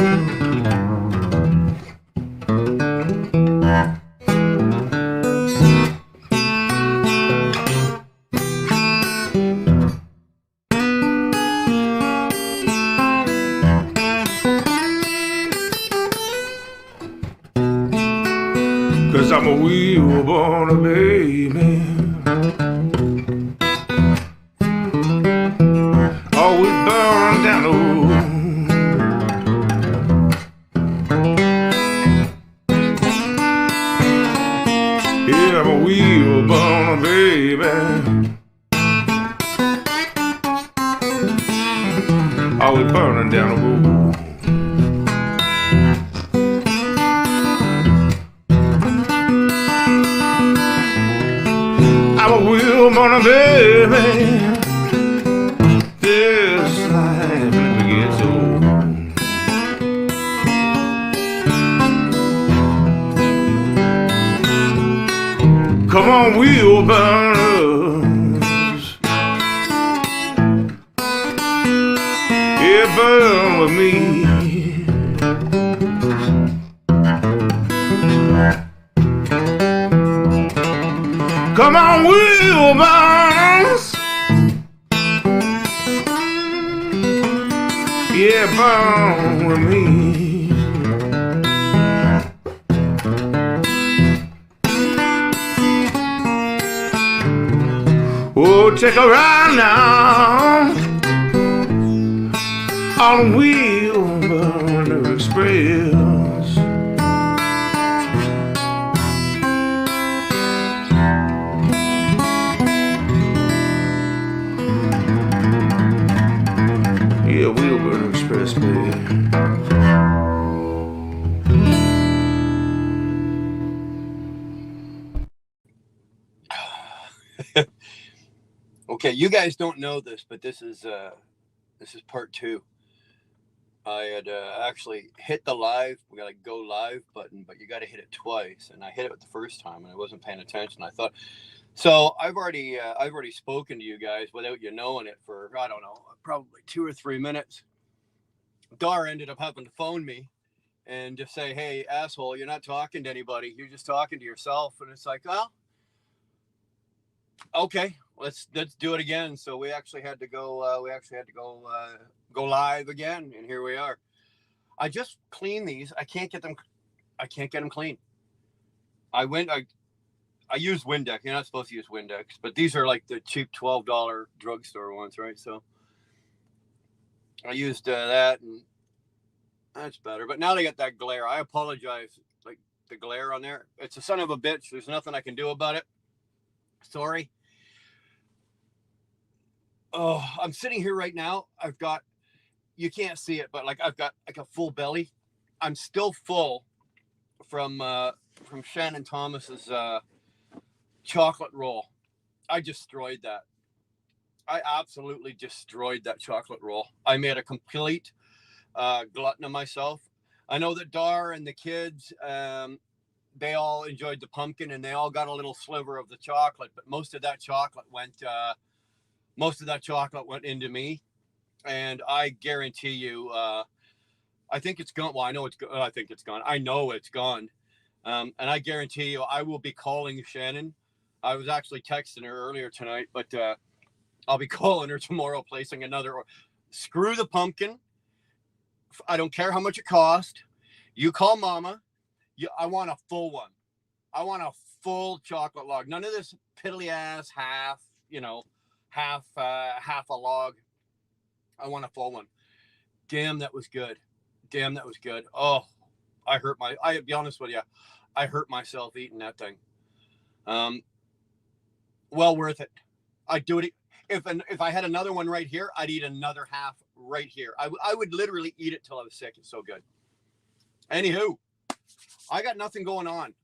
Cause I'm a wheel-born baby. Always burn down the road. Yeah, I'm a wheel-born baby. Always burning down the road. I'm a wheel-born baby. This life never gets old. Come on, wheel burners, yeah, burn with me. Come on, wheel burners, yeah, burn with me. Oh, take a ride now on Wheelburner Express. Yeah, Wheelburner Express, baby. Okay, you guys don't know this, but this is part 2. I had actually hit the live. We got to go live button, but you got to hit it twice, and I hit it the first time, and I wasn't paying attention. I thought, so I've already spoken to you guys without you knowing it for, I don't know, probably 2 or 3 minutes. Dar ended up having to phone me and just say, "Hey, asshole, you're not talking to anybody. You're just talking to yourself." And it's like, well, okay, let's do it again. So we actually had to go. Go live again, and here we are. I just cleaned these. I can't get them clean. I used Windex. You're not supposed to use Windex, but these are like the cheap $12 drugstore ones, right? So I used that, and that's better. But now they got that glare. I apologize. Like the glare on there, it's a son of a bitch. There's nothing I can do about it. Sorry. Oh, I'm sitting here right now. I've got, you can't see it, but like I've got like a full belly. I'm still full from Shannon Thomas's chocolate roll. I destroyed that. I absolutely destroyed that chocolate roll. I made a complete glutton of myself. I know that Dar and the kids, they all enjoyed the pumpkin and they all got a little sliver of the chocolate, but most of that chocolate went into me. And I guarantee you, I think it's gone. Well, I know it's. I think it's gone. I know it's gone. And I guarantee you, I will be calling Shannon. I was actually texting her earlier tonight, but I'll be calling her tomorrow, placing another order. Screw the pumpkin. I don't care how much it cost. You call Mama. I want a full one. I want a full chocolate log. None of this piddly ass half. Half a log. I want a full one. Damn, that was good. Oh, I'll be honest with you. I hurt myself eating that thing. Well worth it. I'd do it. If I had another one right here, I'd eat another half right here. I would literally eat it till I was sick. It's so good. Anywho, I got nothing going on.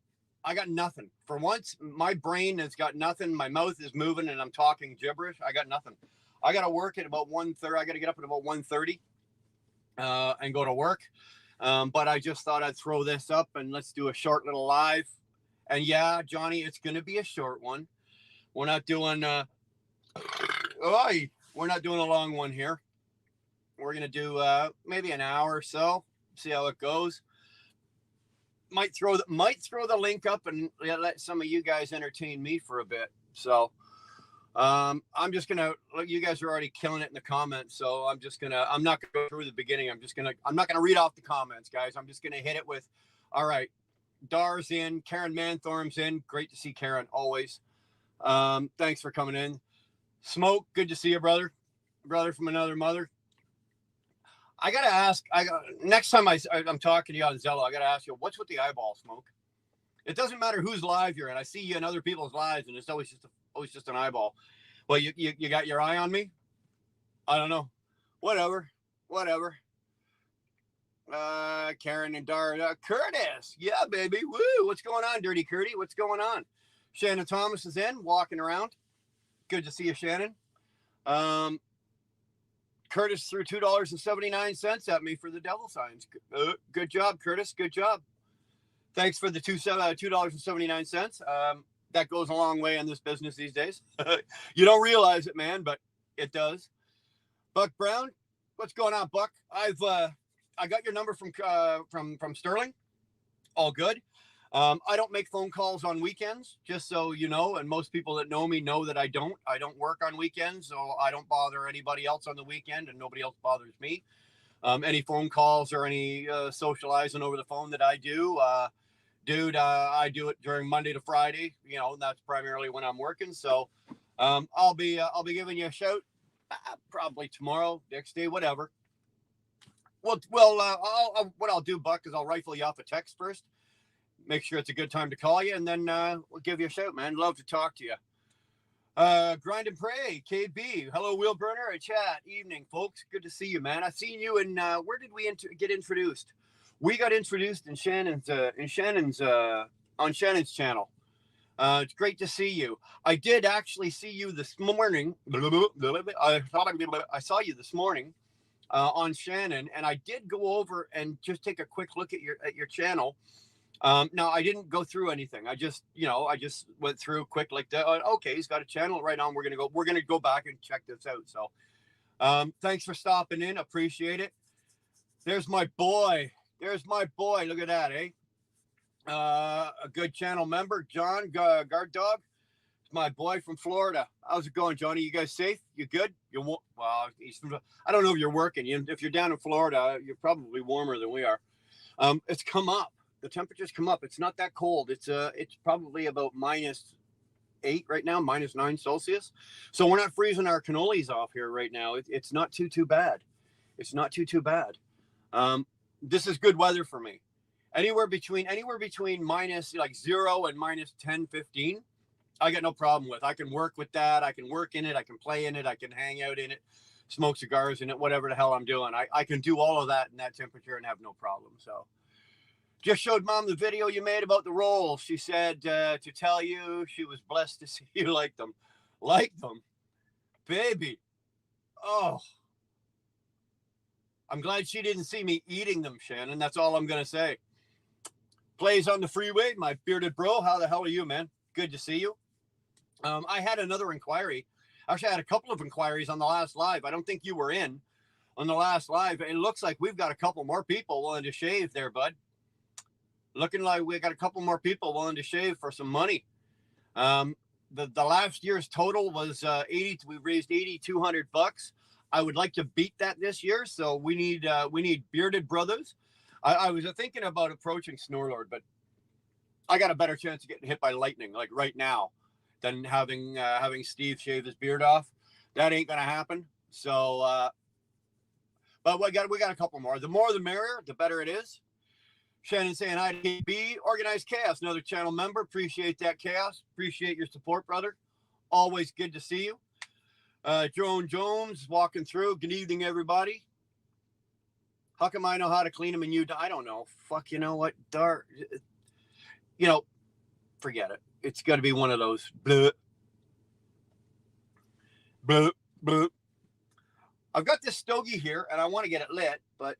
I got nothing. For once, my brain has got nothing. My mouth is moving and I'm talking gibberish. I got nothing. I got to work at about 1:30. I got to get up at about 1:30 and go to work. But I just thought I'd throw this up and let's do a short little live. And yeah, Johnny, it's going to be a short one. We're not doing we're not doing a long one here. We're going to do maybe an hour or so. See how it goes. Might throw the link up and let some of you guys entertain me for a bit. So I'm just gonna look. You guys are already killing it in the comments, so I'm not gonna go through the beginning. I'm not gonna read off the comments, guys. I'm just gonna hit it with, all right, Dar's in, Karen Manthorm's in. Great to see Karen always. Thanks for coming in. Smoke, good to see you, brother from another mother. I gotta ask. Next time I'm talking to you on Zello, I gotta ask you, what's with the eyeball, Smoke? It doesn't matter whose live you're in. I see you in other people's lives, and it's always just an eyeball. Well, you got your eye on me? I don't know. Whatever. Karen and Dar, Curtis. Yeah, baby. Woo! What's going on, Dirty Curdy? What's going on? Shannon Thomas is in, walking around. Good to see you, Shannon. Curtis threw $2.79 at me for the devil signs. Good job, Curtis. Good job. Thanks for the $2.79. That goes a long way in this business these days. You don't realize it, man, but it does. Buck Brown, what's going on, Buck? I got your number from Sterling. All good. I don't make phone calls on weekends, just so you know, and most people that know me know that I don't work on weekends, so I don't bother anybody else on the weekend, and nobody else bothers me. Any phone calls or any socializing over the phone that I do, dude, I do it during Monday to Friday, you know, and that's primarily when I'm working. So I'll be giving you a shout probably tomorrow, next day, whatever. Well, what I'll do, Buck, is I'll rifle you off a text first. Make sure it's a good time to call you, and then we'll give you a shout, man. Love to talk to you. Grind and Pray, KB. Hello, Wheel Burner. Chat. Evening, folks. Good to see you, man. I seen you in, where did we get introduced? We got introduced in Shannon's on Shannon's channel. It's great to see you. I did actually see you this morning. I saw you this morning on Shannon, and I did go over and just take a quick look at your channel. Now I didn't go through anything. I just went through quick like that. Okay, he's got a channel right on. We're gonna go back and check this out. So, thanks for stopping in. Appreciate it. There's my boy. Look at that, eh? A good channel member, John Guard Dog. It's my boy from Florida. How's it going, Johnny? You guys safe? You good? Well, I don't know if you're working. If you're down in Florida, you're probably warmer than we are. It's come up. The temperatures come up. It's not that cold. It's probably about -8 right now, -9 Celsius. So we're not freezing our cannolis off here right now. It's not too bad. It's not too bad. This is good weather for me. Anywhere between minus like 0 and -10, 15, I got no problem with. I can work with that. I can work in it. I can play in it. I can hang out in it, smoke cigars in it, whatever the hell I'm doing. I can do all of that in that temperature and have no problem. So. Just showed Mom the video you made about the rolls. She said to tell you she was blessed to see you like them. Like them? Baby. Oh. I'm glad she didn't see me eating them, Shannon. That's all I'm going to say. Plays on the freeway, my bearded bro. How the hell are you, man? Good to see you. I had another inquiry. Actually, I had a couple of inquiries on the last live. I don't think you were in on the last live. It looks like we've got a couple more people willing to shave there, bud. Looking like we got a couple more people willing to shave for some money. The last year's total was 80. We raised $8,200. I would like to beat that this year, so we need bearded brothers. I was thinking about approaching Snorlord, but I got a better chance of getting hit by lightning like right now than having Steve shave his beard off. That ain't gonna happen. So, but we got a couple more. The more the merrier, the better it is. Shannon saying hi to KB. Organized Chaos, another channel member. Appreciate that, Chaos. Appreciate your support, brother. Always good to see you. Joan Jones walking through. Good evening, everybody. How come I know how to clean them and you don't? I don't know. Fuck, you know what? Dark. You know, forget it. It's got to be one of those. Bleh. Bleh. Bleh. I've got this stogie here, and I want to get it lit, but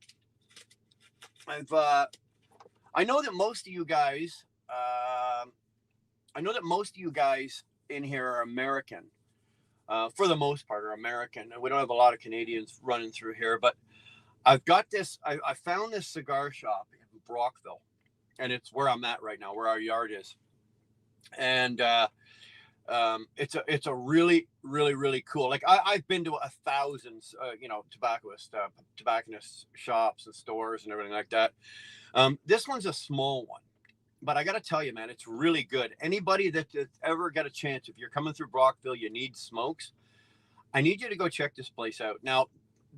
I know that most of you guys, in here are American. For the most part, are American. We don't have a lot of Canadians running through here, but I've got this. I found this cigar shop in Brockville, and it's where I'm at right now, where our yard is. And it's a really really cool. Like I've been to 1,000 tobacconist shops and stores and everything like that. This one's a small one, but I got to tell you, man, it's really good. Anybody that's ever got a chance, if you're coming through Brockville, you need smokes, I need you to go check this place out. Now,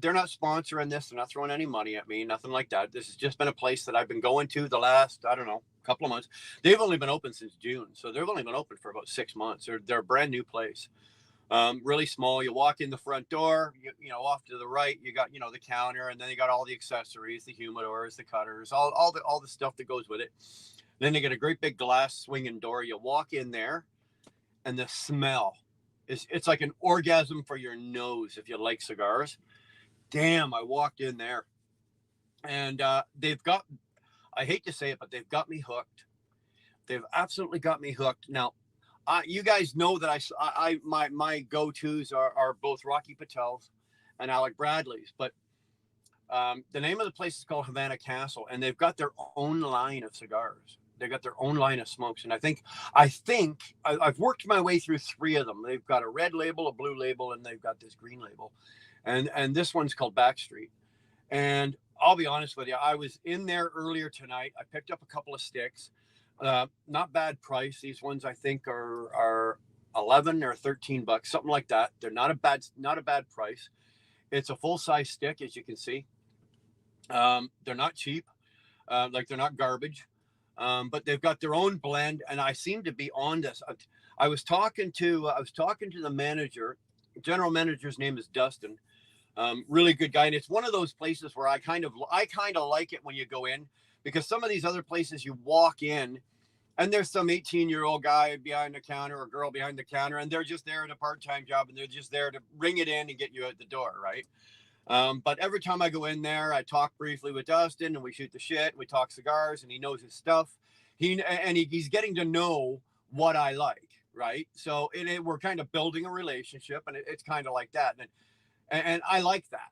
they're not sponsoring this. They're not throwing any money at me, nothing like that. This has just been a place that I've been going to the last, I don't know, couple of months. They've only been open since June. So they've only been open for about 6 months. They're a brand new place. Really small. You walk in the front door, you know, off to the right, you got, you know, the counter, and then you got all the accessories, the humidors, the cutters, all the stuff that goes with it. Then they got a great big glass swinging door. You walk in there, and the smell it's like an orgasm for your nose if you like cigars. Damn, I walked in there, and they've got, I hate to say it, but they've got me hooked. They've absolutely got me hooked. Now, you guys know that my go-tos are both Rocky Patel's and Alec Bradley's, but the name of the place is called Havana Castle, and they've got their own line of cigars. They got their own line of smokes, and I think I've worked my way through 3 of them. They've got a red label, a blue label, and they've got this green label, and this one's called Backstreet. And I'll be honest with you, I was in there earlier tonight. I picked up a couple of sticks, not bad price. These ones I think are 11 or 13 bucks, something like that. They're not a bad price. It's a full size stick, as you can see. They're not cheap, like they're not garbage. But they've got their own blend, and I seem to be on this. I was talking to the manager. General manager's name is Dustin. Really good guy, and it's one of those places where I kind of like it when you go in, because some of these other places you walk in, and there's some 18-year-old guy behind the counter or girl behind the counter, and they're just there at a part-time job, and they're just there to ring it in and get you out the door, right? But every time I go in there, I talk briefly with Dustin, and we shoot the shit. We talk cigars, and he knows his stuff. He's getting to know what I like, right? So we're kind of building a relationship, and it's kind of like that. And I like that.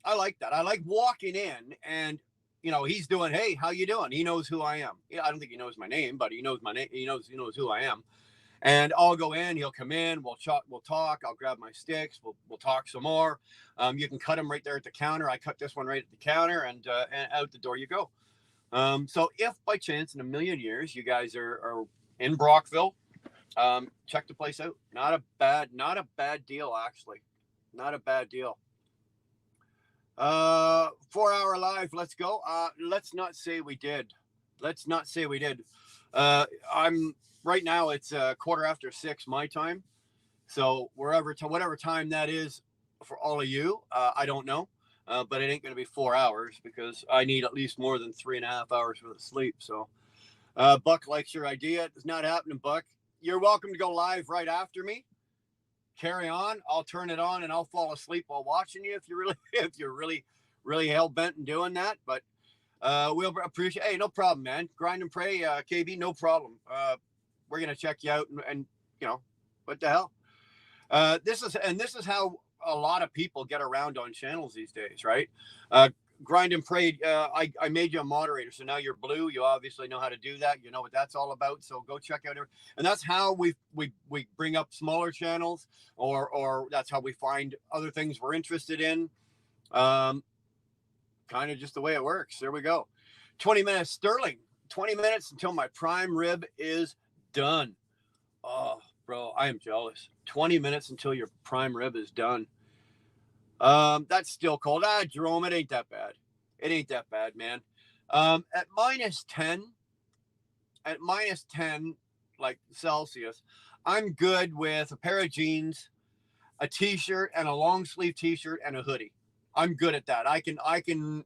I like that. I like walking in, and you know, he's doing, hey, how you doing? He knows who I am. Yeah, I don't think he knows my name, but he knows my name. He knows who I am. And I'll go in, he'll come in, we'll talk, I'll grab my sticks, we'll talk some more. You can cut them right there at the counter. I cut this one right at the counter, and out the door you go. So if by chance in a million years you guys are in Brockville, check the place out. Not a bad deal, actually. Not a bad deal. 4-hour live, let's go. Let's not say we did. I'm right now, it's 6:15 my time. So whatever time that is for all of you, I don't know. But it ain't going to be 4 hours, because I need at least more than 3.5 hours for the sleep. So Buck likes your idea. It's not happening, Buck. You're welcome to go live right after me. Carry on. I'll turn it on, and I'll fall asleep while watching you if you're really hell-bent in doing that. But we'll appreciate. Hey, no problem, man. Grind and pray, KB, no problem. We're gonna check you out, and you know, what the hell. This is how a lot of people get around on channels these days, right? Grind and pray. I made you a moderator, so now you're blue. You obviously know how to do that. You know what that's all about. So go check out and that's how we bring up smaller channels, or that's how we find other things we're interested in. Kind of just the way it works. There we go. 20 minutes, Sterling. 20 minutes until my prime rib is done. Oh, bro, I am jealous. 20 minutes until your prime rib is done. That's still cold. Jerome, it ain't that bad. It ain't that bad, man. At minus 10, like Celsius, I'm good with a pair of jeans, a t-shirt, and a long sleeve t-shirt, and a hoodie. I'm good at that. I can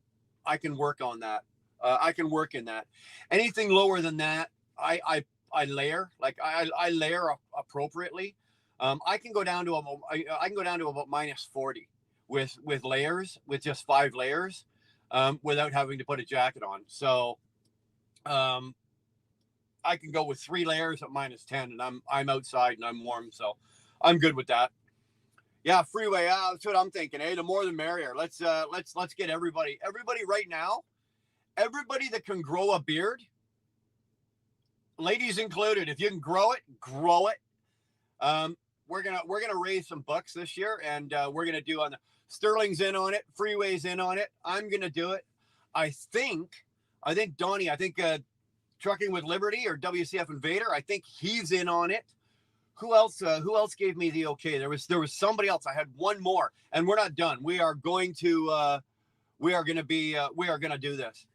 work on that. I can work in that. Anything lower than that, I layer. Like I layer appropriately. I can go down to about minus 40 with layers, with just 5 layers, without having to put a jacket on. So I can go with 3 layers at minus 10, and I'm outside and I'm warm, so I'm good with that. Yeah, freeway. That's what I'm thinking. Hey, the more the merrier. Let's get everybody right now. Everybody that can grow a beard, ladies included. If you can grow it, grow it. We're gonna raise some bucks this year, and we're gonna do on the Sterling's in on it, Freeway's in on it. I'm gonna do it. I think Donnie. I think Trucking with Liberty or WCF Invader. I think he's in on it. Who else? Who else gave me the okay? There was somebody else. I had one more, and we're not done. We are going to do this.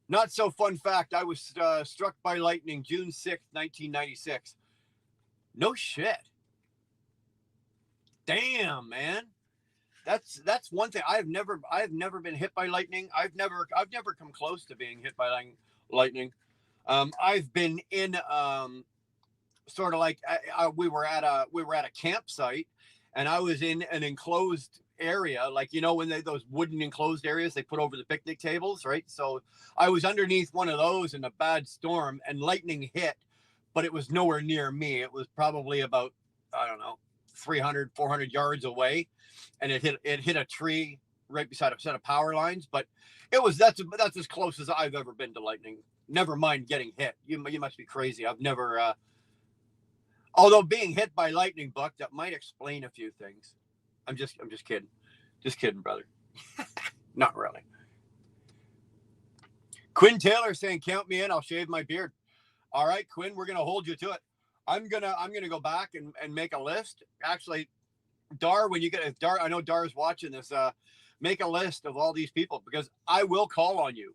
Not so fun fact. I was struck by lightning June 6th, 1996. No shit. Damn, man. That's one thing. I've never been hit by lightning. I've never come close to being hit by lightning. I've been in sort of like we were at a campsite, and I was in an enclosed area, like, you know, when those wooden enclosed areas they put over the picnic tables, right? So I was underneath one of those in a bad storm, and lightning hit, but it was nowhere near me. It was probably about, I don't know, 300, 400 yards away, and it hit a tree right beside a set of power lines. But that's as close as I've ever been to lightning. Never mind getting hit. You must be crazy. I've never. Although being hit by lightning, Buck, that might explain a few things. I'm just kidding. Just kidding, brother. Not really. Quinn Taylor saying, count me in. I'll shave my beard. All right, Quinn, we're going to hold you to it. I'm going to go back and make a list. Actually, Dar, I know Dar's watching this, make a list of all these people, because I will call on you.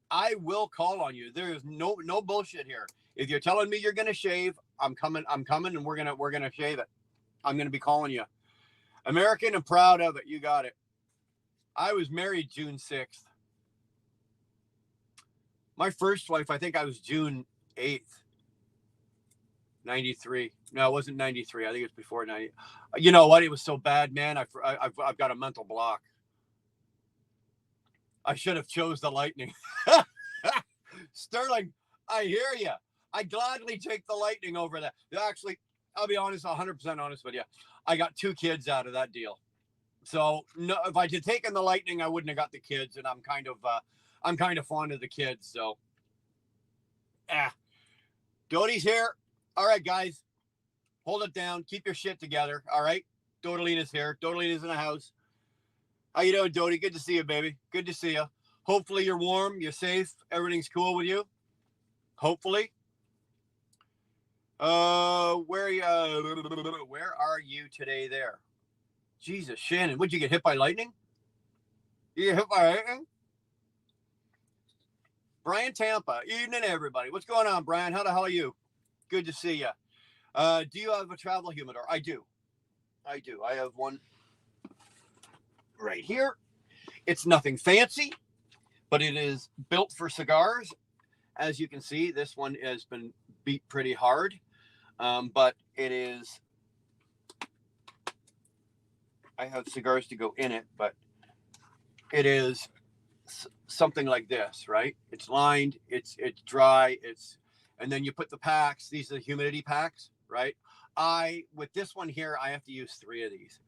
I will call on you. There is no bullshit here. If you're telling me you're going to shave, I'm coming, and we're going to shave it. I'm going to be calling you. American and proud of it. You got it. I was married June 6th. My first wife, I think I was June 8th, 93. No, it wasn't 93. I think it was before 90. You know what? It was so bad, man. I've got a mental block. I should have chose the lightning. Sterling, I hear you. I gladly take the lightning over that. Actually, I'll be honest, 100% honest with you. I got 2 kids out of that deal. So no, if I had taken the lightning, I wouldn't have got the kids, and I'm kind of fond of the kids. So, Doty's here. All right, guys, hold it down. Keep your shit together. All right, Dodalina's here. Dodalina's in the house. How you doing, Doty? Good to see you, baby. Good to see you. Hopefully you're warm, you're safe, everything's cool with you. Hopefully. Where are you today there? Jesus, Shannon, would you get hit by lightning? You get hit by lightning? Brian Tampa, evening, everybody. What's going on, Brian? How the hell are you? Good to see you. Do you have a travel humidor? I do. I have one right here. It's nothing fancy, but it is built for cigars. As you can see, this one has been beat pretty hard, but it is. I have cigars to go in it, but it is something like this, right? It's lined, it's dry, and then you put the packs. These are the humidity packs, right? With this one here, I have to use 3 of these,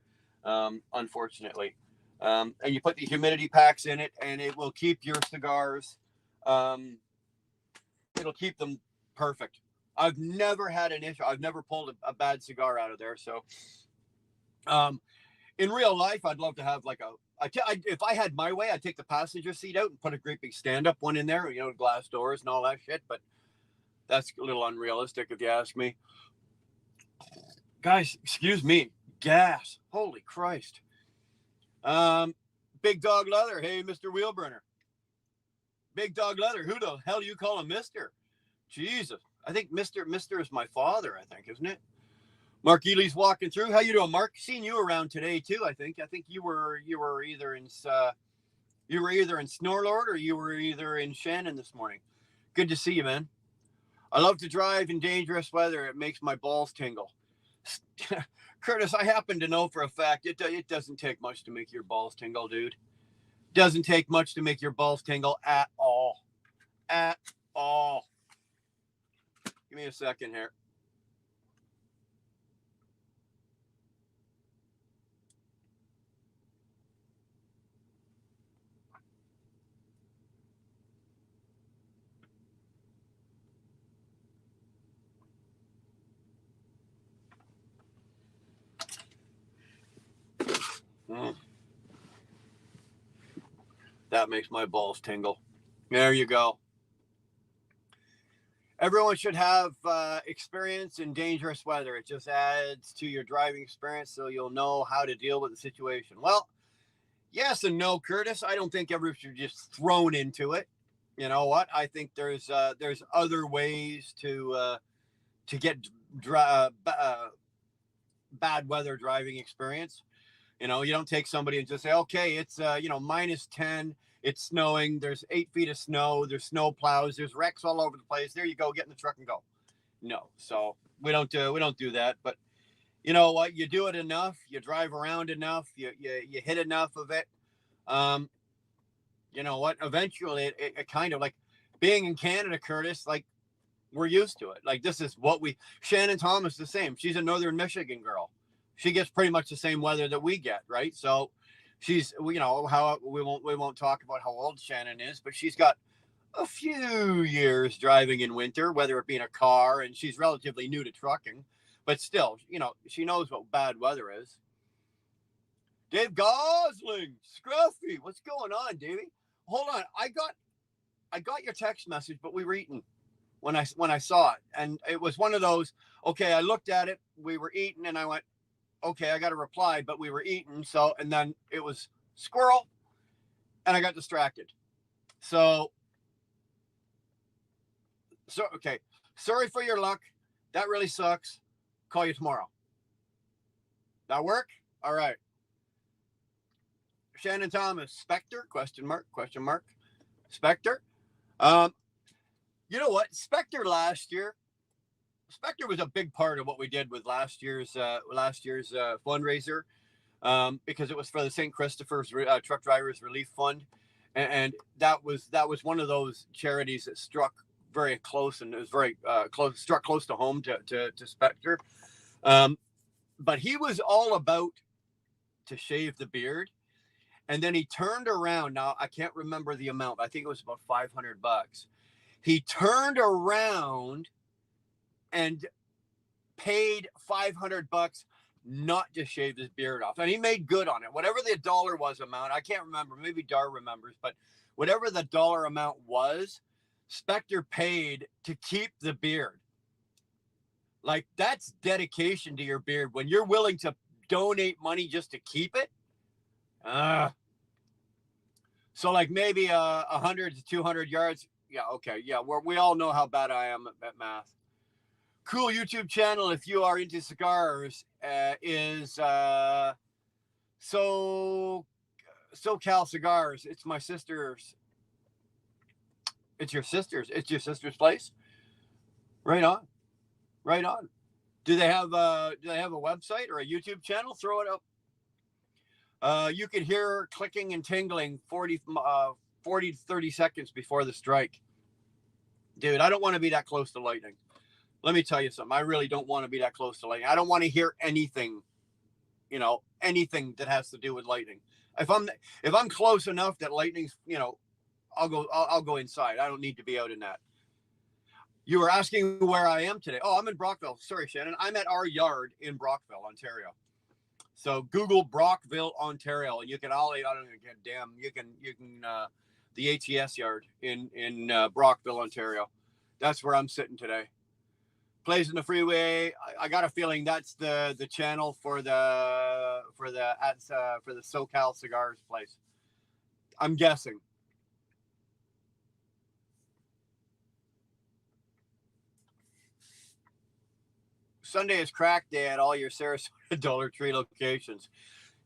unfortunately. And you put the humidity packs in it, and it will keep your cigars. It'll keep them perfect. I've never had an issue. I've never pulled a bad cigar out of there. So, in real life, I'd love to have like if I had my way, I'd take the passenger seat out and put a great big stand-up one in there, you know, glass doors and all that shit. But that's a little unrealistic if you ask me. Guys, excuse me. Gas. Holy Christ. Big Dog Leather. Hey, Mr. Wheelburner. Big Dog Leather. Who the hell do you call him Mr.? Jesus. I think Mr. is my father, I think, isn't it? Mark Ely's walking through. How you doing, Mark? Seen you around today too. I think you were either in Snorlord or you were either in Shannon this morning. Good to see you, man. I love to drive in dangerous weather. It makes my balls tingle. Curtis, I happen to know for a fact it doesn't take much to make your balls tingle, dude. Doesn't take much to make your balls tingle at all. At all. Give me a second here. That makes my balls tingle. There you go. Everyone should have experience in dangerous weather. It just adds to your driving experience so you'll know how to deal with the situation. Well, yes and no, Curtis. I don't think everyone should just thrown into it. You know what? I think there's other ways to get bad weather driving experience. You know, you don't take somebody and just say, okay, it's -10, it's snowing, there's 8 feet of snow, there's snow plows, there's wrecks all over the place. There you go, get in the truck and go. No, so we don't do that. But you know what? You do it enough, you drive around enough, you hit enough of it. You know what? Eventually, it kind of like being in Canada, Curtis. Like we're used to it. Like this is what we. Shannon Thomas the same. She's a Northern Michigan girl. She gets pretty much the same weather that we get, right? So she's, how we won't talk about how old Shannon is, but she's got a few years driving in winter, whether it be in a car, and she's relatively new to trucking, but still, she knows what bad weather is. Dave Gosling, Scruffy, what's going on, Davey? Hold on, I got your text message, but we were eating when I saw it, and it was one of those. Okay, I looked at it, we were eating, and I went, okay, I got a reply, but we were eating. So, and then it was squirrel and I got distracted. So, okay. Sorry for your luck. That really sucks. Call you tomorrow. That work? All right. Shannon Thomas, Spectre, question mark. Spectre. You know what? Spectre was a big part of what we did with last year's fundraiser, because it was for the St. Christopher's Truck Drivers Relief Fund, and that was one of those charities that struck very close, and it was very struck close to home to Spectre. But he was all about to shave the beard, and then he turned around. Now I can't remember the amount. I think it was about $500. He turned around and paid $500 not to shave his beard off. And he made good on it. Whatever the dollar was amount, I can't remember. Maybe Dar remembers, but whatever the dollar amount was, Spectre paid to keep the beard. Like, that's dedication to your beard. When you're willing to donate money just to keep it. So like maybe 100 to 200 yards. Yeah, okay. Yeah, we all know how bad I am at math. Cool YouTube channel if you are into cigars is SoCal Cigars. It's my sister's. It's your sister's. It's your sister's place. Right on. Do they have a website or a YouTube channel? Throw it up. You could hear clicking and tingling 40 to 30 seconds before the strike. Dude, I don't want to be that close to lightning. Let me tell you something. I really don't want to be that close to lightning. I don't want to hear anything, anything that has to do with lightning. If I'm close enough that lightning's, I'll go inside. I don't need to be out in that. You were asking where I am today. Oh, I'm in Brockville. Sorry, Shannon. I'm at our yard in Brockville, Ontario. So Google Brockville, Ontario, and you can the ATS yard in Brockville, Ontario. That's where I'm sitting today. Plays in the freeway. I got a feeling that's the channel for the SoCal Cigars place. I'm guessing. Sunday is crack day at all your Sarasota Dollar Tree locations.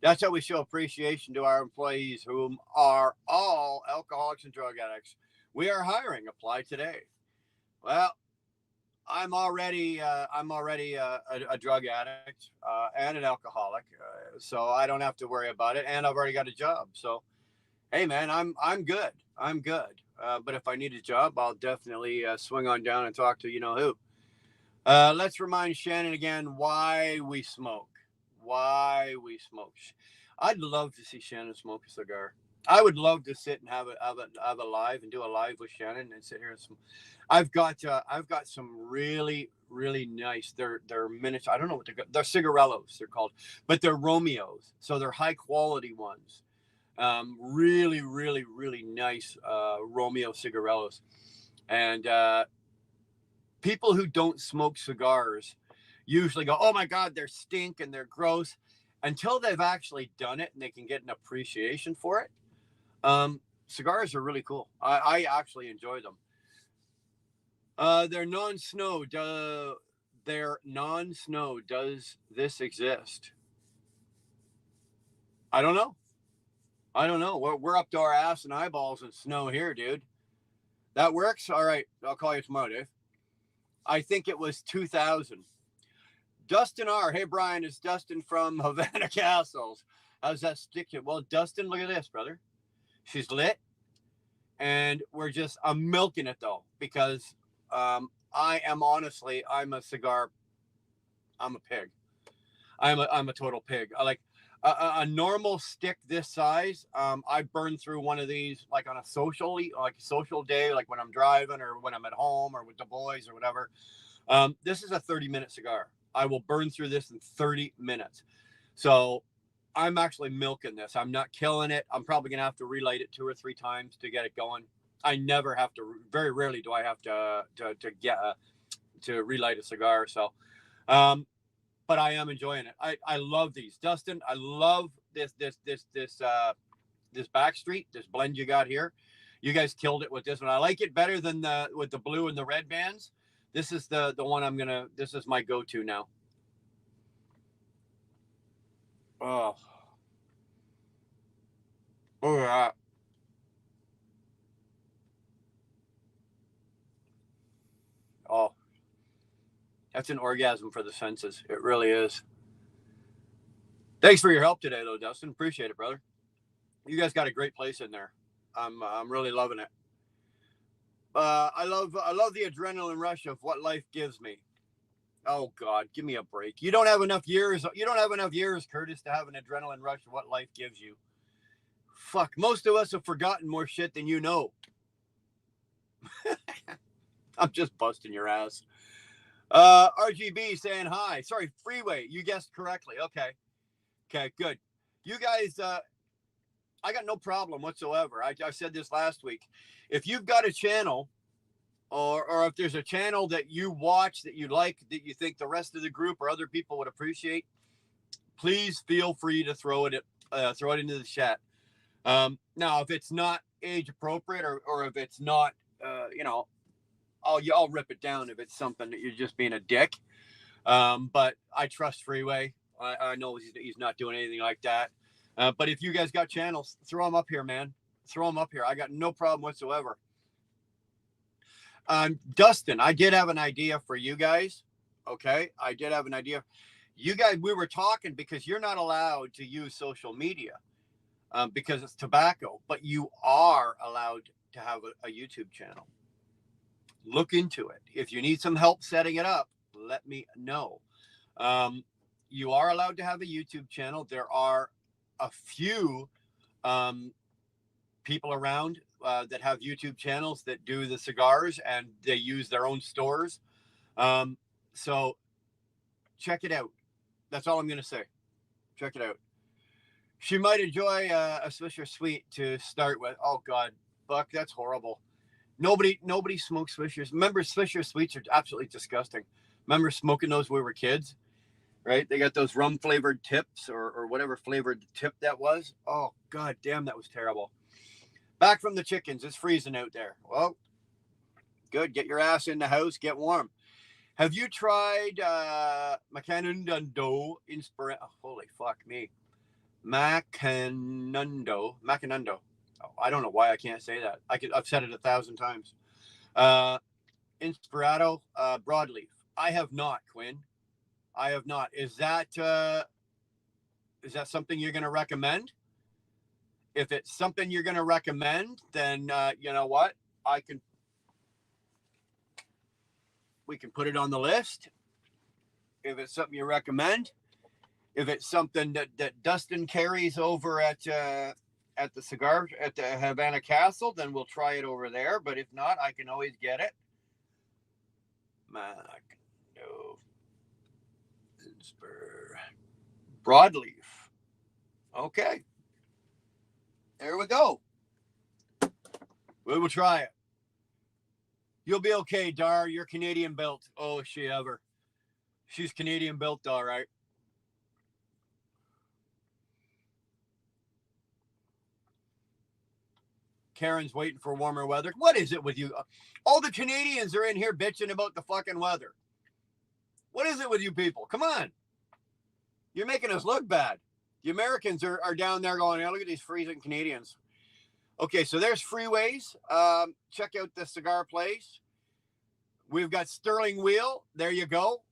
That's how we show appreciation to our employees, whom are all alcoholics and drug addicts. We are hiring. Apply today. Well, I'm already a drug addict and an alcoholic, so I don't have to worry about it, and I've already got a job. So, hey, man, I'm good. But if I need a job, I'll definitely swing on down and talk to who. Let's remind Shannon again why we smoke. I'd love to see Shannon smoke a cigar. I would love to sit and have a live and do a live with Shannon and sit here and smoke. I've got some really, really nice. They're miniature. I don't know what they're cigarellos they're called, but they're Romeos, so they're high quality ones. Really, really, really nice Romeo cigarellos. And people who don't smoke cigars usually go, oh my God, they're stink and they're gross, until they've actually done it and they can get an appreciation for it. Cigars are really cool. I actually enjoy them. They're non-snow. They're non-snow. Does this exist? I don't know. I don't know. We're up to our ass and eyeballs in snow here, dude. That works? All right. I'll call you tomorrow, Dave. I think it was 2000. Dustin R. Hey, Brian, it's Dustin from Havana Castles. How's that stick to? Well, Dustin, look at this, brother. She's lit. And I'm milking it, though, because I am honestly, I'm a pig. I'm a total pig. I like a normal stick this size. I burn through one of these like on a social day, like when I'm driving or when I'm at home or with the boys or whatever. This is a 30-minute cigar. I will burn through this in 30 minutes. So I'm actually milking this. I'm not killing it. I'm probably going to have to relight it 2 or 3 times to get it going. I never have to, very rarely do I have to relight a cigar. So, but I am enjoying it. I love these, Dustin. I love this Backstreet, this blend you got here. You guys killed it with this one. I like it better than with the blue and the red bands. This is the one this is my go-to now. Oh. Oh, yeah. Oh. That's an orgasm for the senses. It really is. Thanks for your help today, though, Dustin. Appreciate it, brother. You guys got a great place in there. I'm really loving it. I love the adrenaline rush of what life gives me. Oh God, give me a break. You don't have enough years. You don't have enough years, Curtis, to have an adrenaline rush of what life gives you. Fuck, most of us have forgotten more shit than you know. I'm just busting your ass. RGB saying hi. Sorry, Freeway. You guessed correctly. Okay, good. You guys, I got no problem whatsoever. I said this last week. If you've got a channel, or if there's a channel that you watch that you like, that you think the rest of the group or other people would appreciate, please feel free to throw it into the chat. Now, if it's not age appropriate, or if it's not, I'll rip it down if it's something that you're just being a dick. But I trust Freeway. I know he's not doing anything like that. But if you guys got channels, throw them up here, man. Throw them up here. I got no problem whatsoever. Dustin, I did have an idea for you guys. Okay, I did have an idea. You guys, we were talking because you're not allowed to use social media because it's tobacco, but you are allowed to have a YouTube channel. Look into it. If you need some help setting it up, let me know. You are allowed to have a YouTube channel. There are a few people around that have YouTube channels that do the cigars, and they use their own stores. So check it out. That's all I'm going to say. Check it out. She might enjoy a Swisher Sweet to start with. Oh God, Buck, that's horrible. Nobody smokes Swishers. Remember, Swisher Sweets are absolutely disgusting. Remember smoking those when we were kids, right? They got those rum flavored tips or whatever flavored tip that was. Oh God damn, that was terrible. Back from the chickens. It's freezing out there. Well, good. Get your ass in the house. Get warm. Have you tried Macanundo Inspira? Oh, holy fuck me. Macanundo. Oh, I don't know why I can't say that. I've said it 1,000 times. Inspirato broadleaf. I have not, Quinn. I have not. Is that something you're going to recommend? If it's something you're going to recommend, then you know what? We can put it on the list. If it's something you recommend, if it's something that Dustin carries over at the cigar at the Havana Castle, then we'll try it over there. But if not, I can always get it. No. Broadleaf. Okay. There we go. We will try it. You'll be okay, Dar. You're Canadian built. Oh, is she ever. She's Canadian built, all right. Karen's waiting for warmer weather. What is it with you? All the Canadians are in here bitching about the fucking weather. What is it with you people? Come on. You're making us look bad. The Americans are down there going, oh, look at these freezing Canadians. Okay, so there's Freeways. Check out the cigar place. We've got Sterling Wheel. There you go.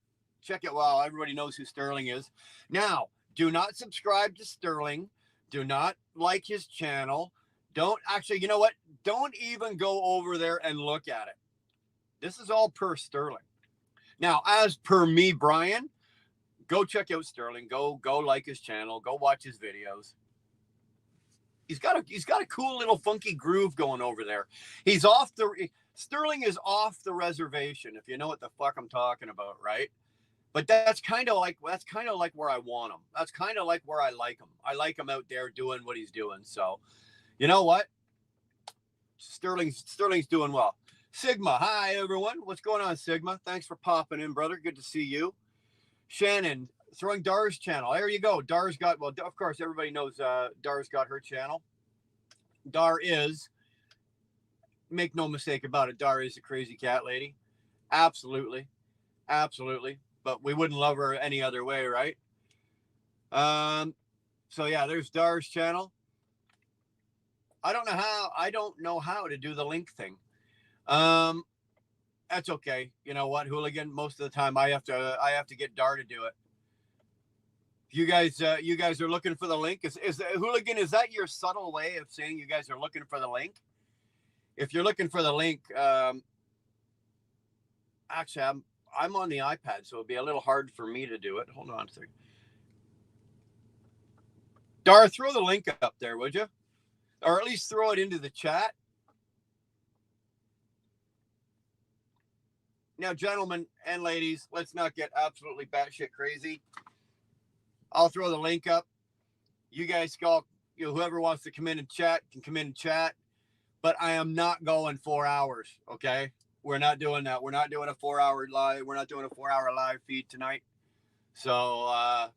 Check it. Well, everybody knows who Sterling is. Now, do not subscribe to Sterling. Do not like his channel. Don't actually, you know what? Don't even go over there and look at it. This is all per Sterling. Now, as per me, Brian, go check out Sterling. Go like his channel. Go watch his videos. He's got a cool little funky groove going over there. Sterling is off the reservation, if you know what the fuck I'm talking about, right? But that's kind of like where I want him. That's kind of like where I like him. I like him out there doing what he's doing. So, you know what? Sterling's doing well. Sigma, hi everyone. What's going on, Sigma? Thanks for popping in, brother. Good to see you. Shannon, throwing Dar's channel. There you go. Dar's got, well, of course, everybody knows Dar's got her channel. Dar is, make no mistake about it, Dar is a crazy cat lady. Absolutely. Absolutely. But we wouldn't love her any other way, right? So yeah, there's Dar's channel. I don't know how to do the link thing. That's okay. You know what, Hooligan? Most of the time I have to get Dar to do it. You guys are looking for the link. Is Hooligan? Is that your subtle way of saying you guys are looking for the link? If you're looking for the link, actually, I'm on the iPad, so it'll be a little hard for me to do it. Hold on a second. Dar, throw the link up there, would you? Or at least throw it into the chat. Now, gentlemen and ladies, let's not get absolutely batshit crazy. I'll throw the link up. You guys go, whoever wants to come in and chat can come in and chat. But I am not going 4 hours, okay? We're not doing that. We're not doing a 4 hour live. We're not doing a 4 hour live feed tonight. So, I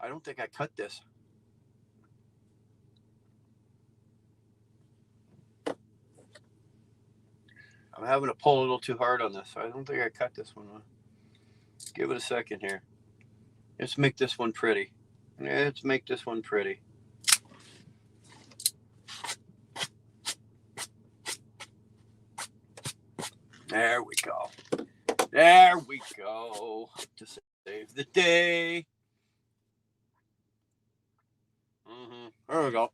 don't think I cut this. I'm having to pull a little too hard on this. I don't think I cut this one. Give it a second here. Let's make this one pretty. Let's make this one pretty. There we go. There we go. To save the day. There we go.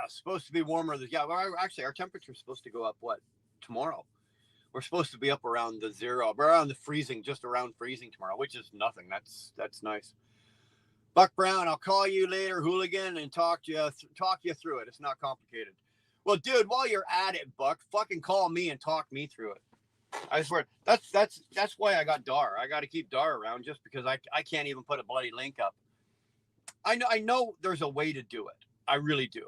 Supposed to be warmer. Yeah, well, actually, our temperature is supposed to go up, what, tomorrow? We're supposed to be up around the zero, around the freezing, just around freezing tomorrow, which is nothing. That's nice. Buck Brown, I'll call you later, Hooligan, and talk you through it. It's not complicated. Well, dude, while you're at it, Buck, fucking call me and talk me through it. I swear, that's why I got Dar. I got to keep Dar around just because I can't even put a bloody link up. I know there's a way to do it. I really do.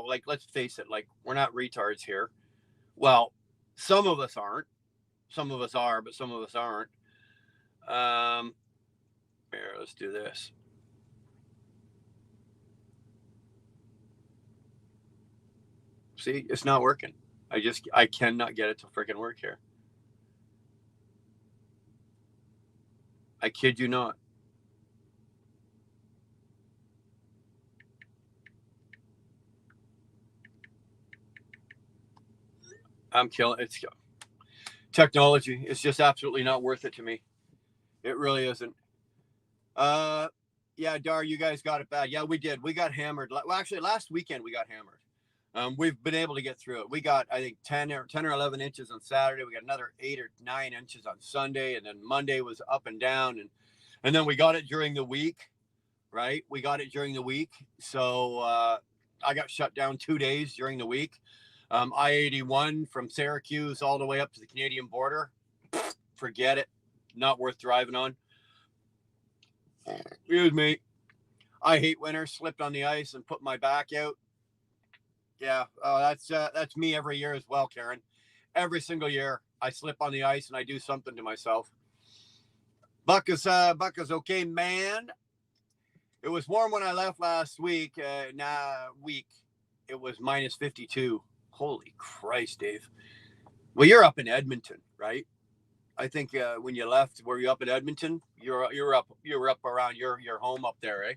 Like, let's face it, like, we're not retards here. Well, some of us aren't. Some of us are, but some of us aren't. Here, let's do this. See, it's not working. I cannot get it to freaking work here. I kid you not. I'm killing it. It's technology. It's just absolutely not worth it to me. It really isn't. Yeah, Dar, you guys got it bad. Yeah, we did. We got hammered. Well, actually, last weekend we got hammered. We've been able to get through it. We got, I think, 10 or 11 inches on Saturday. We got another 8 or 9 inches on Sunday, and then Monday was up and down, and then we got it during the week, right? We got it during the week. So I got shut down 2 days during the week. I-81 from Syracuse all the way up to the Canadian border. Forget it. Not worth driving on. Excuse me. I hate winter. Slipped on the ice and put my back out. Yeah, that's me every year as well, Karen. Every single year, I slip on the ice and I do something to myself. Buck is okay, man. It was warm when I left last week. It was minus 52. Holy Christ, Dave. Well, you're up in Edmonton, right? I think when you left, were you up in Edmonton? You were up around your home up there, eh?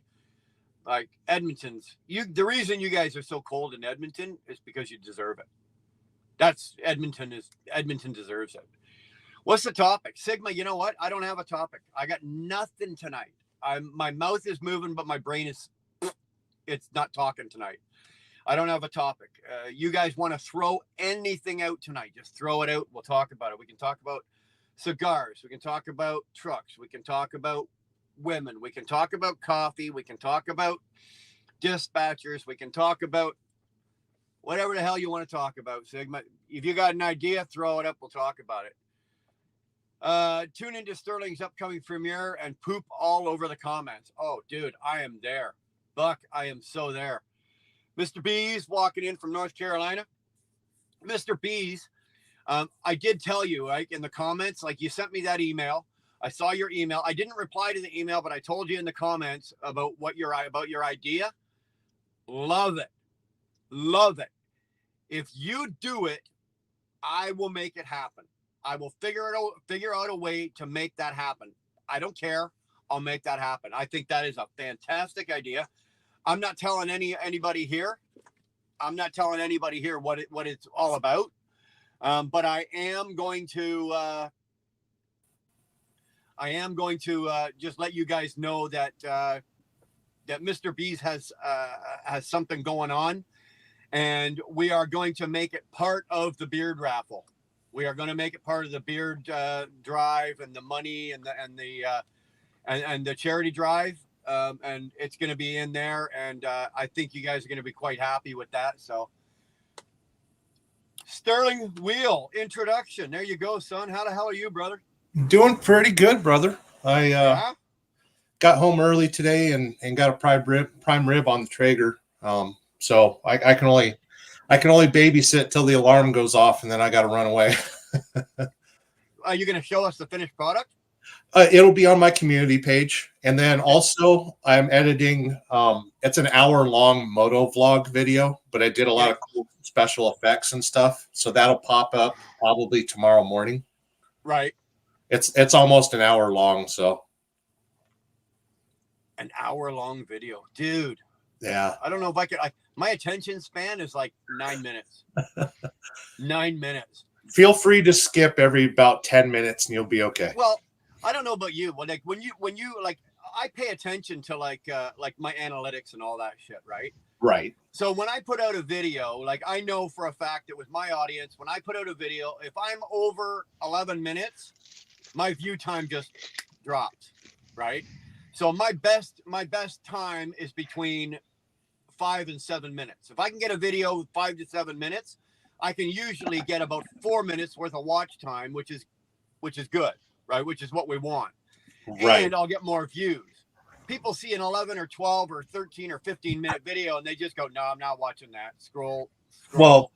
Like Edmonton's. The reason you guys are so cold in Edmonton is because you deserve it. Edmonton deserves it. What's the topic? Sigma, you know what? I don't have a topic. I got nothing tonight. My mouth is moving, but my brain it's not talking tonight. I don't have a topic. You guys want to throw anything out tonight? Just throw it out. We'll talk about it. We can talk about cigars. We can talk about trucks. We can talk about women. We can talk about coffee. We can talk about dispatchers. We can talk about whatever the hell you want to talk about, Sigma. If you got an idea, throw it up. We'll talk about it. Tune into Sterling's upcoming premiere and poop all over the comments. Oh, dude, I am there. Buck, I am so there. Mr. B's walking in from North Carolina. Mr. B's, I did tell you, right, in the comments, like you sent me that email. I saw your email. I didn't reply to the email, but I told you in the comments about your idea. Love it. Love it. If you do it, I will make it happen. I will figure out a way to make that happen. I don't care. I'll make that happen. I think that is a fantastic idea. I'm not telling anybody here. I'm not telling anybody here what it's all about. But I am going to just let you guys know that that Mr. B's has something going on, and we are going to make it part of the beard raffle. We are going to make it part of the beard drive and the money and the charity drive. And it's going to be in there. And I think you guys are going to be quite happy with that. So Sterling Wheel introduction. There you go, son. How the hell are you, brother? Doing pretty good, brother. I got home early today and got a prime rib on the Traeger. So I can only babysit till the alarm goes off, and then I got to run away. Are you going to show us the finished product? It'll be on my community page. And then also I'm editing, it's an hour-long moto vlog video, but I did a lot of cool special effects and stuff. So that'll pop up probably tomorrow morning. Right. It's almost an hour long. So an hour-long video, dude. Yeah. I don't know if I could. My attention span is like 9 minutes. 9 minutes. Feel free to skip every about 10 minutes and you'll be okay. Well, I don't know about you, but like when you like, I pay attention to like my analytics and all that shit, right? Right. So when I put out a video, like I know for a fact that with my audience, when I put out a video, if I'm over 11 minutes, my view time just drops, right? So my best time is between 5 and 7 minutes. If I can get a video with 5 to 7 minutes, I can usually get about 4 minutes worth of watch time, which is good, right? Which is what we want. Right. And I'll get more views. People see an 11 or 12 or 13 or 15 minute video and they just go, no, I'm not watching that. Scroll. Well,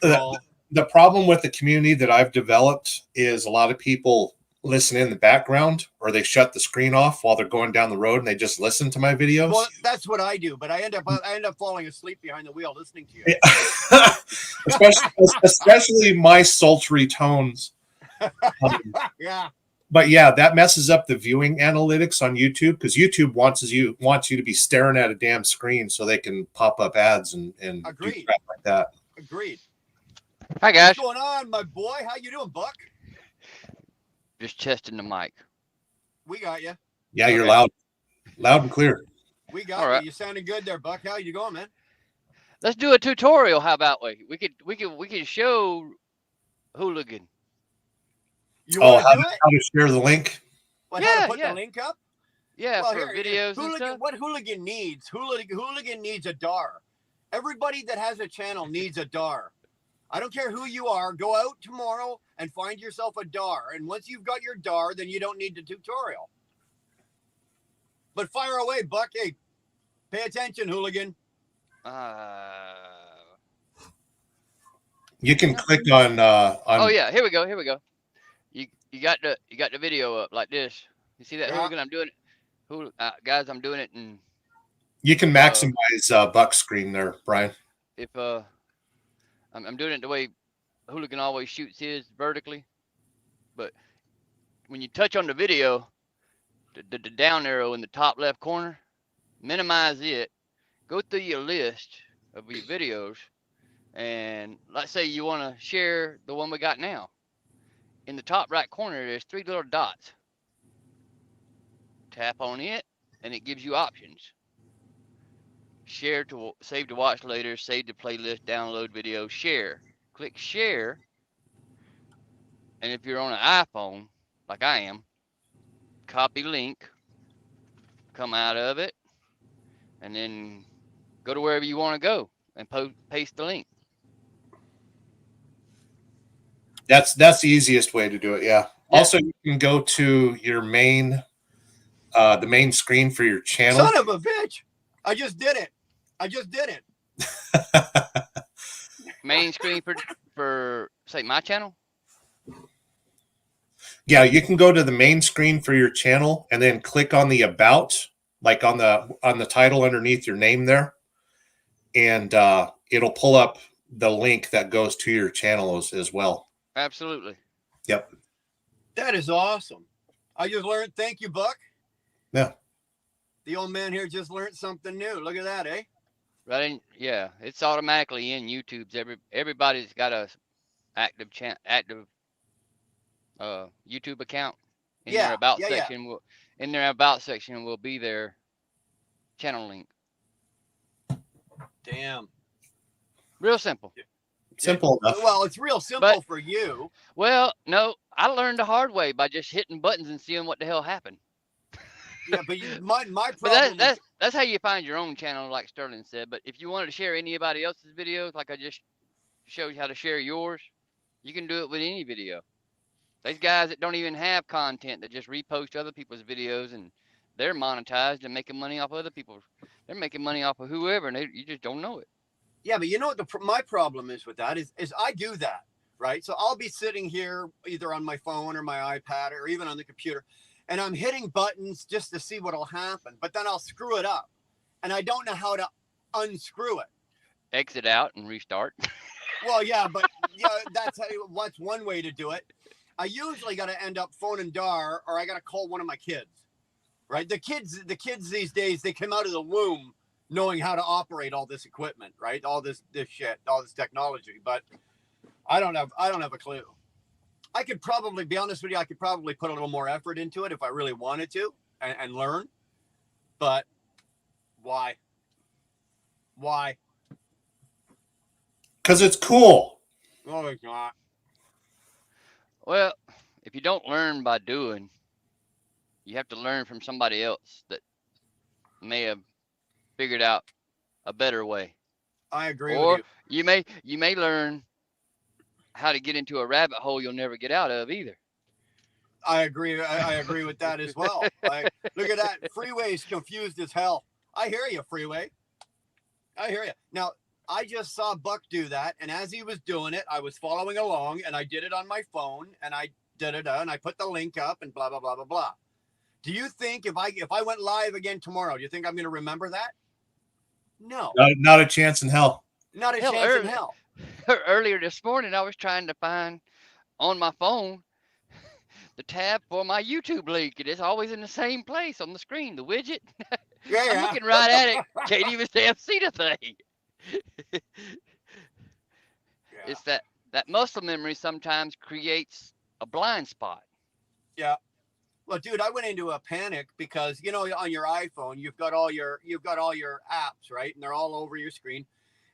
the problem with the community that I've developed is a lot of people listen in the background, or they shut the screen off while they're going down the road and they just listen to my videos. Well, that's what I do, but I end up falling asleep behind the wheel listening to you. Yeah. especially my sultry tones. Yeah. But yeah, that messes up the viewing analytics on YouTube, because YouTube wants you to be staring at a damn screen so they can pop up ads and do crap like that. Agreed. Hi guys. What's going on, my boy? How you doing, Buck? Just testing the mic. We got you. Yeah, you're loud and clear. We got you. You sounding good there, Buck. How you going, man? Let's do a tutorial. How about we could show Hooligan. How to share the link? How to put the link up? Yeah, well, for videos Hooligan, and stuff. What Hooligan needs? Hooligan needs a DAR. Everybody that has a channel needs a DAR. I don't care who you are. Go out tomorrow and find yourself a DAR. And once you've got your DAR, then you don't need the tutorial. But fire away, Buck. Hey, pay attention, hooligan. You can click on. Oh yeah, here we go. Here we go. You got the video up like this. You see that, hooligan? I'm doing it. Guys, I'm doing it, and you can maximize Buck's screen there, Brian. If I'm doing it the way hooligan always shoots his, vertically, but when you touch on the video, the down arrow in the top left corner, minimize it, go through your list of your videos, and let's say you want to share the one we got now. In the top right corner, there's 3 little dots. Tap on it, and it gives you options. Share to save to watch later, save to playlist, download video, share. Click share. And if you're on an iPhone, like I am, copy link, come out of it, and then go to wherever you want to go and paste the link. That's the easiest way to do it. Yeah. Also, you can go to your main, the main screen for your channel. Son of a bitch! I just did it. Main screen for say my channel. Yeah, you can go to the main screen for your channel and then click on the about, like on the title underneath your name there, and it'll pull up the link that goes to your channel as well. Absolutely. Yep. That is awesome. I just learned. Thank you, Buck. Yeah. The old man here just learned something new. Look at that, eh? Right. Yeah, it's automatically in YouTube's. Everybody's got a active YouTube account. In their about section. In their about section will be their channel link. Damn. Real simple. Simple enough. Well, it's real simple for you. Well, no, I learned the hard way by just hitting buttons and seeing what the hell happened. Yeah, but my problem. But that's how you find your own channel, like Sterling said. But if you wanted to share anybody else's videos, like I just showed you how to share yours, you can do it with any video. There's guys that don't even have content that just repost other people's videos, and they're monetized and making money off other people's. They're making money off of whoever, and you just don't know it. Yeah, but you know what my problem is with that is I do that, right? So I'll be sitting here either on my phone or my iPad or even on the computer, and I'm hitting buttons just to see what'll happen. But then I'll screw it up, and I don't know how to unscrew it. Exit out and restart. Well, yeah, but yeah, that's one way to do it. I usually got to end up phoning DAR, or I got to call one of my kids, right? The kids these days, they come out of the womb knowing how to operate all this equipment, right? All this shit, all this technology. But I don't have a clue. I could probably be honest with you. I could probably put a little more effort into it if I really wanted to and learn. But why? Because it's cool. Oh, it's not. Well, if you don't learn by doing, you have to learn from somebody else that may have figured out a better way. I agree or with you. You may learn how to get into a rabbit hole you'll never get out of either. I agree. I agree with that as well. Look at that. Freeway's confused as hell. I hear you, Freeway. I hear you. Now, I just saw Buck do that, and as he was doing it, I was following along, and I did it on my phone, and I and I put the link up, and blah blah blah blah blah. Do you think if I went live again tomorrow, do you think I'm going to remember that? No. Not a chance in hell. Not a chance in hell. Earlier this morning, I was trying to find on my phone the tab for my YouTube link, and it's always in the same place on the screen, the widget. Yeah. I'm looking right at it. Can't even damn see the thing. Yeah. It's that muscle memory sometimes creates a blind spot. Yeah. Well, dude, I went into a panic because, you know, on your iPhone, you've got all your apps, right? And they're all over your screen.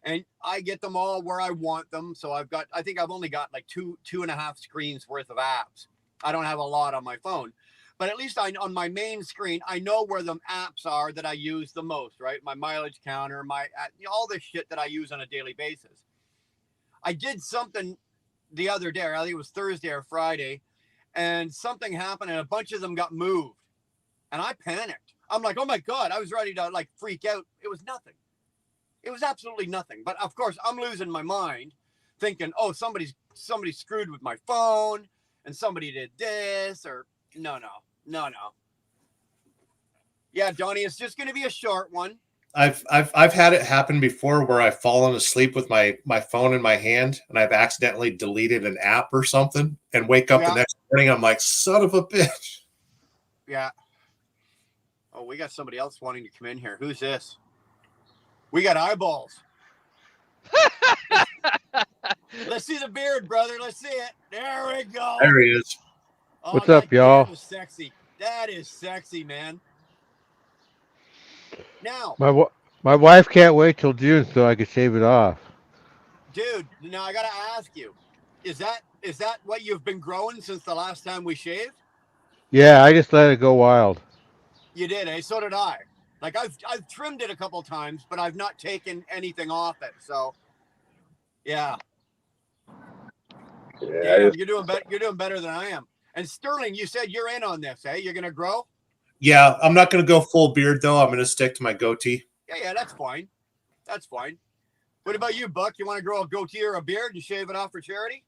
And I get them all where I want them. So I think I've only got like two and a half screens worth of apps. I don't have a lot on my phone, but at least on my main screen, I know where the apps are that I use the most, right? My mileage counter, all the shit that I use on a daily basis. I did something the other day, or I think it was Thursday or Friday, and something happened and a bunch of them got moved. And I panicked. I'm like, oh my God, I was ready to like freak out. It was nothing. It was absolutely nothing. But of course, I'm losing my mind thinking, oh, somebody screwed with my phone and somebody did this, or no. Yeah, Donnie, it's just going to be a short one. I've had it happen before where I've fallen asleep with my phone in my hand and I've accidentally deleted an app or something and wake up the next morning. I'm like, son of a bitch. Yeah. Oh, we got somebody else wanting to come in here. Who's this? We got eyeballs. Let's see the beard, brother. Let's see it. There we go. There he is. Oh, what's up, y'all? That is sexy. That is sexy, man. Now, my wife can't wait till June so I can shave it off. dude, now I got to ask you, is that what you've been growing since the last time we shaved? Yeah, I just let it go wild. You did, eh? So did I. Like I've trimmed it a couple times, but I've not taken anything off it. So, yeah. Damn, you're doing better. You're doing better than I am. And Sterling, you said you're in on this, eh? You're gonna grow. Yeah, I'm not going to go full beard though. I'm going to stick to my goatee. Yeah, that's fine. That's fine. What about you, Buck? You want to grow a goatee or a beard and shave it off for charity?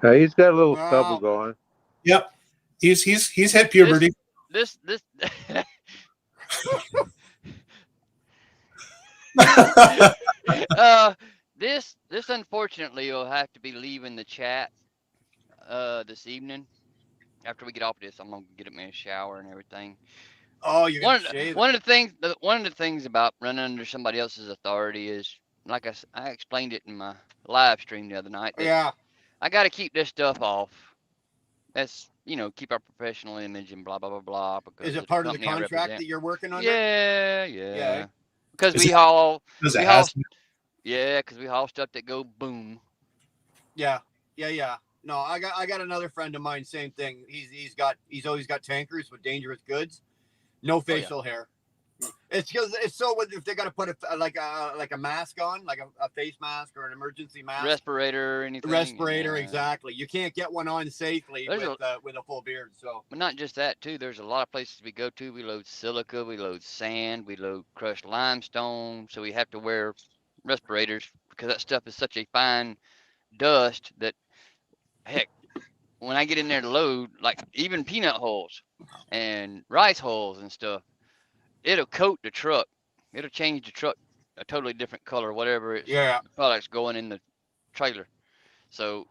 He's got a little stubble going. Yep, he's hit puberty. This this unfortunately will have to be leaving the chat this evening. After we get off this, I'm gonna get him in a shower and everything. Oh, you're gonna shave. One of the things about running under somebody else's authority is, like I explained it in my live stream the other night. Yeah. I got to keep this stuff off. That's, keep our professional image and blah blah blah blah. Because is it part of the contract that you're working on? Yeah. Because we because haul stuff that go boom. Yeah. No, I got another friend of mine. Same thing. He's always got tankers with dangerous goods. No facial hair. It's because it's so if they got to put a mask on, like a face mask or an emergency mask, respirator or anything. Exactly. You can't get one on safely with a full beard. So, but not just that too. There's a lot of places we go to. We load silica, we load sand, we load crushed limestone. So we have to wear respirators because that stuff is such a fine dust that, heck, when I get in there to load, like even peanut hulls and rice hulls and stuff, it'll coat the truck. It'll change the truck a totally different color, whatever the product's going in the trailer. So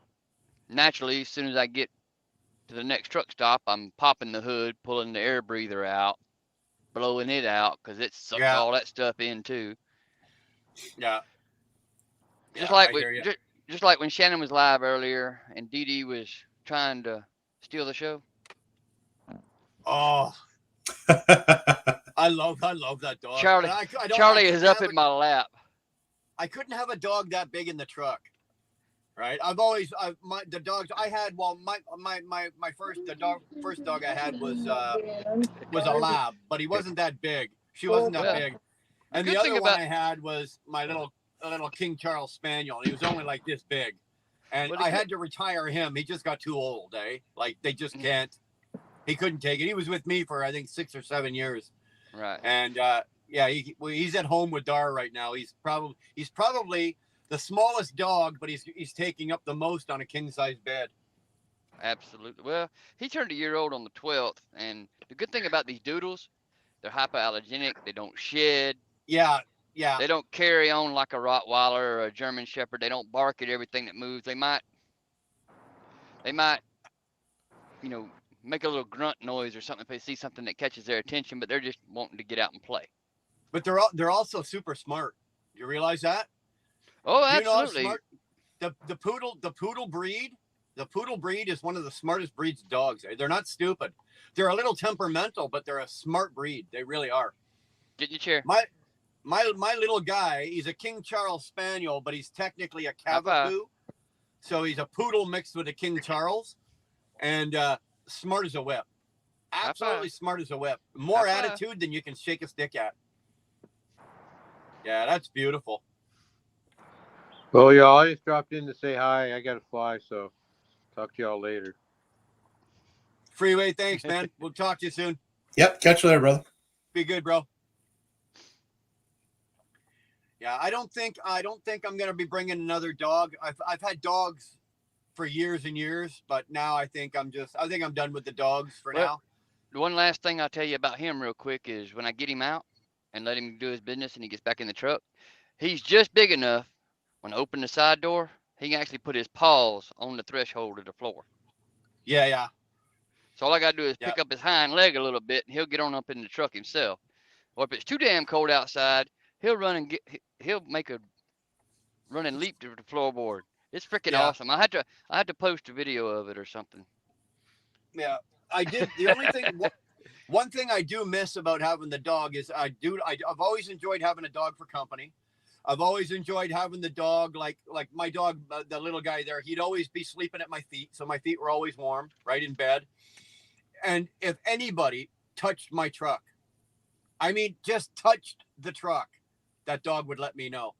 naturally, as soon as I get to the next truck stop, I'm popping the hood, pulling the air breather out, blowing it out because it sucks all that stuff in too. Yeah. Just like when Shannon was live earlier and Dee Dee was trying to steal the show. Oh. I love that dog. Charlie is up in my lap. I couldn't have a dog that big in the truck. Right? The dogs I had. Well, my first dog I had was a lab, but he wasn't that big. She wasn't that big. And the other one I had was my little King Charles Spaniel. He was only like this big, and I had to retire him. He just got too old. Like they just can't. He couldn't take it. He was with me for I think 6 or 7 years. Right. And he's at home with Dar right now. He's probably the smallest dog, but he's taking up the most on a king size bed. Absolutely. Well, he turned a year old on the 12th, and the good thing about these doodles, they're hypoallergenic. They don't shed. Yeah. They don't carry on like a Rottweiler or a German Shepherd. They don't bark at everything that moves. They might, make a little grunt noise or something if they see something that catches their attention, but they're just wanting to get out and play. But they're also super smart. You realize that? Oh, absolutely. The poodle breed is one of the smartest breeds of dogs. They're not stupid. They're a little temperamental, but they're a smart breed. They really are. Get in your chair. My little guy, he's a King Charles Spaniel, but he's technically a Cavapoo. So he's a poodle mixed with a King Charles, and smart as a whip. Absolutely smart as a whip. More attitude than you can shake a stick at. Yeah, that's beautiful. Well, y'all, I just dropped in to say hi. I gotta fly, so talk to y'all later. Freeway, thanks, man. We'll talk to you soon. Yep. Catch you later, brother. Be good, bro. Yeah, I don't think I'm gonna be bringing another dog. I've had dogs for years and years, but now I think I'm done with the dogs for now. One last thing I'll tell you about him real quick is when I get him out and let him do his business and he gets back in the truck, he's just big enough when I open the side door, he can actually put his paws on the threshold of the floor. Yeah. So all I gotta do is pick up his hind leg a little bit and he'll get on up in the truck himself. Or if it's too damn cold outside, he'll make a run and leap to the floorboard. It's freaking awesome. I had to post a video of it or something. Yeah, I did. The only thing, one thing I do miss about having the dog is I've always enjoyed having a dog for company. I've always enjoyed having the dog, like my dog, the little guy there. He'd always be sleeping at my feet, so my feet were always warm, right in bed. And if anybody touched my truck, I mean, just touched the truck, that dog would let me know.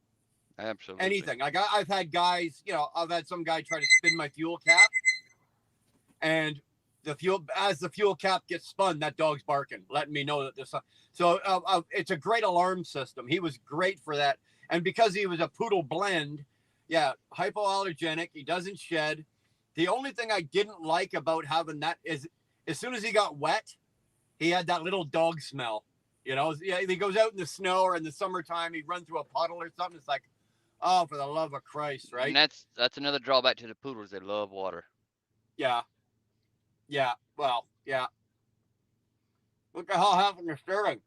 Absolutely. Anything. Like I've had guys, I've had some guy try to spin my fuel cap, and the fuel cap gets spun, that dog's barking, letting me know that there's something. So it's a great alarm system. He was great for that, and because he was a poodle blend, yeah, hypoallergenic. He doesn't shed. The only thing I didn't like about having that is, as soon as he got wet, he had that little dog smell. Yeah, he goes out in the snow or in the summertime, he runs through a puddle or something. It's like, oh, for the love of Christ, right? And that's another drawback to the poodles. They love water. Yeah. Well, yeah. What the hell happened to Sterling?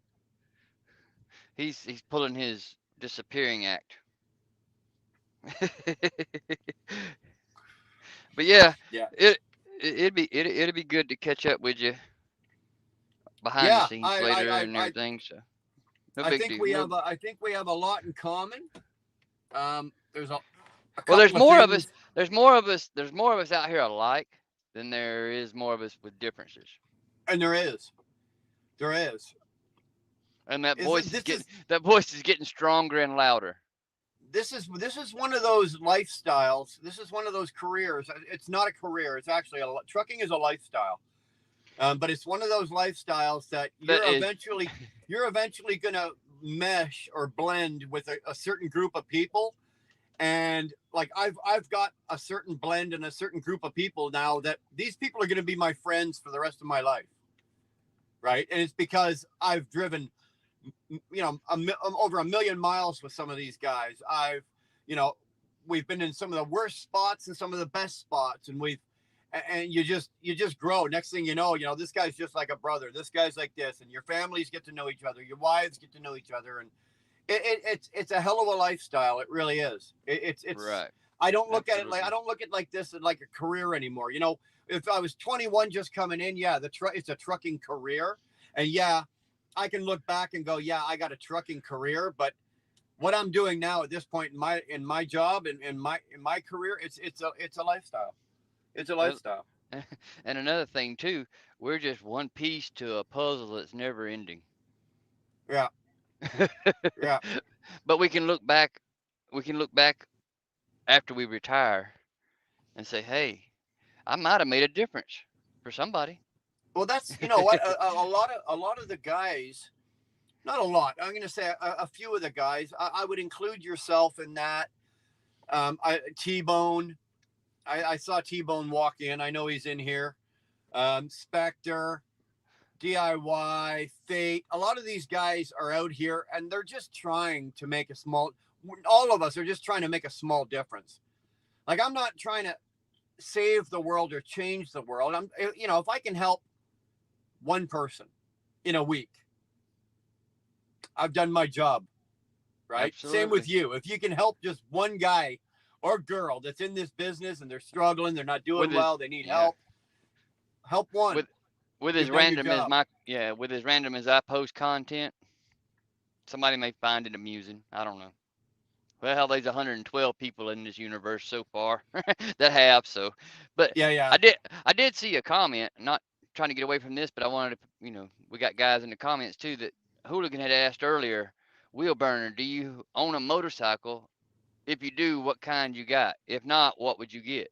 He's pulling his disappearing act. But yeah, it'd be good to catch up with you behind the scenes later and everything. So no big deal. I think we have a lot in common. There's there's more of us. There's more of us out here alike than there is more of us with differences. And there is. And that voice is getting stronger and louder. This is one of those lifestyles. This is one of those careers. It's not a career. It's actually trucking is a lifestyle. But it's one of those lifestyles that you're eventually going to mesh or blend with a certain group of people. And like I've got a certain blend and a certain group of people now that these people are going to be my friends for the rest of my life. Right. And it's because I've driven, over 1 million miles with some of these guys. We've been in some of the worst spots and some of the best spots, and you just grow. Next thing you know, this guy's just like a brother. This guy's like this, and your families get to know each other. Your wives get to know each other, and it's a hell of a lifestyle. It really is. It's right. I don't look at it like this as like a career anymore. If I was 21 just coming in, yeah, it's a trucking career, and yeah, I can look back and go, yeah, I got a trucking career, but what I'm doing now at this point in my job and in my career, it's a lifestyle. It's a lifestyle. And another thing too, we're just one piece to a puzzle that's never ending. Yeah. Yeah. But we can look back after we retire and say, hey, I might have made a difference for somebody. Well, that's what a lot of the guys, not a lot. I'm going to say a few of the guys. I would include yourself in that. T-Bone. I saw T-Bone walk in. I know he's in here. Spectre, DIY, Fate. A lot of these guys are out here, and they're just trying to make all of us are just trying to make a small difference. Like, I'm not trying to save the world or change the world. If I can help one person in a week, I've done my job, right? Absolutely. Same with you. If you can help just one guy or girl that's in this business and they're struggling, they're not doing well, they need help. Help one. With as random as I post content, somebody may find it amusing. I don't know. Well, there's 112 people in this universe so far that have so. But yeah. I did see a comment. Not trying to get away from this, but I wanted to, we got guys in the comments too that Hooligan had asked earlier. Wheel burner, do you own a motorcycle If you do, what kind you got? If not, what would you get?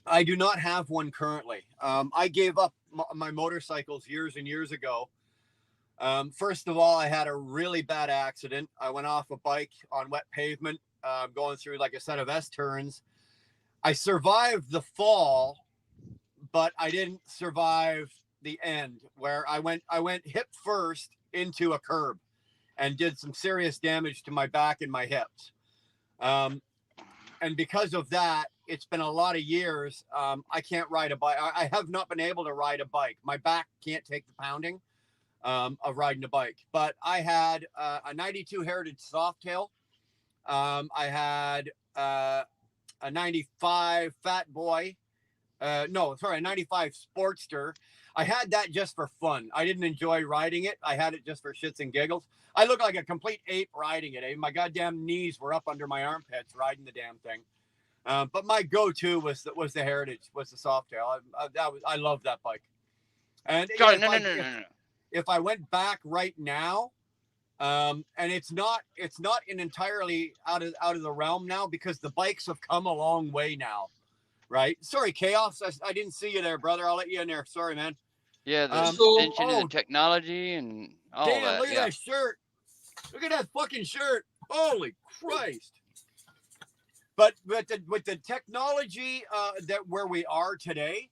I do not have one currently. I gave up my motorcycles years and years ago. First of all, I had a really bad accident. I went off a bike on wet pavement, going through like a set of S turns. I survived the fall, but I didn't survive the end where I went hip first into a curb and did some serious damage to my back and my hips. And because of that, it's been a lot of years. I can't ride a bike. I have not been able to ride a bike. My back can't take the pounding of riding a bike. But I had a 92 Heritage Softail. I had a 95 Fat Boy. A 95 Sportster. I had that just for fun. I didn't enjoy riding it. I had it just for shits and giggles. I look like a complete ape riding it. My goddamn knees were up under my armpits riding the damn thing. But my go-to was the Heritage, was the Softail. I love that bike. And Charlie, no. If I went back right now, and it's not an entirely out of the realm now because the bikes have come a long way now. Right. Sorry, Chaos. I didn't see you there, brother. I'll let you in there. Sorry, man. Yeah, the extension and the technology and all damn, that. Look at that shirt. Look at that fucking shirt. Holy Christ. But with the technology that where we are today,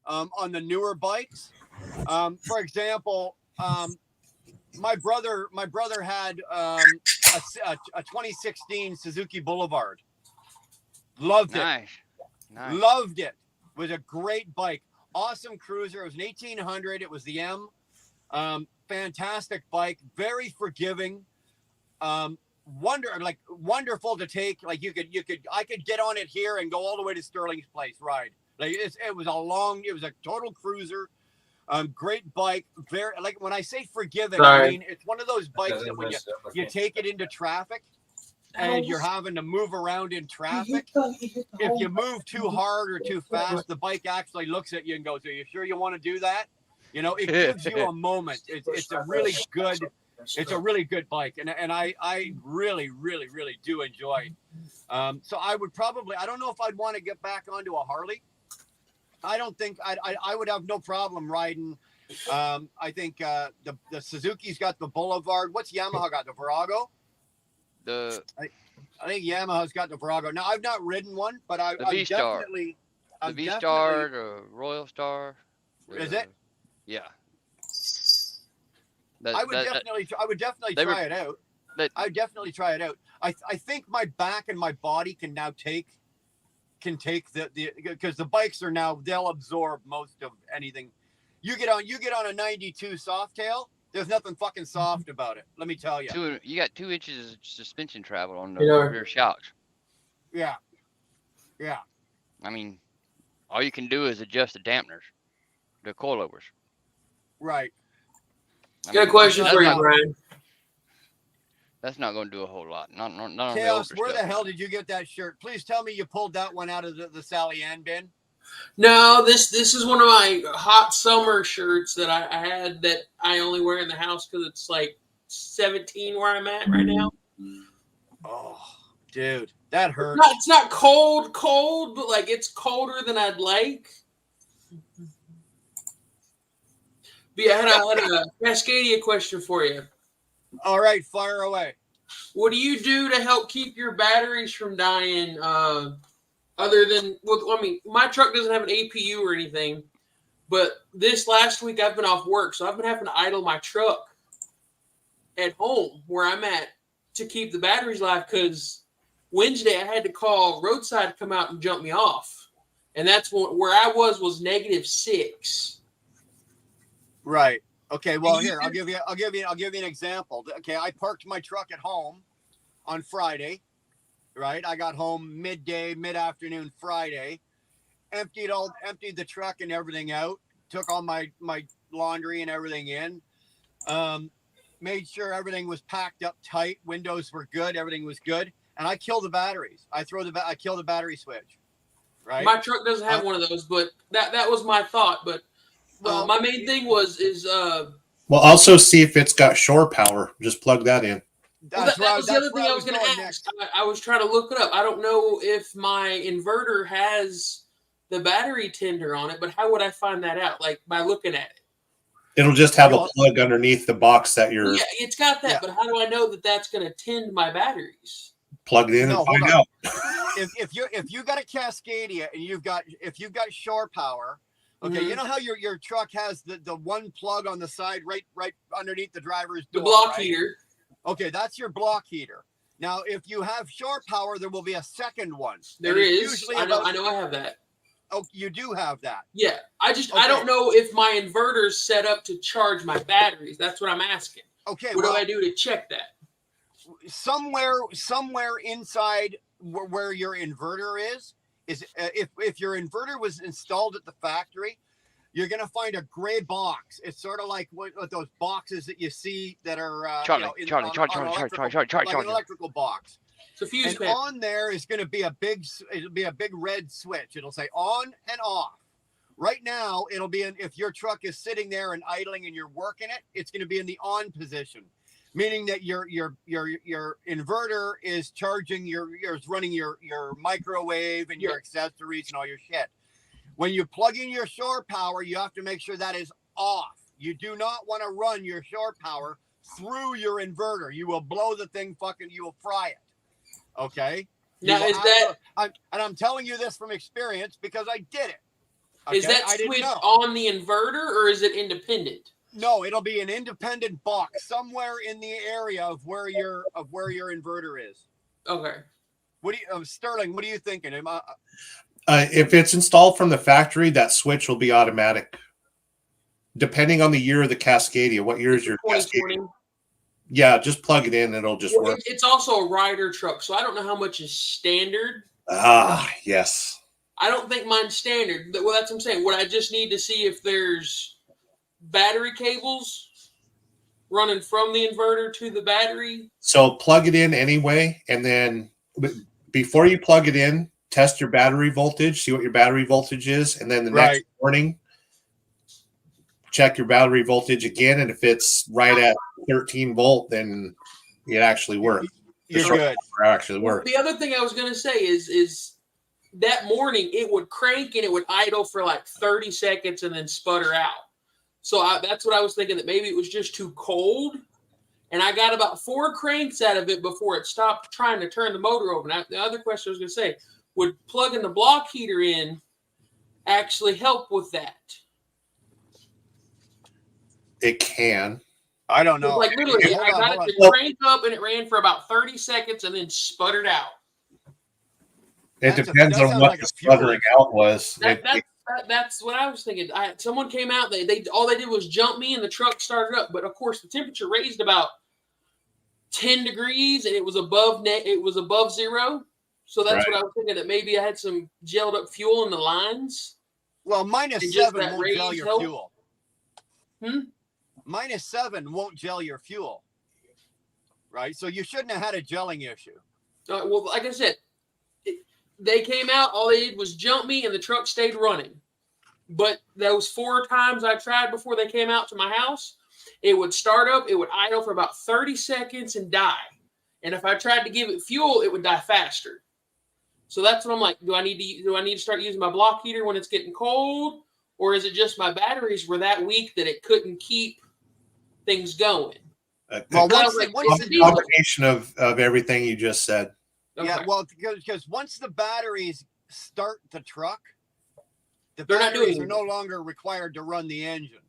on the newer bikes, for example, my brother had a 2016 Suzuki Boulevard. Loved it. Nice. Loved it. Was a great bike. Awesome cruiser. It was an 1800. It was the M. Fantastic bike. Very forgiving. Wonderful to take. Like I could get on it here and go all the way to Sterling's place ride. Like it was a total cruiser. Great bike. Very, like when I say forgiving, I mean it's one of those bikes that when you take it into traffic and you're having to move around in traffic, if you move too hard or too fast, the bike actually looks at you and goes, "Are you sure you want to do that?" You know, it gives you a moment. It's a really good bike, and I really do enjoy. So I would probably, I don't know if I'd want to get back onto a Harley. I don't think I would have no problem riding. I think the Suzuki's got the Boulevard. What's Yamaha got? The Virago. I think Yamaha's got the Virago. Now I've not ridden one, but I'm definitely the V-Star, the Royal Star. Is it? Yeah. I would definitely try it out. I would definitely try it out. I think my back and my body can now take the because the bikes are now, they'll absorb most of anything. You get on a 92 Softail. There's nothing fucking soft about it. Let me tell you. You got 2 inches of suspension travel on the rear shocks. Yeah. I mean, all you can do is adjust the dampeners, the coilovers. Right. Got a question for you, Brian. That's not going to do a whole lot. Not Chaos, where the hell did you get that shirt? Please tell me you pulled that one out of the Sally Ann bin. No, this is one of my hot summer shirts that I had that I only wear in the house because it's like 17 where I'm at right now. Oh, dude, that hurts. It's not cold, but like it's colder than I'd like. But yeah, I had a Cascadia question for you. All right, fire away. What do you do to help keep your batteries from dying? Other than, my truck doesn't have an APU or anything, but this last week I've been off work, so I've been having to idle my truck at home where I'm at to keep the batteries alive because Wednesday I had to call Roadside to come out and jump me off, and that's where I was -6. Right. Okay. Well, here I'll give you an example. Okay, I parked my truck at home on Friday. Right. I got home mid-afternoon Friday, emptied the truck and everything out, took all my laundry and everything in, made sure everything was packed up tight. Windows were good. Everything was good. And I kill the batteries. I kill the battery switch. Right. My truck doesn't have one of those, but that was my thought. But my main thing is well, also see if it's got shore power. Just plug that in. That's that was the that's other where thing I was going to going ask. I was trying to look it up. I don't know if my inverter has the battery tender on it, but how would I find that out? Like by looking at it. It'll just have a plug underneath the box that you're Yeah, it's got that, Yeah. but how do I know that that's going to tend my batteries? plugged in No, and find hold on. out. If you got a Cascadia and if you've got shore power, okay, Mhm. you know how your truck has the one plug on the side right underneath the driver's The door, block right? heater. Okay, that's your block heater. Now, if you have shore power, there will be a second one. There And it's is. usually I know about- I have that. Oh, you do have that. Yeah. I Okay. don't know if my inverter's set up to charge my batteries. That's what I'm asking. Okay, What well, do I do to check that? somewhere inside where your inverter is if your inverter was installed at the factory, you're gonna find a gray box. It's sort of like what those boxes that you see that are Charlie, like an electrical box. It's a fuse And panel. on there is going to be it'll be a big red switch. It'll say on and off. Right now, it'll be if your truck is sitting there and idling and you're working it, it's going to be in the on position, meaning that your inverter is charging is running your microwave and your accessories and all your shit. When you plug in your shore power, you have to make sure that is off. You do not want to run your shore power through your inverter. You will blow the thing you will fry it. Okay. Now, is that I'm telling you this from experience because I did it. is that switch on the inverter or is it independent? No, it'll be an independent box somewhere in the area of where your inverter is. Okay. What do you, Sterling? What are you thinking? If it's installed from the factory, that switch will be automatic. Depending on the year of the Cascadia, what year is your Cascadia? Yeah, just plug it in and it'll just work. It's also a rider truck, so I don't know how much is standard. Ah, yes. I don't think mine's standard. Well, that's what I'm saying. What I just need to see if there's battery cables running from the inverter to the battery. So plug it in anyway, and then before you plug it in, test your battery voltage, see what your battery voltage is, and then the next morning, check your battery voltage again, and if it's right at 13 volt, then it actually works. You're good. Actually work. The other thing I was going to say is that morning it would crank and it would idle for like 30 seconds and then sputter out. So that's what I was thinking, that maybe it was just too cold. And I got about 4 cranks out of it before it stopped trying to turn the motor over. Now, the other question I was going to say, would plugging the block heater in actually help with that? It can. I don't know. Like literally, I got it to crank up and it ran for about 30 seconds and then sputtered out. It depends on what the sputtering out was. That's what I was thinking. Someone came out. They all they did was jump me and the truck started up. But of course, the temperature raised about 10 degrees and it was above zero. So that's what I was thinking, that maybe I had some gelled up fuel in the lines. Well, -7 won't gel your fuel. -7 won't gel your fuel. Right? So you shouldn't have had a gelling issue. Well, like I said, they came out, all they did was jump me and the truck stayed running. But those 4 times I tried before they came out to my house, it would start up, it would idle for about 30 seconds and die. And if I tried to give it fuel, it would die faster. So that's what I'm like, do I need to start using my block heater when it's getting cold? Or is it just my batteries were that weak that it couldn't keep things going? Well, the combination of everything you just said. Okay. Yeah, well, because once the batteries start the truck, the They're not batteries doing are no longer required to run the engine.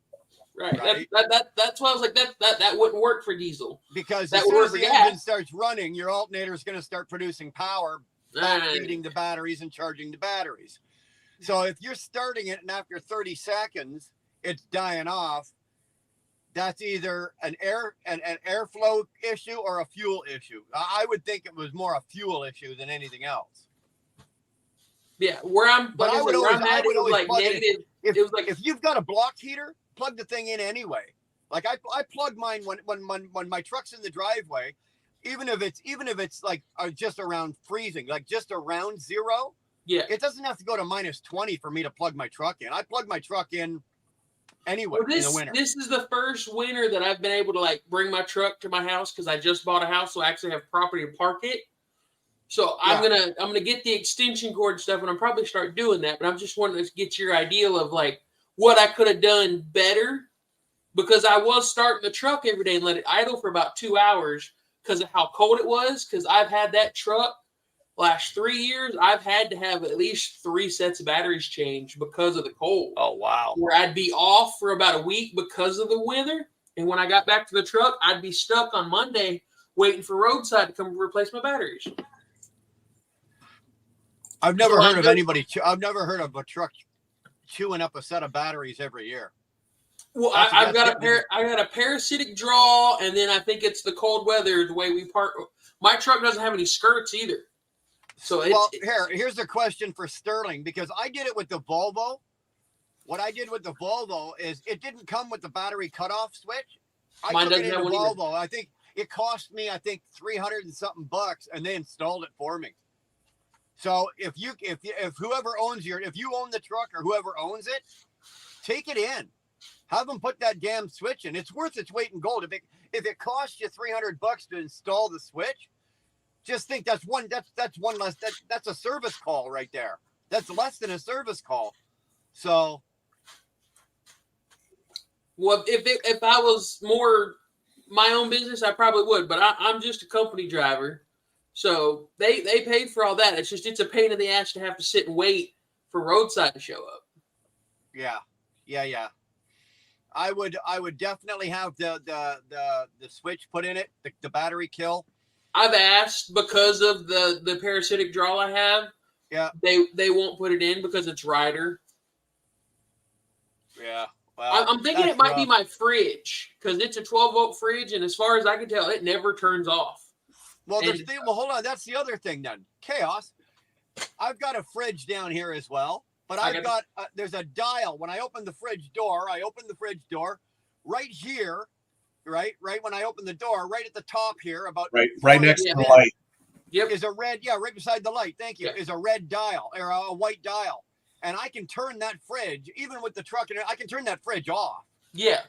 Right. That's why I was like, that wouldn't work for diesel. Because as soon as the engine starts running, your alternator is going to start producing power, feeding the batteries and charging the batteries. So if you're starting it and after 30 seconds it's dying off, that's either an airflow issue or a fuel issue. I would think it was more a fuel issue than anything else. Yeah, where I'm like negative. If you've got a block heater, plug the thing in anyway. Like I plug mine when my truck's in the driveway, even if it's like just around freezing, like just around zero. Yeah, it doesn't have to go to -20 for me to plug my truck in. I plug my truck in anywhere Well, in the winter. this is the first winter that I've been able to like bring my truck to my house because I just bought a house, so I actually have property to park it. So I'm gonna get the extension cord stuff, and I'm probably start doing that. But I'm just wanting to get your idea of like what I could have done better, because I was starting the truck every day and let it idle for about 2 hours because of how cold it was. Because I've had that truck last 3 years, I've had to have at least 3 sets of batteries changed because of the cold. Oh, wow. Where I'd be off for about a week because of the weather. And when I got back to the truck, I'd be stuck on Monday waiting for roadside to come replace my batteries. I've never heard of anybody. I've never heard of a truck chewing up a set of batteries every year. Well, I got a parasitic draw, and then I think it's the cold weather, the way we park. My truck doesn't have any skirts either. So here's the question for Sterling, because I did it with the Volvo. What I did with the Volvo is it didn't come with the battery cutoff switch. I took it in the Volvo. I think it cost me, $300 and something bucks, and they installed it for me. So if whoever owns if you own the truck or whoever owns it, take it in, have them put that damn switch in. It's worth its weight in gold. If it costs you $300 to install the switch, just think that's one less. That's a service call right there. That's less than a service call. So, well, if I was more my own business, I probably would. But I'm just a company driver, so they paid for all that. It's a pain in the ass to have to sit and wait for roadside to show up. Yeah. I would definitely have the switch put in it, the battery kill. I've asked because of the parasitic draw I have. Yeah. They won't put it in because it's rider. Yeah. Well, I'm thinking it might be my fridge, because it's a 12-volt fridge, and as far as I can tell, it never turns off. Well, hold on. That's the other thing then. Chaos. I've got a fridge down here as well, but there's a dial. When I open the fridge door, right here, right when I open the door, right at the top here, about right next to the light. Yep. Is a red, right beside the light. Thank you. Yeah. Is a red dial or a white dial. And I can turn that fridge, even with the truck in it, I can turn that fridge off. Yeah.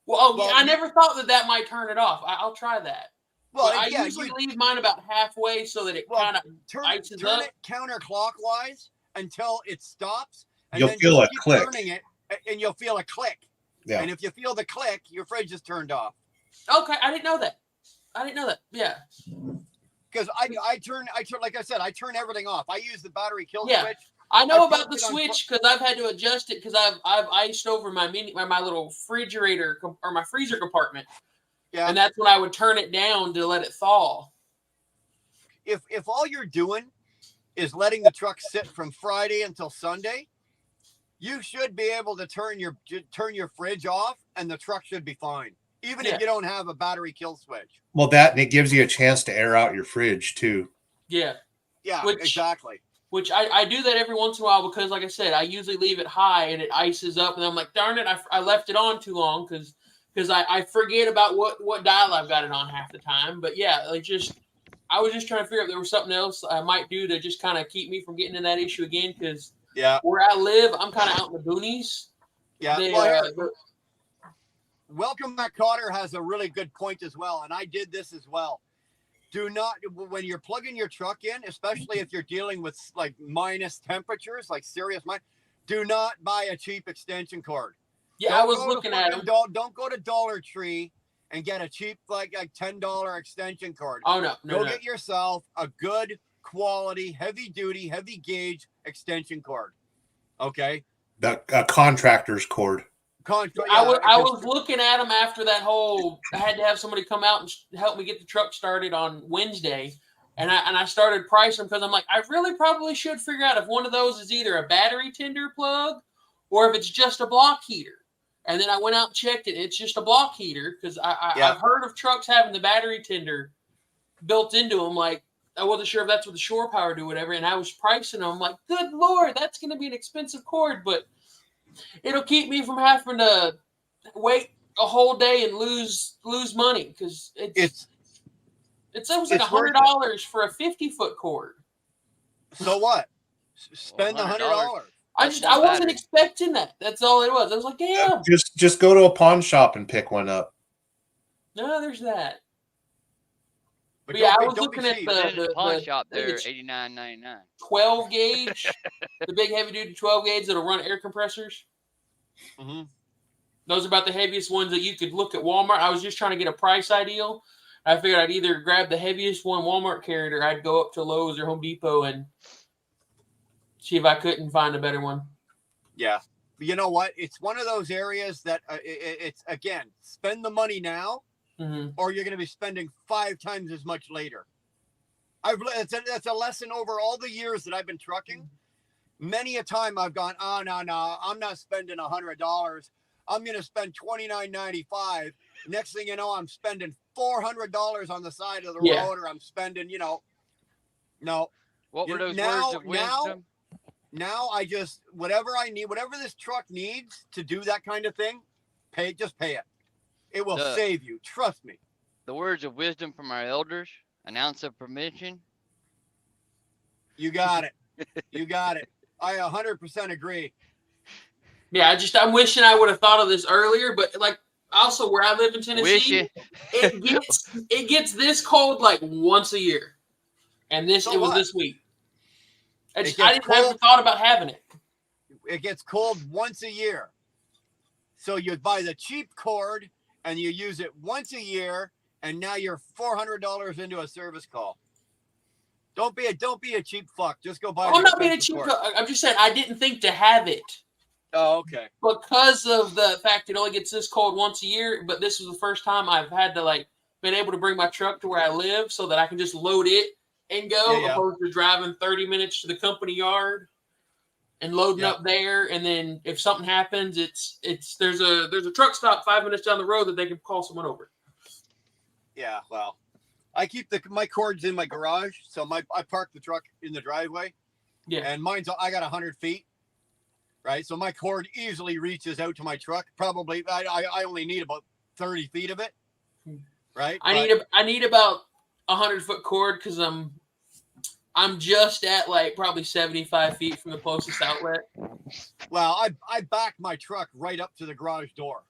Well, I never thought that might turn it off. I'll try that. Well, I usually leave mine about halfway so that it kind of ices up. Turn it counterclockwise until it stops. And you'll then feel a keep click. Turning it, and you'll feel a click. Yeah. And if you feel the click, your fridge is turned off. Okay, I didn't know that. Yeah. Because I turn, like I said, I turn everything off. I use the battery kill switch. I know about the switch because I've had to adjust it because I've iced over my little refrigerator or my freezer compartment. Yeah. And that's when I would turn it down to let it thaw. If all you're doing is letting the truck sit from Friday until Sunday, you should be able to turn your fridge off and the truck should be fine. Even if you don't have a battery kill switch. Well, and it gives you a chance to air out your fridge too. Yeah. Yeah, exactly. Which I do that every once in a while because, like I said, I usually leave it high and it ices up. And I'm like, darn it, I left it on too long because I forget about what dial I've got it on half the time. But yeah, I was just trying to figure out if there was something else I might do to just kind of keep me from getting in that issue again. Because where I live, I'm kind of out in the boonies. Yeah. Welcome Back Cotter has a really good point as well. And I did this as well. Do not, when you're plugging your truck in, especially if you're dealing with like minus temperatures, like serious do not buy a cheap extension cord. Yeah, I was looking at them. Don't go to Dollar Tree and get a cheap like $10 extension cord. Oh no, go get yourself a good quality, heavy duty, heavy gauge extension cord. Okay, the contractor's cord. I was looking at them after that whole. I had to have somebody come out and help me get the truck started on Wednesday, and I started pricing them because I'm like, I really probably should figure out if one of those is either a battery tender plug or if it's just a block heater. And then I went out and checked it. It's just a block heater because I've heard of trucks having the battery tender built into them. Like I wasn't sure if that's what the shore power do, whatever. And I was pricing them. I'm like, good Lord, that's going to be an expensive cord, but it'll keep me from having to wait a whole day and lose money because it's almost like $100 for a 50-foot cord. So what? Spend $100. I wasn't expecting that. That's all it was. I was like, damn. Just go to a pawn shop and pick one up. No, there's that. But yeah, don't I be- was don't be looking at cheap. the pawn shop I think there, it's $89.99. 12 gauge, the big heavy duty 12 gauge that'll run air compressors. Mm-hmm. Those are about the heaviest ones that you could look at Walmart. I was just trying to get a price ideal. I figured I'd either grab the heaviest one Walmart carried, or I'd go up to Lowe's or Home Depot and see if I couldn't find a better one. Yeah. But you know what? It's one of those areas that it's, again, spend the money now, or you're going to be spending 5 times as much later. That's a lesson over all the years that I've been trucking. Many a time I've gone, oh, no, I'm not spending $100. I'm going to spend $29.95. Next thing you know, I'm spending $400 on the side of the road, or I'm spending, no. What were those words of wisdom? Now I just, whatever I need, whatever this truck needs to do that kind of thing, just pay it. It will save you. Trust me. The words of wisdom from our elders, an ounce of permission. You got it. You got it. I 100% agree. Yeah, I'm wishing I would have thought of this earlier, but like also where I live in Tennessee, it gets this cold like once a year, and it was this week. I didn't have thought about having it. It gets cold once a year, so you buy the cheap cord and you use it once a year, and now you're $400 into a service call. Don't be a cheap fuck. Just go buy. I'm not being a cheap fuck. I'm just saying I didn't think to have it. Oh, okay. Because of the fact it only gets this cold once a year, but this was the first time I've had to been able to bring my truck to where I live so that I can just load it and go, opposed to driving 30 minutes to the company yard and loading up there. And then if something happens, there's a truck stop 5 minutes down the road that they can call someone over. Yeah, well, I keep my cords in my garage, so I park the truck in the driveway. Yeah, and I got 100 feet. Right, so my cord easily reaches out to my truck. Probably, I only need about 30 feet of it. Right, I need about 100-foot cord because I'm just at probably 75 feet from the closest outlet. Well, I back my truck right up to the garage door,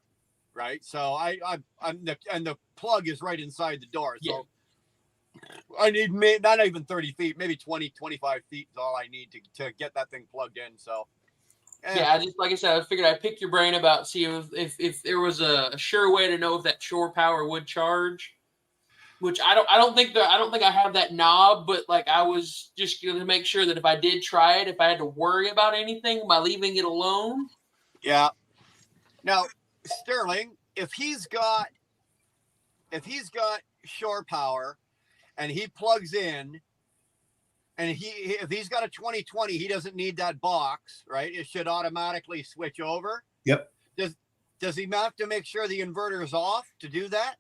right? So and the plug is right inside the door. So I need not even 30 feet, maybe 20, 25 feet is all I need to get that thing plugged in. So. Yeah, just like I said, I figured I'd pick your brain about see if there was a sure way to know if that shore power would charge. Which I don't think I have that knob, but I was just going to make sure that if I did try it, if I had to worry about anything by leaving it alone. Yeah. Now, Sterling, if he's got shore power and he plugs in. And if he's got a 2020, he doesn't need that box, right? It should automatically switch over. Yep. Does he have to make sure the inverter is off to do that?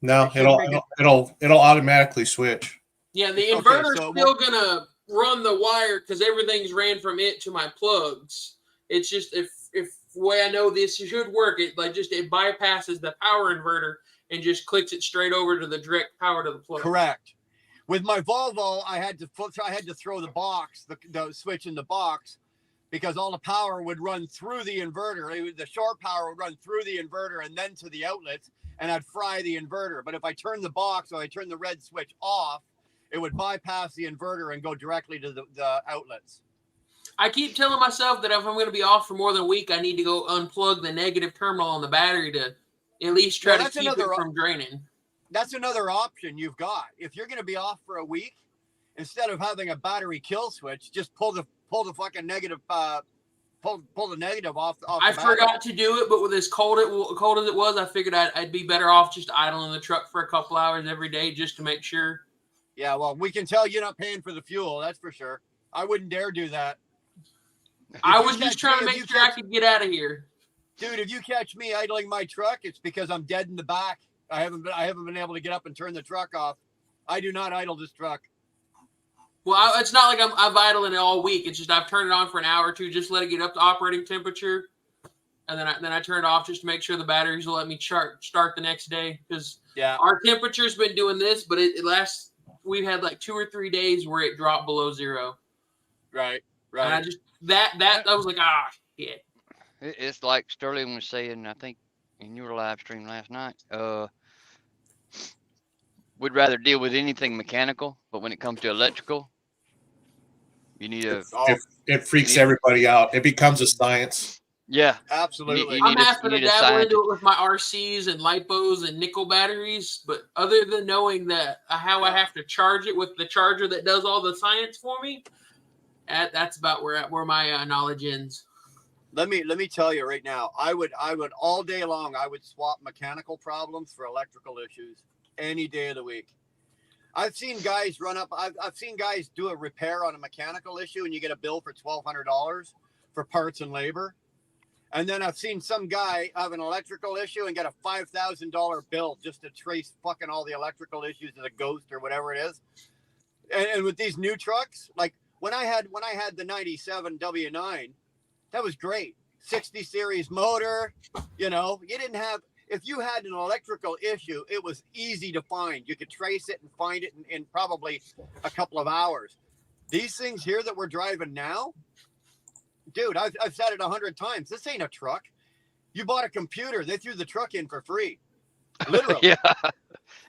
No, it'll automatically switch. Yeah, the inverter's still gonna run the wire because everything's ran from it to my plugs. It's just if the way I know this should work, it bypasses the power inverter and just clicks it straight over to the direct power to the plug. Correct. With my Volvo, I had to throw the box, the switch in the box, because all the power would run through the inverter. The shore power would run through the inverter and then to the outlets, and I'd fry the inverter. But if I turn the box or I turn the red switch off, it would bypass the inverter and go directly to the outlets. I keep telling myself that if I'm going to be off for more than a week, I need to go unplug the negative terminal on the battery to at least try to keep it from draining. That's another option you've got. If you're going to be off for a week, instead of having a battery kill switch, just pull the fucking negative, pull the negative off. I forgot to do it, but with as cold as it was, I figured I'd be better off just idling the truck for a couple hours every day just to make sure. Yeah, well, we can tell you're not paying for the fuel. That's for sure. I wouldn't dare do that. I was just trying to make sure I could get out of here. Dude, if you catch me idling my truck, it's because I'm dead in the back. I haven't been able to get up and turn the truck off. I do not idle this truck. Well, it's not like I'm idling it all week. It's just I've turned it on for an hour or two, just let it get up to operating temperature, and then I turn it off just to make sure the batteries will let me start the next day. Because our temperature's been doing this, but it lasts. We've had 2 or 3 days where it dropped below zero. Right. And I just that I was like, shit. It's like Sterling was saying, I think in your live stream last night. We'd rather deal with anything mechanical, but when it comes to electrical, you need a. It freaks everybody out. It becomes a science. Yeah, absolutely. I'm happy you to need a dabble scientist. into it with my RCs and lipos and nickel batteries, but other than knowing that how I have to charge it with the charger that does all the science for me, that's about where my knowledge ends. Let me tell you right now, I would all day long, I would swap mechanical problems for electrical issues any day of the week. I've seen guys run up. I've seen guys do a repair on a mechanical issue, and you get a bill for $1,200 for parts and labor. And then I've seen some guy have an electrical issue and get a $5,000 bill just to trace fucking all the electrical issues of the Ghost or whatever it is. And with these new trucks, like when I had the 97 W9, that was great. 60 series motor, you didn't have. If you had an electrical issue, it was easy to find. You could trace it and find it in probably a couple of hours. These things here that we're driving now, dude, I've said it 100 times. This ain't a truck. You bought a computer. They threw the truck in for free. Literally. Yeah,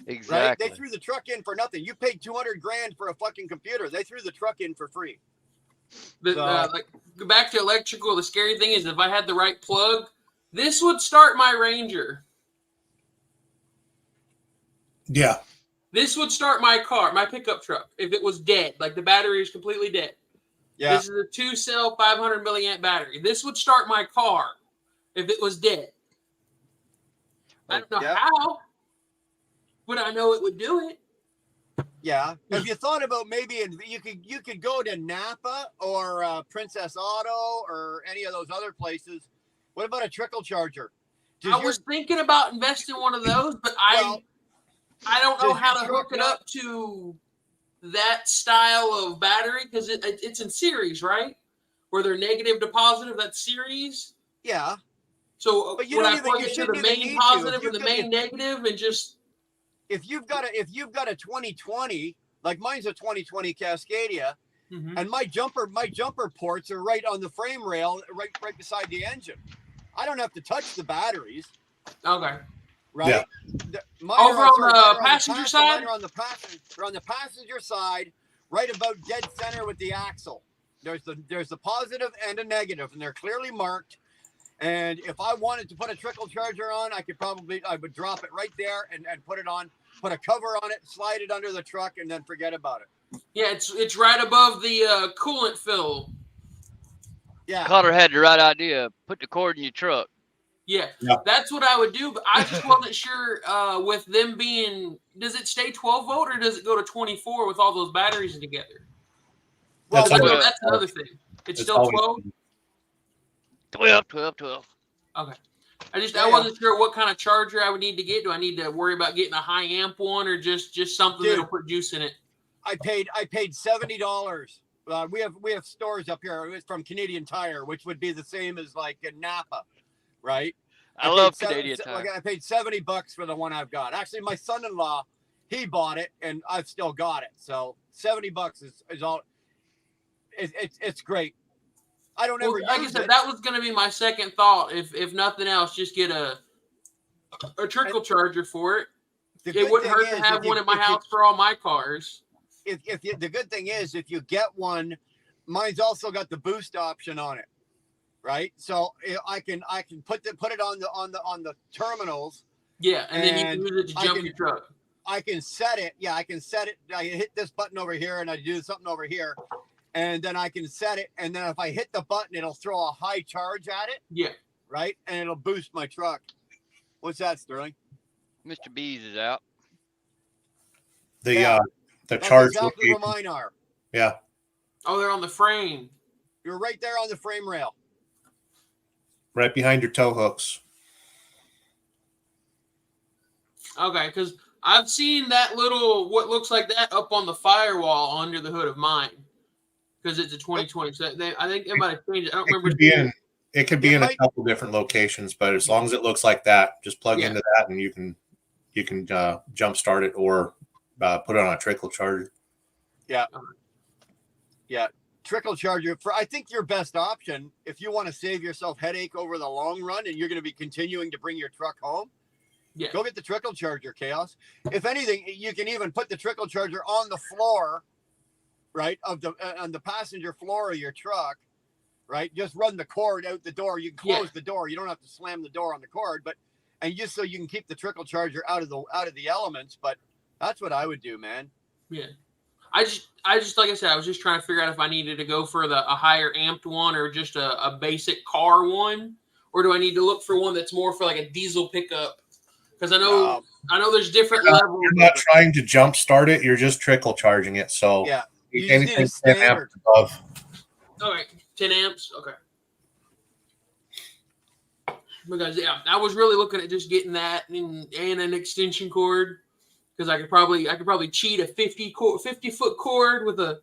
exactly. Right? They threw the truck in for nothing. You paid $200,000 for a fucking computer. They threw the truck in for free. Like back to electrical, the scary thing is if I had the right plug, this would start my Ranger. Yeah. This would start my car, my pickup truck, if it was dead, like the battery is completely dead. Yeah. This is a 2-cell, 500 milliamp battery. This would start my car if it was dead. I don't know how, but I know it would do it. Yeah. Have you thought about maybe you could go to Napa or Princess Auto or any of those other places? What about a trickle charger? I was thinking about investing in one of those, but I don't know how to hook it up to that style of battery because it's in series, right? Where they're negative to positive, that's series. Yeah. So would I plug it to the main positive and the main negative and just if you've got a 2020, like mine's a 2020 Cascadia, and my jumper ports are right on the frame rail, right beside the engine. I don't have to touch the batteries. Okay. Right. Yeah. Over on the passenger side? Mine are on the passenger side, right about dead center with the axle. There's the positive and a negative, and they're clearly marked. And if I wanted to put a trickle charger on, I would drop it right there and put it on, put a cover on it, slide it under the truck, and then forget about it. Yeah, it's right above the coolant fill. Yeah. Cotter had the right idea. Put the cord in your truck. Yeah, that's what I would do. But I just wasn't sure with them being, does it stay 12 volt or does it go to 24 with all those batteries together? Well, that's another thing. It's still 12? 12. Okay. I wasn't sure what kind of charger I would need to get. Do I need to worry about getting a high amp one or just something that'll put juice in it? I paid $70. We have stores up here. It's from Canadian Tire, which would be the same as like a Napa, right? I love Canadian Tire. Like I paid $70 for the one I've got. Actually, my son-in-law, he bought it, and I've still got it. So $70 is all. It's great. I don't ever like use I said, it. that was going to be my second thought. If nothing else, just get a trickle charger for it. It wouldn't hurt to have one at my house for all my cars. The good thing is, if you get one, mine's also got the boost option on it, right? So I can put it on the terminals. Yeah, and then you can use it to jump your truck. I can set it. Yeah, I can set it. I hit this button over here, and I do something over here, and then I can set it. And then if I hit the button, it'll throw a high charge at it. Yeah. Right, and it'll boost my truck. What's that, Sterling? Mr. Bees is out. The That's charge exactly location. where mine are. Yeah. Oh, they're on the frame. You're right there on the frame rail. Right behind your tow hooks. Okay, because I've seen that little, what looks like that up on the firewall under the hood of mine. Because it's a 2020. So I think they might have changed it. I don't remember. It could be in a couple different locations, but as long as it looks like that, just plug into that and you can jump start it or put it on a trickle charger. Yeah. Yeah. trickle charger I think your best option, if you want to save yourself headache over the long run and you're going to be continuing to bring your truck home, go get the trickle charger, Chaos. If anything, you can even put the trickle charger on the floor, right, of the on the passenger floor of your truck, right? Just run the cord out the door. You can close the door. You don't have to slam the door on the cord, but and just so you can keep the trickle charger out of the elements. But that's what I would do, man. Yeah. I just like I said, I was just trying to figure out if I needed to go for a higher amped one or just a basic car one, or do I need to look for one that's more for like a diesel pickup? Because I know there's different levels. You're not trying to jump start it. You're just trickle charging it. So yeah, you just anything need a standard. above. All right, 10 amps. Okay. Because I was really looking at just getting that and an extension cord. Because I could probably cheat a 50-foot cord with the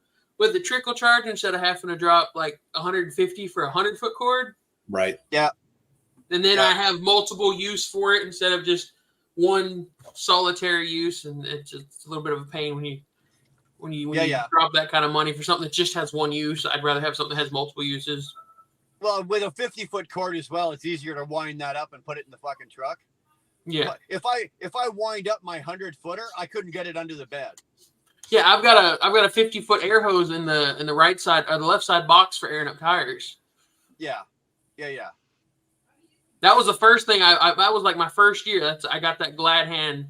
trickle charger instead of having to drop like 150 for a 100-foot cord. Right. Yeah. And then I have multiple use for it instead of just one solitary use, and it's a little bit of a pain when you drop that kind of money for something that just has one use. I'd rather have something that has multiple uses. Well, with a 50-foot cord as well, it's easier to wind that up and put it in the fucking truck. Yeah. But if I wind up my 100-footer, I couldn't get it under the bed. Yeah, I've got a 50-foot air hose in the right side or the left side box for airing up tires. Yeah. That was the first thing that was like my first year. I got that Glad Hand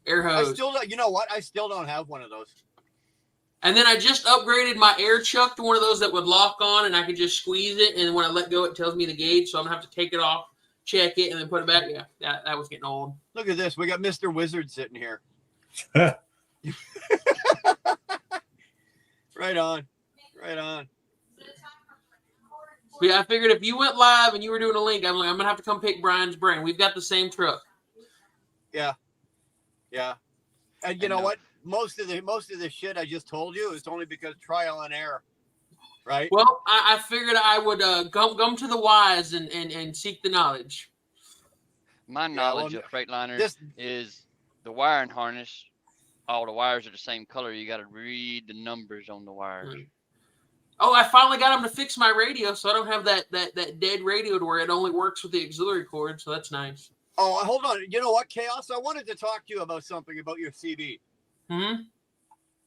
air hose. You know what? I still don't have one of those. And then I just upgraded my air chuck to one of those that would lock on, and I could just squeeze it, and when I let go, it tells me the gauge, so I'm gonna have to take it off, check it, and then put it back. Yeah, that was getting old. Look at this. We got Mr. Wizard sitting here. Right on. But yeah, I figured if you went live and you were doing a link, I'm going to have to come pick Brian's brain. We've got the same truck. Yeah. And you know what? Most of the shit I just told you is only because trial and error. Right? Well, I figured I would come to the wise and seek the knowledge. My knowledge of Freightliner is the wiring harness. All the wires are the same color. You got to read the numbers on the wires. Mm-hmm. Oh, I finally got him to fix my radio, so I don't have that dead radio to where it only works with the auxiliary cord, so that's nice. Oh, hold on. You know what, Chaos? I wanted to talk to you about something about your CB. Hmm?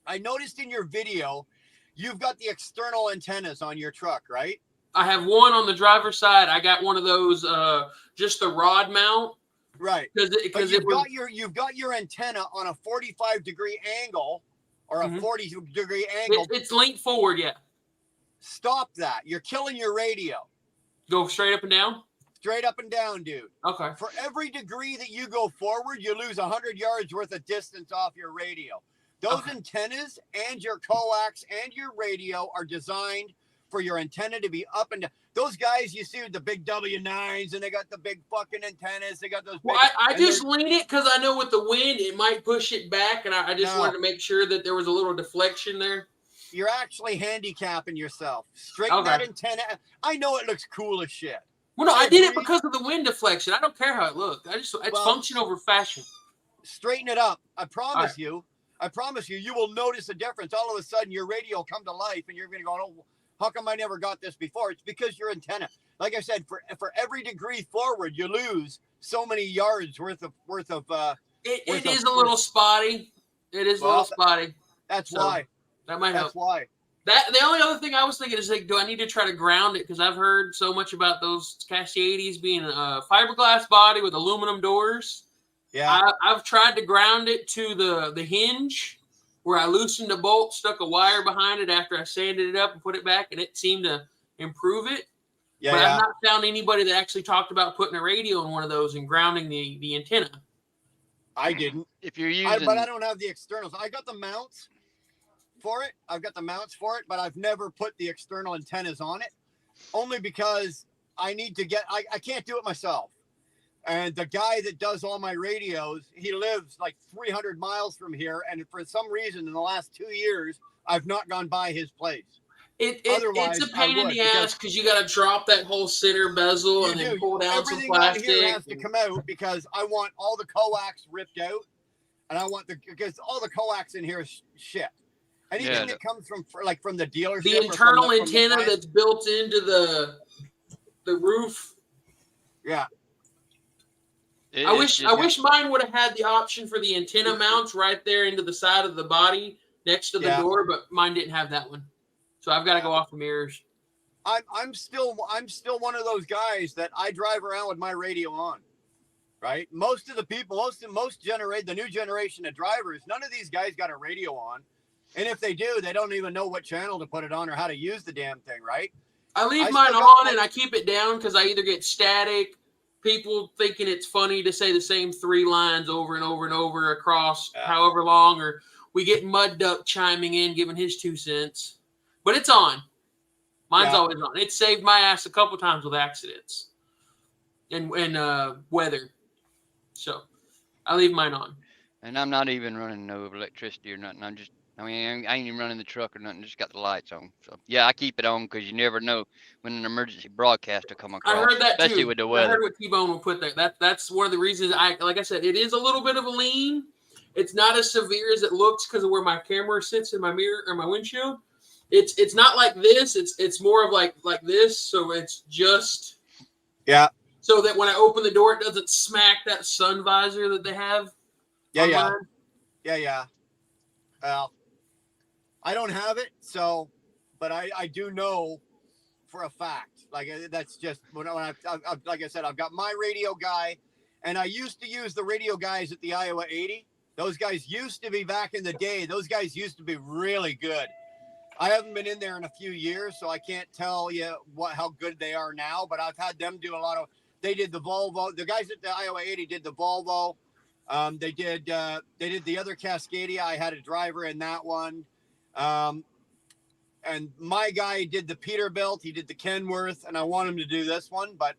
I noticed in your video, you've got the external antennas on your truck, right? I have one on the driver's side. I got one of those, just the rod mount. Right. Because you've got your antenna on a 45-degree angle or a 40-degree angle. It's linked forward, yeah. Stop that. You're killing your radio. Go straight up and down? Straight up and down, dude. Okay. For every degree that you go forward, you lose 100 yards worth of distance off your radio. Those antennas and your coax and your radio are designed for your antenna to be up and down. Those guys you see with the big W9s and they got the big fucking antennas. They got those. Well, I just lean it because I know with the wind it might push it back, and I just wanted to make sure that there was a little deflection there. You're actually handicapping yourself. Straighten that antenna. I know it looks cool as shit. Well, no, I did it because of the wind deflection. I don't care how it looked. It's function over fashion. Straighten it up. I promise you. I promise you, you will notice a difference. All of a sudden, your radio will come to life, and you're going to go, "Oh, how come I never got this before?" It's because your antenna. Like I said, for every degree forward, you lose so many yards worth of. It is a little spotty. It is a little spotty. That's why. That might help. That's why. The only other thing I was thinking is, like, do I need to try to ground it? Because I've heard so much about those Cascades being a fiberglass body with aluminum doors. Yeah. I've tried to ground it to the hinge where I loosened a bolt, stuck a wire behind it after I sanded it up and put it back, and it seemed to improve it. Yeah. But I've not found anybody that actually talked about putting a radio in one of those and grounding the antenna. I didn't. If you're using, but I don't have the externals. I got the mounts for it. I've got the mounts for it, but I've never put the external antennas on it, only because I need to get. I can't do it myself. And the guy that does all my radios, he lives like 300 miles from here, and for some reason, in the last 2 years, I've not gone by his place. It's a pain in the ass because you got to drop that whole center bezel and then pull down some plastic. Everything out here has to come out because I want all the coax ripped out, and I want because all the coax in here is shit. Anything Yeah, that comes from from the dealership, The or internal from the antenna plant. that's built into the roof. Yeah, I wish mine would have had the option for the antenna mounts right there into the side of the body next to the Yeah. door, but mine didn't have that one. So I've got to go off the mirrors. I'm still one of those guys that I drive around with my radio on. Right? Most of the people, the new generation of drivers, none of these guys got a radio on. And if they do, they don't even know what channel to put it on or how to use the damn thing, right? I leave I mine still on got and I keep it down because I either get static, people thinking it's funny to say the same 3 lines over and over and over across however long, or we get Mud Duck chiming in, giving his 2 cents. But it's on. Mine's always on. It saved my ass a couple times with accidents and weather. So I leave mine on. And I'm not even running no electricity or nothing. I ain't even running the truck or nothing. Just got the lights on. So yeah, I keep it on because you never know when an emergency broadcast will come across. I heard that especially too. with the I weather. heard what T-Bone will put there. That's one of the reasons like I said, it is a little bit of a lean. It's not as severe as it looks because of where my camera sits in my mirror or my windshield. It's not like this. It's more of like this. So it's just so that when I open the door, it doesn't smack that sun visor that they have. Yeah. Well, I don't have it, so, but I do know for a fact. Like that's just when I like I said, I've got my radio guy, and I used to use the radio guys at the Iowa 80. Those guys used to be back in the day. Those guys used to be really good. I haven't been in there in a few years, so I can't tell you how good they are now. But I've had them do a lot of. They did the Volvo. The guys at the Iowa 80 did the Volvo. They did the other Cascadia. I had a driver in that one. And my guy did the Peterbilt. He did the Kenworth, and I want him to do this one. But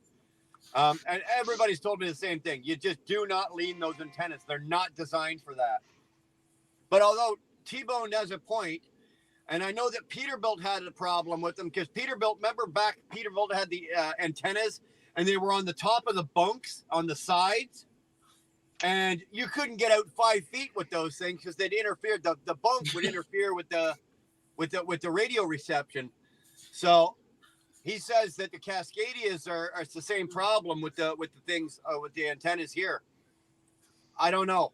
and everybody's told me the same thing. You just do not lean those antennas. They're not designed for that. But although T-Bone has a point, and I know that Peterbilt had a problem with them because Peterbilt had the antennas, and they were on the top of the bunks on the sides. And you couldn't get out 5 feet with those things because they'd interfere. The bunk would interfere with the radio reception. So he says that the Cascadias are the same problem with the things with the antennas here. I don't know.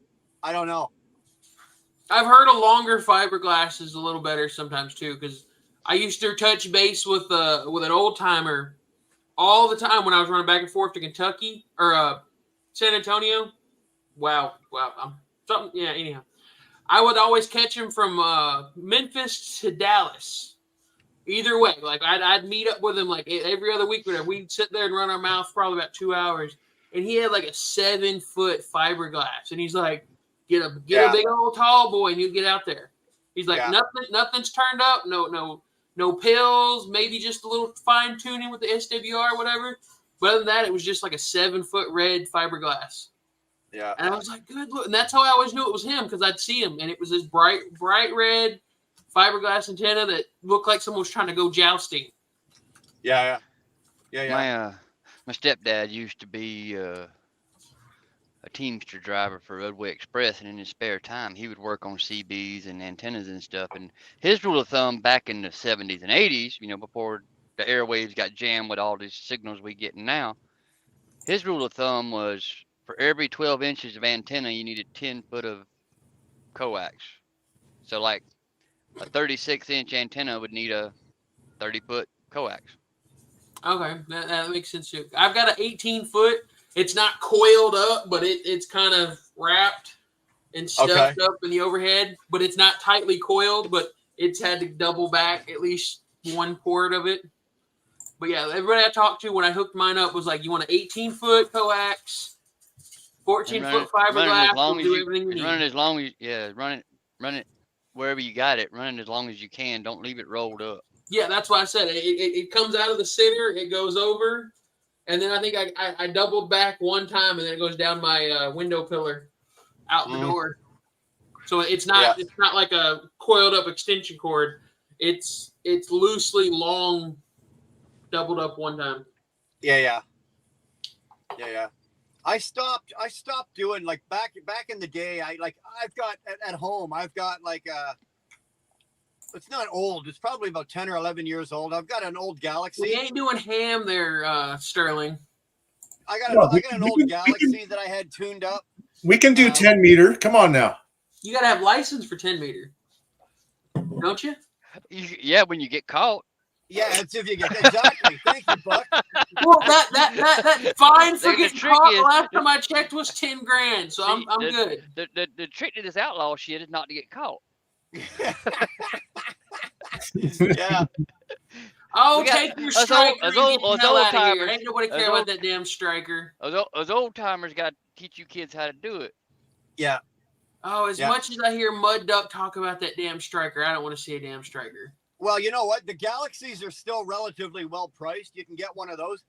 I've heard a longer fiberglass is a little better sometimes too, because I used to touch base with an old timer all the time when I was running back and forth to Kentucky or San Antonio. Wow. Anyhow, I would always catch him from Memphis to Dallas. Either way, like I'd meet up with him like every other week. We'd sit there and run our mouth for probably about 2 hours, and he had like a 7-foot fiberglass, and he's like, "Get a big old tall boy, and you get out there." He's like, "Nothing's turned up, no pills, maybe just a little fine tuning with the SWR, whatever." But other than that, it was just like a 7-foot red fiberglass. Yeah. And I was like, good look. And that's how I always knew it was him, because I'd see him, and it was this bright red fiberglass antenna that looked like someone was trying to go jousting. Yeah. My stepdad used to be a Teamster driver for Roadway Express, and in his spare time, he would work on CBs and antennas and stuff. And his rule of thumb back in the 70s and 80s, before the airwaves got jammed with all these signals we get now, his rule of thumb was for every 12 inches of antenna, you needed 10 foot of coax. So like a 36-inch antenna would need a 30-foot coax. Okay, that makes sense too. I've got an 18-foot. It's not coiled up, but it's kind of wrapped and stuffed up in the overhead. But it's not tightly coiled, but it's had to double back at least one port of it. But yeah, everybody I talked to when I hooked mine up was like, you want an 18-foot coax, 14-foot fiberglass, we'll do everything you need. Run it as long as, run it wherever you got it. Run it as long as you can. Don't leave it rolled up. Yeah, that's what I said. It comes out of the center, it goes over, and then I think I doubled back one time, and then it goes down my window pillar out the door. So it's not like a coiled up extension cord. It's loosely long, doubled up one time. Yeah. I stopped doing like back in the day. I've got at home. I've got like it's not old. It's probably about 10 or 11 years old. I've got an old Galaxy. We ain't doing ham there, Sterling. I got No, an old Galaxy that I had tuned up. We can do 10 meter. Come on now. You got to have license for 10 meter, don't you? Yeah, when you get caught. Yeah, it's if you get exactly. Thank you, Buck. Well, that fine for The getting trick caught is- last time I checked was 10 grand, so See, I'm good. The trick to this outlaw shit is not to get caught. Yeah. Oh, We got- take your us striker old- us and old- get the us hell old out of here. timers- Ain't nobody us care about old- that damn striker. Those old timers got to teach you kids how to do it. Yeah. Oh, as much as I hear Mud Duck talk about that damn striker, I don't want to see a damn striker. Well, you know what? The Galaxies are still relatively well priced. You can get one of those.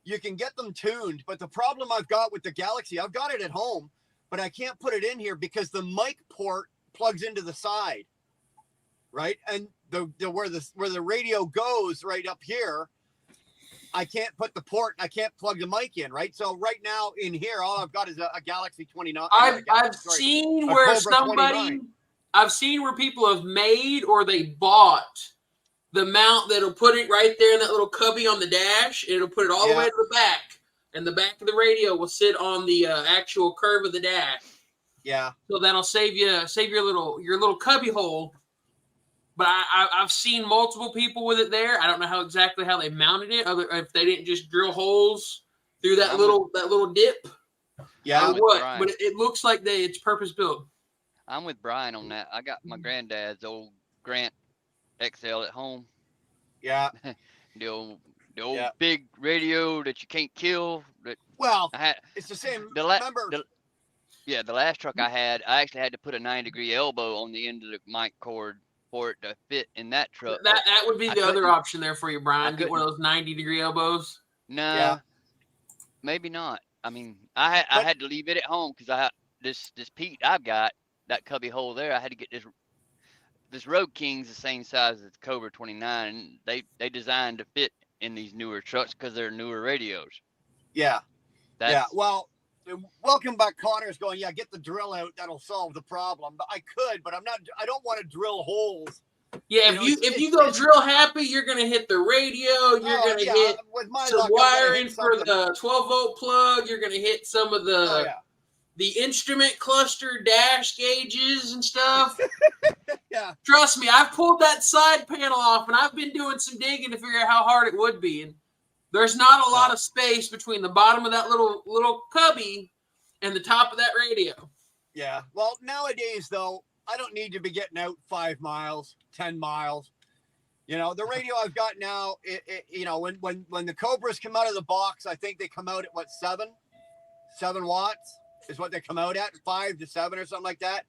You can get them tuned. But the problem I've got with the Galaxy, I've got it at home, but I can't put it in here because the mic port plugs into the side, right? And where the radio goes right up here, I can't put the port. I can't plug the mic in, right? So right now in here, all I've got is a Galaxy 29. I've seen where Cobra somebody, 29. I've seen where people have made or they bought the mount that'll put it right there in that little cubby on the dash. It'll put it all the way to the back, and the back of the radio will sit on the actual curve of the dash. Yeah. So that'll save your little cubby hole. But I've seen multiple people with it there. I don't know exactly how they mounted it, other if they didn't just drill holes through that little dip. Yeah. Or what? But it looks like it's purpose built. I'm with Brian on that. I got my granddad's old Grant XL at home. Yeah. The old big radio that you can't kill. Well, I had, it's the same. the last truck I had, I actually had to put a 9-degree elbow on the end of the mic cord for it to fit in that truck. That would be the other option there for you, Brian. Get one of those 90-degree elbows. No, maybe not. I mean, I had to leave it at home because I had this Pete I've got, that cubby hole there. I had to get this Road King's the same size as the Cobra 29, and they designed to fit in these newer trucks because they're newer radios. Yeah. Well, welcome back. Connor's going, get the drill out. That'll solve the problem. But I don't want to drill holes. Yeah, if you go drill happy, you're gonna hit the radio. You're gonna hit some wiring for the 12-volt plug. You're gonna hit some of the instrument cluster dash gauges and stuff. Yeah. Trust me, I've pulled that side panel off, and I've been doing some digging to figure out how hard it would be. And there's not a lot of space between the bottom of that little cubby and the top of that radio. Yeah. Well, nowadays though, I don't need to be getting out 5 miles, 10 miles. You know, the radio I've got now, when the Cobras come out of the box, I think they come out at 7 watts is what they come out at, 5 to 7 or something like that.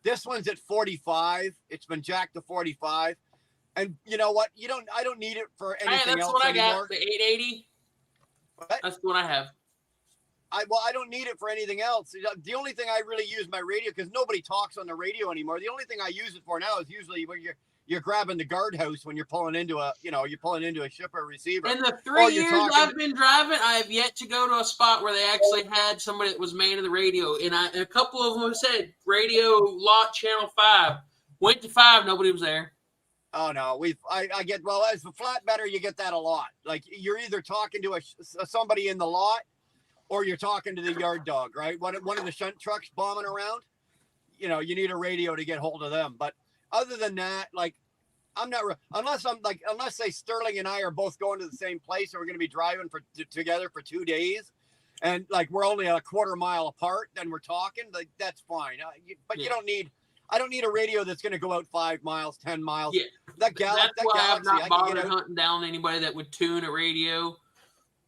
This one's at 45. It's been jacked to 45. And you know what? I don't need it for anything else anymore. That's what I got, the 880. What? That's what I have. I don't need it for anything else. The only thing I really use my radio, because nobody talks on the radio anymore. The only thing I use it for now is usually when you're grabbing the guardhouse when you're pulling into a shipper receiver. In the 3 years I've been driving, I have yet to go to a spot where they actually had somebody that was manning the radio. And a couple of them have said radio lot channel 5. Went to 5, nobody was there. Oh no, I get, as a flatbedder, you get that a lot. Like you're either talking to somebody in the lot, or you're talking to the yard dog, right? One of the shunt trucks bombing around. You need a radio to get hold of them. But other than that, like, I'm not unless say Sterling and I are both going to the same place and we're going to be driving together for 2 days, and like we're only a quarter mile apart, then we're talking. Like that's fine. I don't need a radio that's going to go out 5 miles, 10 miles. Yeah, that's why I've not bothered hunting down anybody that would tune a radio.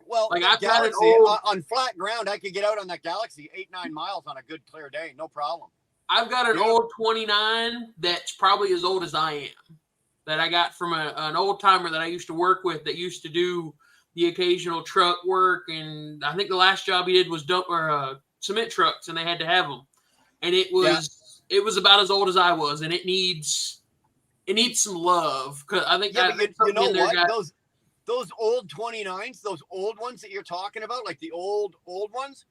Well, like I've got it on flat ground. I could get out on that Galaxy 8-9 miles on a good clear day, no problem. I've got an old 29 that's probably as old as I am, that I got from an old timer that I used to work with that used to do the occasional truck work, and I think the last job he did was cement trucks, and they had to have them, and it was about as old as I was, and it needs some love because I think those old 29s, those old ones that you're talking about, like the old ones,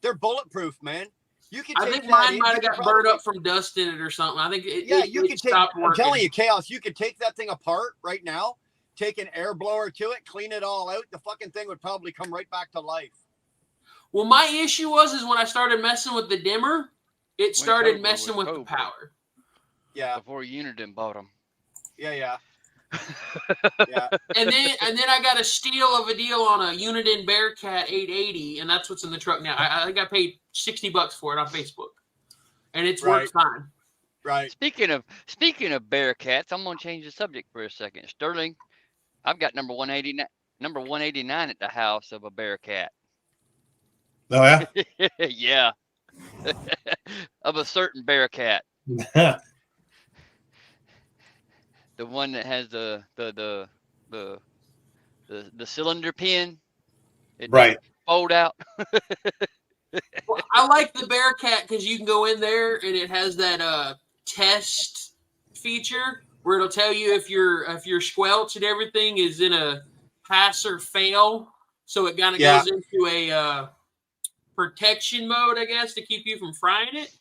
they're bulletproof, man. You can I take think that mine in. might You have could got probably- burned up from dust in it or something. I think it, Yeah, it, you it could take. stopped I'm working. telling you, Chaos. You could take that thing apart right now, take an air blower to it, clean it all out. The fucking thing would probably come right back to life. Well, my issue was when I started messing with the dimmer, it started Cobra messing was with the Cobra. power. Yeah, Before Uniden bought them. yeah. Yeah. And then I got a steal of a deal on a Uniden Bearcat 880, and that's what's in the truck now. I think I paid $60 for it on Facebook, and it's worked fine. Right. Speaking of Bearcats, I'm gonna change the subject for a second. Sterling, I've got number 189 at the house of a Bearcat. Oh yeah. Yeah. Of a certain Bearcat. The one that has the cylinder pin. It Right. fold out. Well, I like the Bearcat because you can go in there and it has that test feature where it'll tell you if your squelch and everything is in a pass or fail. So it kind of goes into a protection mode, I guess, to keep you from frying it.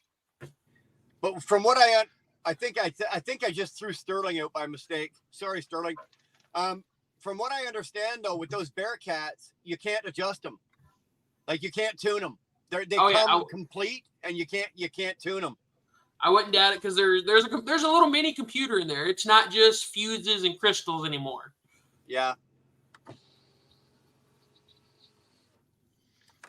But from what I think I just threw Sterling out by mistake. Sorry, Sterling. From what I understand, though, with those Bearcats, you can't adjust them. Like you can't tune them. They come complete, and you can't tune them. I wouldn't doubt it because there's a little mini computer in there. It's not just fuses and crystals anymore. Yeah.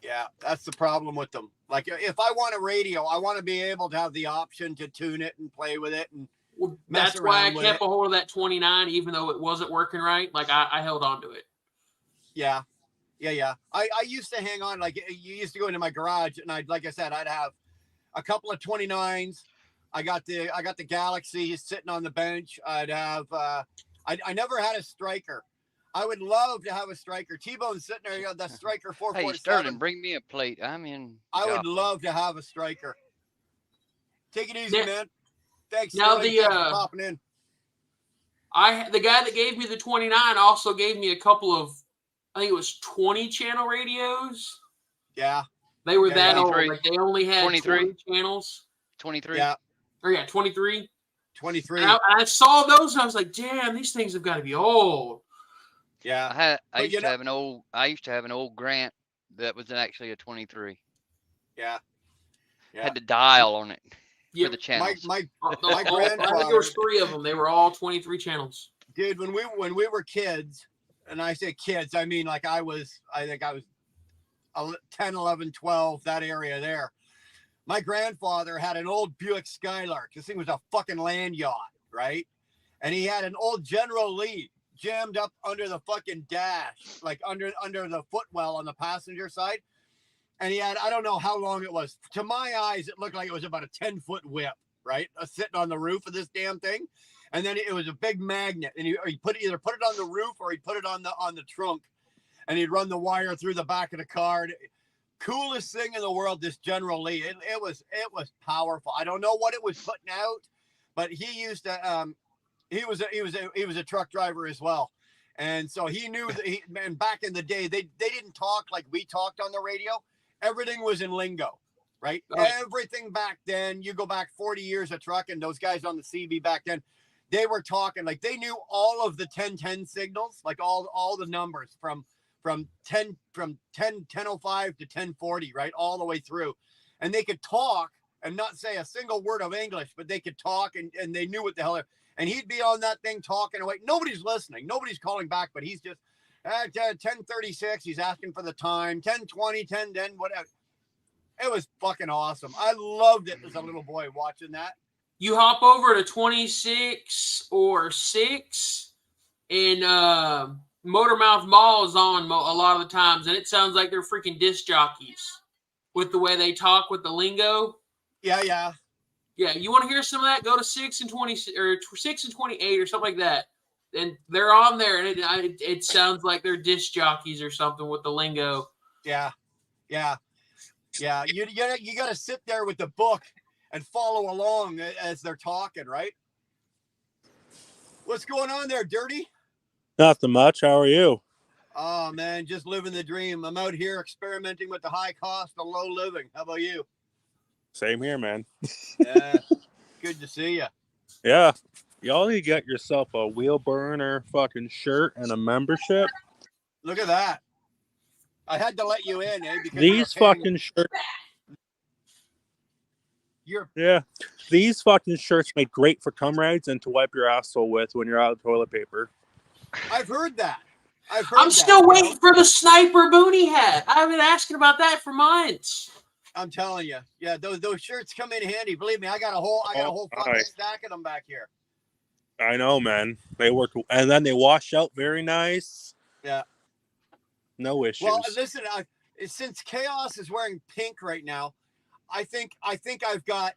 Yeah, that's the problem with them. Like if I want a radio, I want to be able to have the option to tune it and play with it and that's why I kept a hold of that 29, even though it wasn't working right. Like I held on to it. Yeah. I used to hang on. Like you used to go into my garage, and I'd have a couple of 29s. I got the Galaxy sitting on the bench. I'd have. I never had a Striker. I would love to have a Striker. T-Bone's sitting there. You got that Striker 447. Hey Sterling, bring me a plate. I'm in. I would love to have a Striker. Take it easy, man. Thanks. Now Sterling. Thanks for popping in. The guy that gave me the 29 also gave me a couple of, I think it was 20 channel radios. Yeah. They were that 23. old. Like they only had 20 channels. 23. Yeah. Or yeah, 23. 23. And I saw those and I was like, damn, these things have got to be old. Yeah. I used to have an old Grant that was actually a 23. Yeah. Had the dial on it for the channels. My I grandfather. think there was 3 of them. They were all 23 channels. Dude, when we were kids, and I say kids, I mean like I think I was 10, 11, 12, that area there. My grandfather had an old Buick Skylark. This thing was a fucking land yacht, right? And he had an old General Lee jammed up under the fucking dash, like under the footwell on the passenger side. And he had, I don't know how long it was. To my eyes, it looked like it was about a 10-foot whip, right? Sitting on the roof of this damn thing. And then it was a big magnet. And he either put it on the roof or he'd put it on the trunk. And he'd run the wire through the back of the car. Coolest thing in the world, this General Lee. It was powerful. I don't know what it was putting out, but he used to he was a truck driver as well. And so he knew that and back in the day, they didn't talk like we talked on the radio. Everything was in lingo, right? Everything back then, you go back 40 years of trucking, those guys on the CB back then, they were talking like they knew all of the 1010 signals, like all the numbers from 1005 to 1040, right? All the way through. And they could talk and not say a single word of English, but they could talk and they knew what the hell. And he'd be on that thing talking away. Nobody's listening. Nobody's calling back, but he's just 10:36. He's asking for the time. 10:20, 10:10, whatever. It was fucking awesome. I loved it as a little boy watching that. You hop over to 26 or 6 and Motormouth Mall is on a lot of the times, and it sounds like they're freaking disc jockeys with the way they talk with the lingo. Yeah. Yeah, you want to hear some of that? Go to 6 and 20 or 6 and 28 or something like that, and they're on there, and it sounds like they're disc jockeys or something with the lingo. Yeah. You got to sit there with the book and follow along as they're talking, right? What's going on there, Dirty? Nothing much. How are you? Oh, man, just living the dream. I'm out here experimenting with the high cost of low living. How about you? Same here, man. Yeah, good to see you. Yeah. Y'all need to get yourself a wheel burner fucking shirt and a membership. Look at that. I had to let you in, because These fucking shirts. Yeah. These fucking shirts make great for cum rags and to wipe your asshole with when you're out of toilet paper. I've heard that. I'm still waiting for the sniper boonie hat. I've been asking about that for months. I'm telling you, yeah, those shirts come in handy. Believe me, I got a whole fucking stack of them back here. I know, man. They work, and then they wash out very nice. Yeah. No issues. Well, listen, since Chaos is wearing pink right now, I think I've got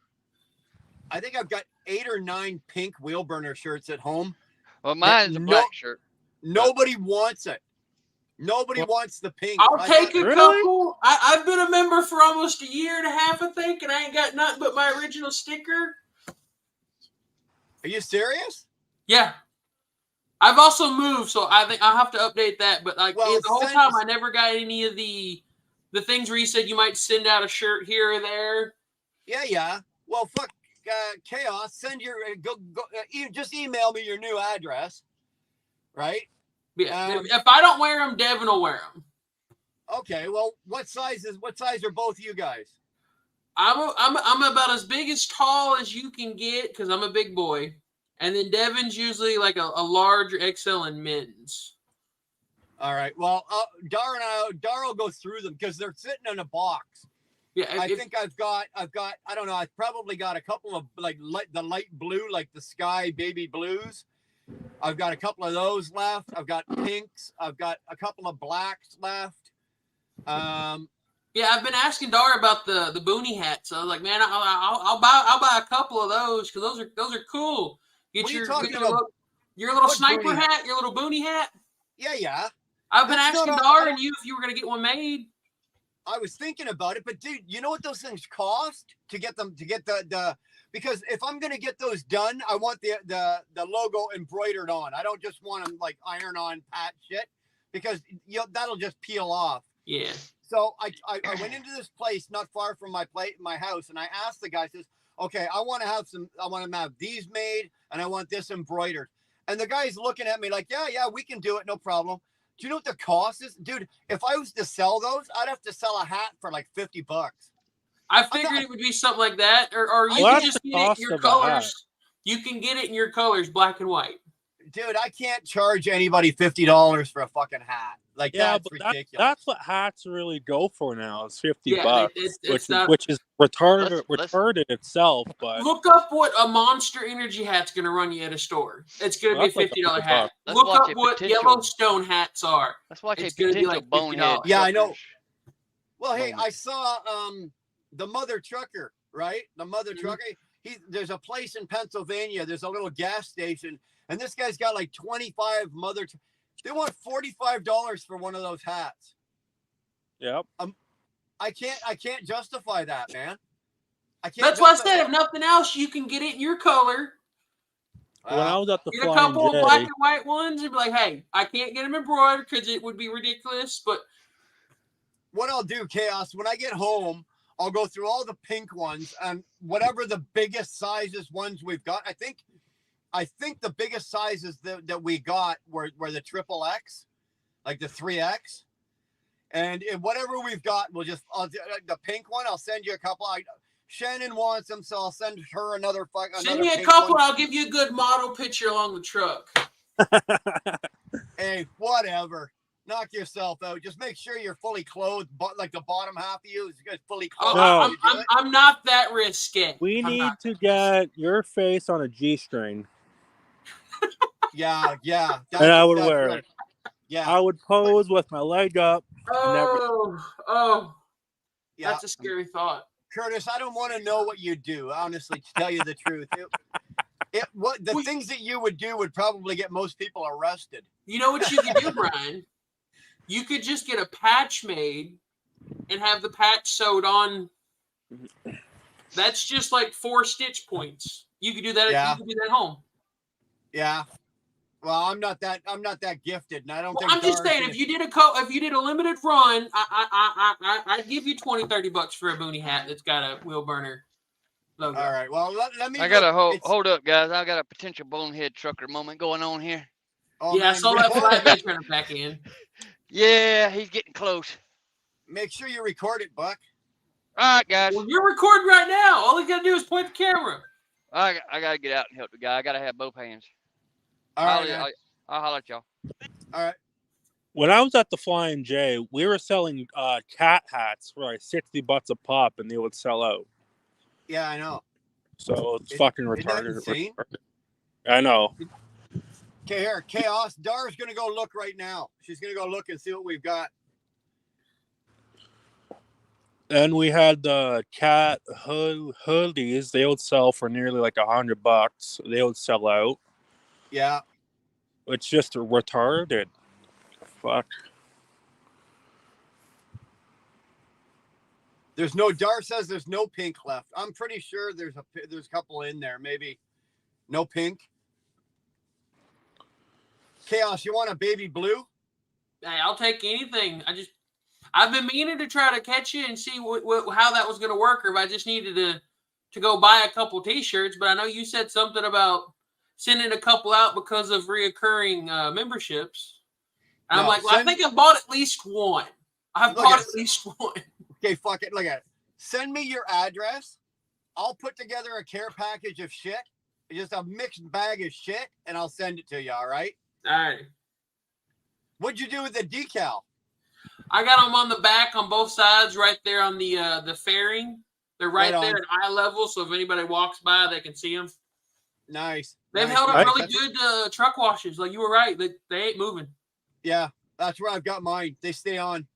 8 or 9 pink wheel burner shirts at home. Well, mine's a black shirt. Nobody wants it. Nobody wants the pink. I'll take a couple. I've been a member for almost a year and a half, I think, and I ain't got nothing but my original sticker. Are you serious? Yeah. I've also moved, so I think I'll have to update that. But the whole time, I never got any of the things where you said you might send out a shirt here or there. Yeah. Well, fuck Chaos. Send your just email me your new address, right? Yeah. If I don't wear them, Devin will wear them. Okay. Well, what size are both you guys? I'm about as big as tall as you can get because I'm a big boy. And then Devin's usually like a large XL in men's. All right. Well, Dar will go through them because they're sitting in a box. Yeah. I think I've got. I don't know. I've probably got a couple of the light blue, like the sky baby blues. I've got a couple of those left. I've got pinks. I've got a couple of blacks left. Yeah, I've been asking Dar about the boonie hats. So I was like, man, I'll buy a couple of those because those are cool. Get your little sniper hat, your little boonie hat. Yeah. I've been asking Dar and you if you were gonna get one made. I was thinking about it, but dude, you know what those things cost to get them the because if I'm gonna get those done, I want the logo embroidered on. I don't just want them like iron on pat shit because that'll just peel off. Yeah. So I went into this place not far from my house, and I asked the guy, says, okay, I want to have these made, and I want this embroidered. And the guy's looking at me like, yeah, we can do it, no problem. Do you know what the cost is? Dude, if I was to sell those, I'd have to sell a hat for like $50. I figured it would be something like that, or you can just get it in your colors. You can get it in your colors, black and white. Dude, I can't charge anybody $50 for a fucking hat. Like, that's ridiculous. That's what hats really go for now. Is $50, it's which is retarded itself. But look up what a Monster Energy hat's going to run you at a store. It's going to be a $50 hat. Look up what Yellowstone hats are. That's why it's going to be like $50. Yeah, I know. Well, hey, I saw the Mother Trucker, right? The Mother Trucker. There's a place in Pennsylvania. There's a little gas station, and this guy's got like 25 Mother. They want $45 for one of those hats. Yep. I can't justify that, man. I can't. That's why I said, if nothing else, you can get it in your color. When I was at the get a couple of black and white ones and be like, hey, I can't get them embroidered because it would be ridiculous. But what I'll do, Chaos, when I get home, I'll go through all the pink ones and whatever the biggest sizes ones we've got. I think the biggest sizes that we got were the XXX, like the 3X. And whatever we've got, the pink one, I'll send you a couple. Shannon wants them, so I'll send her another. Send me a couple, and I'll give you a good model picture along the truck. Hey, whatever. Knock yourself out. Just make sure you're fully clothed, but like the bottom half of you is fully clothed. Oh, I'm not that risky. We need to get your face on a G-string. Yeah. And I would wear it. Yeah. I would pose with my leg up. Oh. Yeah. That's a scary thought. Curtis, I don't want to know what you do, honestly, to tell you the truth. The things that you would do would probably get most people arrested. You know what you could do, Brian? You could just get a patch made and have the patch sewed on. That's just like 4 stitch points. You could do that. Yeah. You could do that at home. Yeah. Well, I'm not that gifted, and I don't think. I'm just saying, if you did a limited run, I'd give you $20-$30 for a boonie hat that's got a wheel burner. logo. All right. Well, let me. I got look. to hold up, guys. I got a potential bonehead trucker moment going on here. Oh, Yeah, I man, saw that record it. flatbed trying to back in. Yeah, he's getting close. Make sure you record it, Buck. All right, guys. Well, you're recording right now. All you gotta do is point the camera. I got to get out and help the guy. I got to have both hands. All right, man. I'll holler at y'all. All right. When I was at the Flying J, we were selling cat hats for like $60 a pop, and they would sell out. Yeah, I know. So it's fucking Isn't that retarded. insane? I know. Okay, here, Chaos. Dara's gonna go look right now. She's gonna go look and see what we've got. And we had the cat hoodies. They would sell for nearly like $100. They would sell out. Yeah. It's just retarded. Fuck. There's no. Dar says there's no pink left. I'm pretty sure there's a couple in there. Maybe no pink. Chaos. You want a baby blue? Hey, I'll take anything. I've been meaning to try to catch you and see how that was going to work, or if I just needed to go buy a couple T-shirts. But I know you said something about sending a couple out because of reoccurring memberships. And I'm like, well, I think I've bought at least one. I've bought at least one. Okay, fuck it. Look at it. Send me your address. I'll put together a care package of shit, just a mixed bag of shit, and I'll send it to you. All right. All right. What'd you do with the decal? I got them on the back on both sides, right there on the fairing. They're right there at eye level, so if anybody walks by, they can see them. Nice. They've held up really good truck washes. Like you were right, they ain't moving. Yeah, that's where I've got mine. They stay on.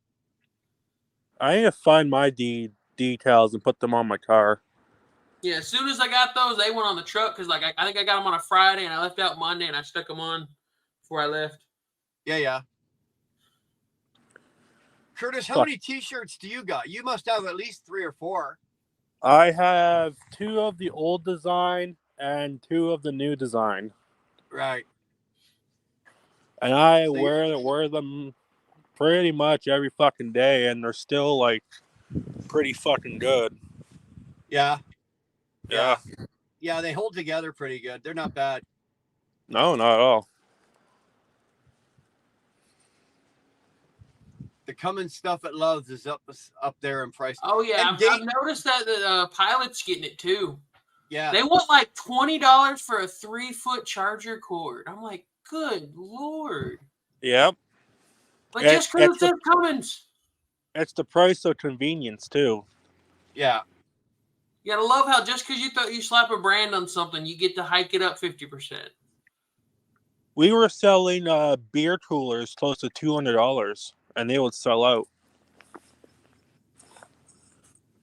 I need to find my decals and put them on my car. Yeah, as soon as I got those, they went on the truck because like I think I got them on a Friday and I left out Monday and I stuck them on before I left. Yeah. Curtis, how many T-shirts do you got? You must have at least 3 or 4. I have 2 of the old design and 2 of the new design. Right. And I wear them pretty much every fucking day, and they're still like pretty fucking good. Yeah. Yeah. Yeah, they hold together pretty good. They're not bad. No, not at all. The Cummins stuff at Love's is up there in price. Oh yeah, I've noticed that Pilot's getting it too. Yeah, they want like $20 for a 3-foot charger cord. I'm like, good lord. Yep. But just because it says Cummins. It's the price of convenience too. Yeah. You gotta love how just because you thought you slap a brand on something, you get to hike it up 50%. We were selling beer coolers close to $200, and they would sell out.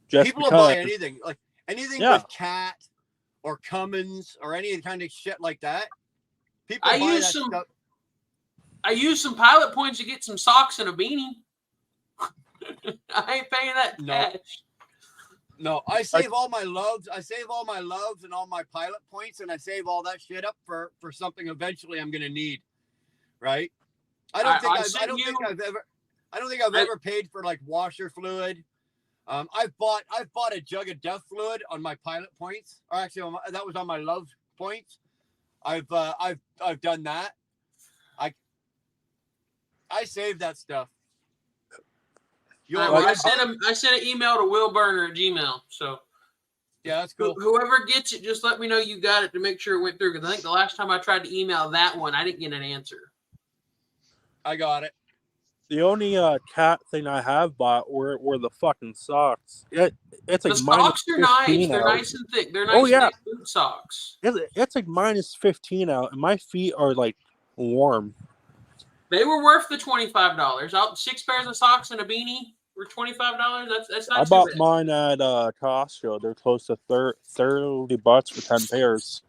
People will buy anything, like anything with Cat or Cummins or any kind of shit like that. People buy that stuff. I used some Pilot points to get some socks and a beanie. I ain't paying that cash. No, I save all my loves. I save all my loves and all my Pilot points, and I save all that shit up for something eventually I'm gonna need. Right? I don't think I've ever paid for like washer fluid. I've bought a jug of Death fluid on my Pilot points, or actually that was on my love points. I've done that. I saved that stuff. I sent an email to Will Burner at Gmail. So yeah, that's cool. Whoever gets it, just let me know you got it to make sure it went through. Because I think the last time I tried to email that one, I didn't get an answer. I got it. The only Cat thing I have bought were the fucking socks. It's like the socks are nice. They're out. Nice and thick. They're nice thick boot socks. It's like minus 15 out, and my feet are like warm. They were worth the $25. 6 pairs of socks and a beanie were $25. That's not. I bought mine at Costco. They're close to $30 for 10 pairs.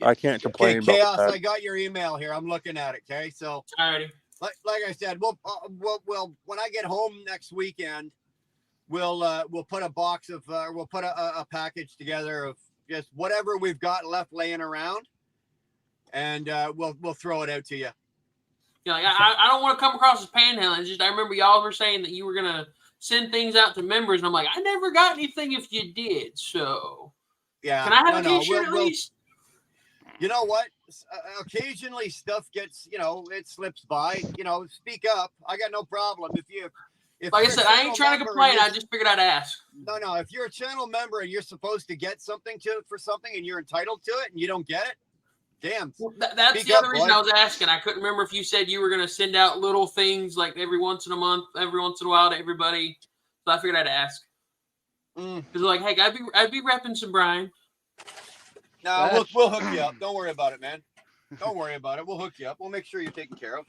I can't complain about Chaos, that. I got your email here. I'm looking at it. Okay, so alrighty. Like I said, we'll when I get home next weekend, we'll put a box of we'll put a package together of just whatever we've got left laying around, and we'll throw it out to you. Yeah, I don't want to come across as panhandling. It's just I remember y'all were saying that you were gonna send things out to members, and I'm like, I never got anything if you did. So Yeah. can I have a T-shirt at least? You know what? Occasionally stuff gets, it slips by. Speak up. I got no problem. If Like I you're a said, I ain't channel trying to member complain. and I just figured I'd ask. No. If you're a channel member and you're supposed to get something for something and you're entitled to it and you don't get it, damn. Well, that's Speak the other up, reason boy. I was asking. I couldn't remember if you said you were going to send out little things like every once in a month, every once in a while to everybody. So I figured I'd ask. Because like, hey, I'd be repping some Brian. No, we'll hook you up. Don't worry about it, man. Don't worry about it. We'll hook you up. We'll make sure you're taken care of.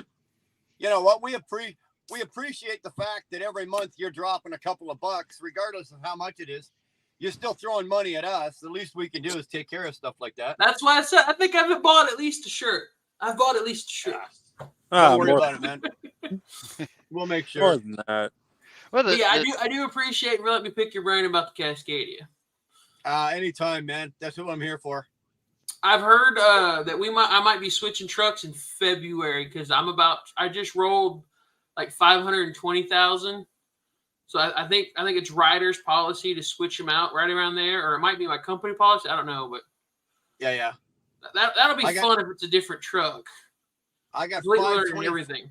You know what? We appreciate the fact that every month you're dropping a couple of bucks, regardless of how much it is. You're still throwing money at us. The least we can do is take care of stuff like that. That's why I said I think I've bought at least a shirt. I've bought at least a shirt. Don't worry about it, man. We'll make sure. More than that. Well, I do appreciate you letting me pick your brain about the Cascadia. Anytime, man. That's what I'm here for. I've heard that I might be switching trucks in February because I just rolled like 520,000. So I think it's Ryder's policy to switch them out right around there, or it might be my company policy. I don't know, but yeah, that'll be fun if it's a different truck. I got everything.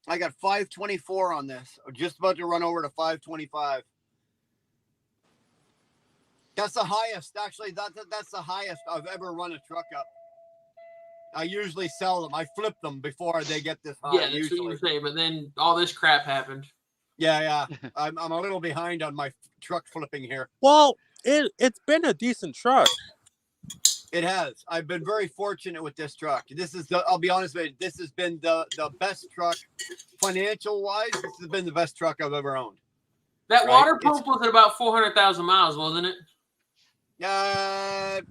I got 524 on this. I'm just about to run over to 525. That's the highest. Actually, that's the highest I've ever run a truck up. I usually sell them. I flip them before they get this high. Yeah, that's usually what you say. But then all this crap happened. Yeah. I'm a little behind on my truck flipping here. Well, it's been a decent truck. It has. I've been very fortunate with this truck. I'll be honest with you, this has been the best truck financial wise. This has been the best truck I've ever owned. That water pump was at about 400,000 miles, wasn't it? Yeah,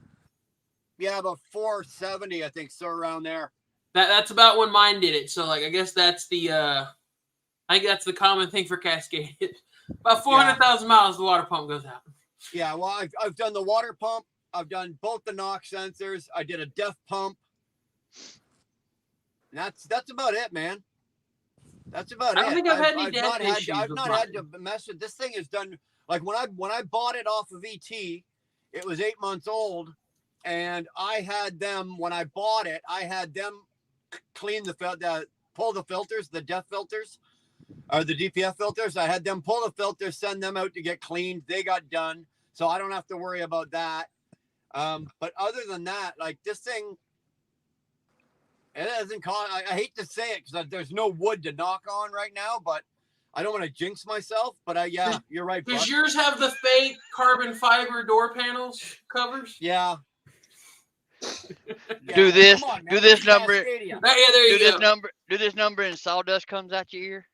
about 470, I think, so around there. That's about when mine did it. So, like, I guess that's the common thing for Cascade. About 400,000 miles, the water pump goes out. Yeah, well, I've done the water pump. I've done both the NOx sensors. I did a DEF pump. And that's about it, man. That's about it. I don't think I've had any DEF issues. I've not had to mess with this thing. Is done like when I bought it off of ET. It was 8 months old, and I had them when I bought it. I had them clean pull the filters, the DEF filters, or the DPF filters. I had them pull the filters, send them out to get cleaned. They got done, so I don't have to worry about that. But other than that, like this thing, it doesn't cost. I hate to say it because there's no wood to knock on right now, but I don't want to jinx myself. But you're right. Does yours have the fake carbon fiber door panels covers? Yeah. Do this number. Yeah, there you go. Do this number and sawdust comes out your ear.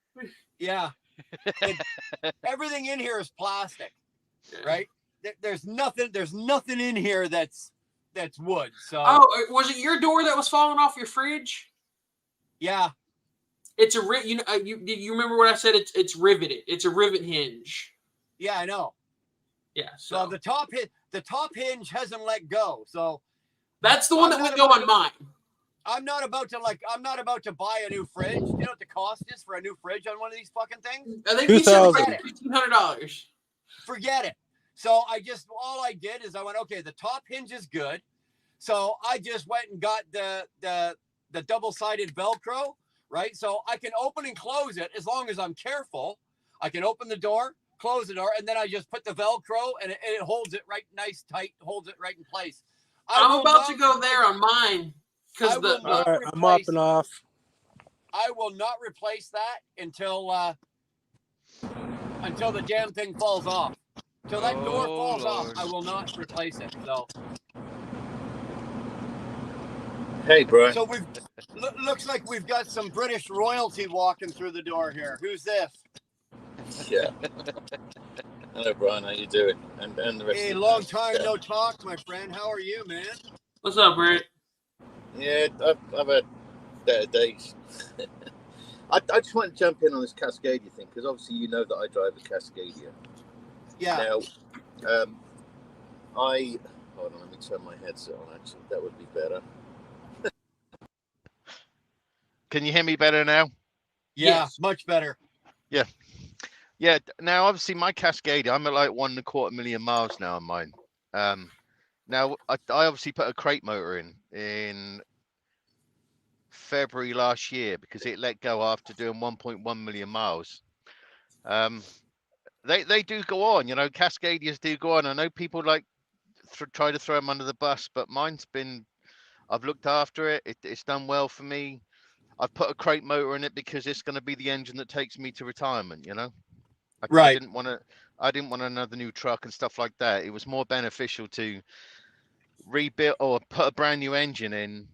Yeah. Everything in here is plastic, right? There's nothing in here that's wood. So. Oh, was it your door that was falling off your fridge? Yeah. It's you remember what I said? It's riveted. It's a rivet hinge. Yeah, I know. Yeah. So the top hinge hasn't let go. So that's the one that would go on mine. I'm not about to buy a new fridge. You know what the cost is for a new fridge on one of these fucking things? I think we said $1,500. Forget it. So all I did is I went, okay, the top hinge is good. So I just went and got the double-sided Velcro, right? So I can open and close it as long as I'm careful. I can open the door, close the door, and then I just put the Velcro and it holds it right nice, tight, holds it right in place. I'm about to go there on mine. All right, I'm mopping off. I will not replace that until the damn thing falls off. Till that door falls off, I will not replace it. So. Hey, Brian. So looks like we've got some British royalty walking through the door here. Who's this? Yeah. Hello, Brian. How you doing? And the rest. Hey, of the long guys. time no talk, my friend. How are you, man? What's up, Brett? Yeah, I've had better days. I just want to jump in on this Cascadia thing because obviously you know that I drive a Cascadia. Yeah. Now, hold on. Let me turn my headset on. Actually, that would be better. Can you hear me better now? Yeah, much better. Yeah. Yeah. Now, obviously, my Cascadia, I'm at like 1.25 million miles now on mine. Now I obviously put a crate motor in February last year because it let go after doing 1.1 million miles. They do go on, you know, Cascadias do go on. I know people like try to throw them under the bus, but mine's been, I've looked after it. It's done well for me. I've put a crate motor in it because it's going to be the engine that takes me to retirement, you know. I Right. didn't want to, I didn't want another new truck and stuff like that. It was more beneficial to rebuild or put a brand new engine in.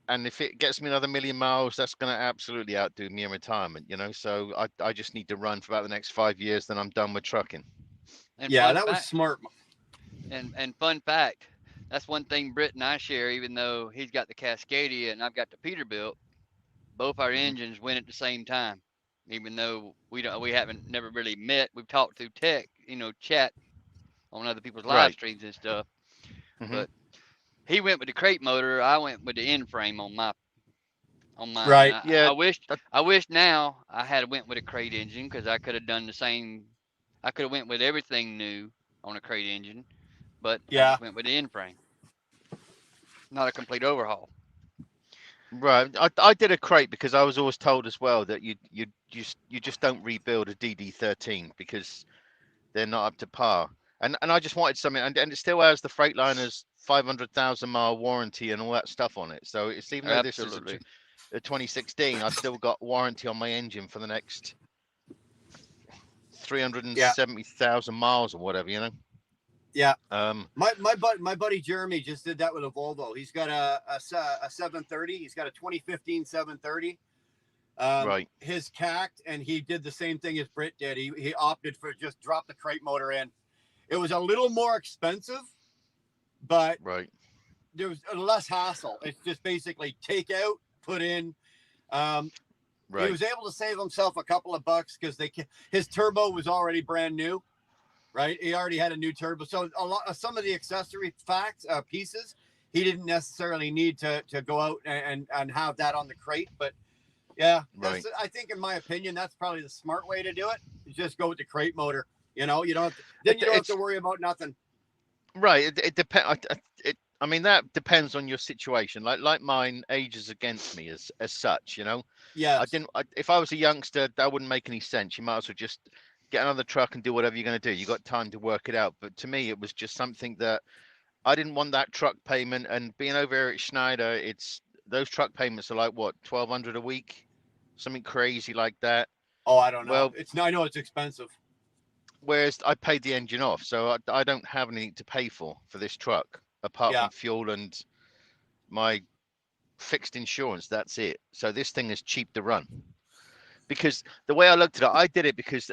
And if it gets me another million miles, that's going to absolutely outdo me in retirement, you know. So I just need to run for about the next 5 years, then I'm done with trucking. And Yeah, fun that was fact, smart. and fun fact, that's one thing Britt and I share. Even though he's got the Cascadia and I've got the Peterbilt, both our Mhm. engines went at the same time. Even though we haven't never really met, we've talked through tech, chat on other people's live Right. streams and stuff. Hmm. But he went with the crate motor. I went with the end frame on mine. Right. Yeah. I wish now I had went with a crate engine because I could have done the same. I could have went with everything new on a crate engine, but I Yeah. just went with the end frame, not a complete overhaul. Right. I did a crate because I was always told as well that you just don't rebuild a DD13 because they're not up to par. And I just wanted something, and it still has the Freightliner's 500,000 mile warranty and all that stuff on it. So it's, even though this is Absolutely. a 2016, I've still got warranty on my engine for the next Yeah. 370,000 miles or whatever, you know. Yeah. Um. My buddy Jeremy just did that with a Volvo. He's got a 730. He's got a 2015 730. Right. His CACT, and he did the same thing as Britt did. He opted for just drop the crate motor in. It was a little more expensive, but Right. there was less hassle. It's just basically take out, put in. Um, He Right. was able to save himself a couple of bucks because his turbo was already brand new, right? He already had a new turbo, so a lot of some of the accessory pieces he didn't necessarily need to go out and have that on the crate. But yeah, Right. I think, in my opinion, that's probably the smart way to do it. You just go with the crate motor. You know, you don't have to, then you don't have to worry about nothing. Right. It depends. I mean, that depends on your situation. Like mine ages against me as such. You know, Yes. I didn't. If I was a youngster, that wouldn't make any sense. You might as well just get another truck and do whatever you're going to do. You got time to work it out. But to me, it was just something that I didn't want that truck payment. And being over here at Schneider, it's those truck payments are like what, 1,200 a week, something crazy like that. Oh, I don't know. Well, I know it's expensive. whereas I paid the engine off, so I don't have anything to pay for this truck apart Yeah. from fuel and my fixed insurance. That's it. So this thing is cheap to run. Because the way I looked at it, I did it because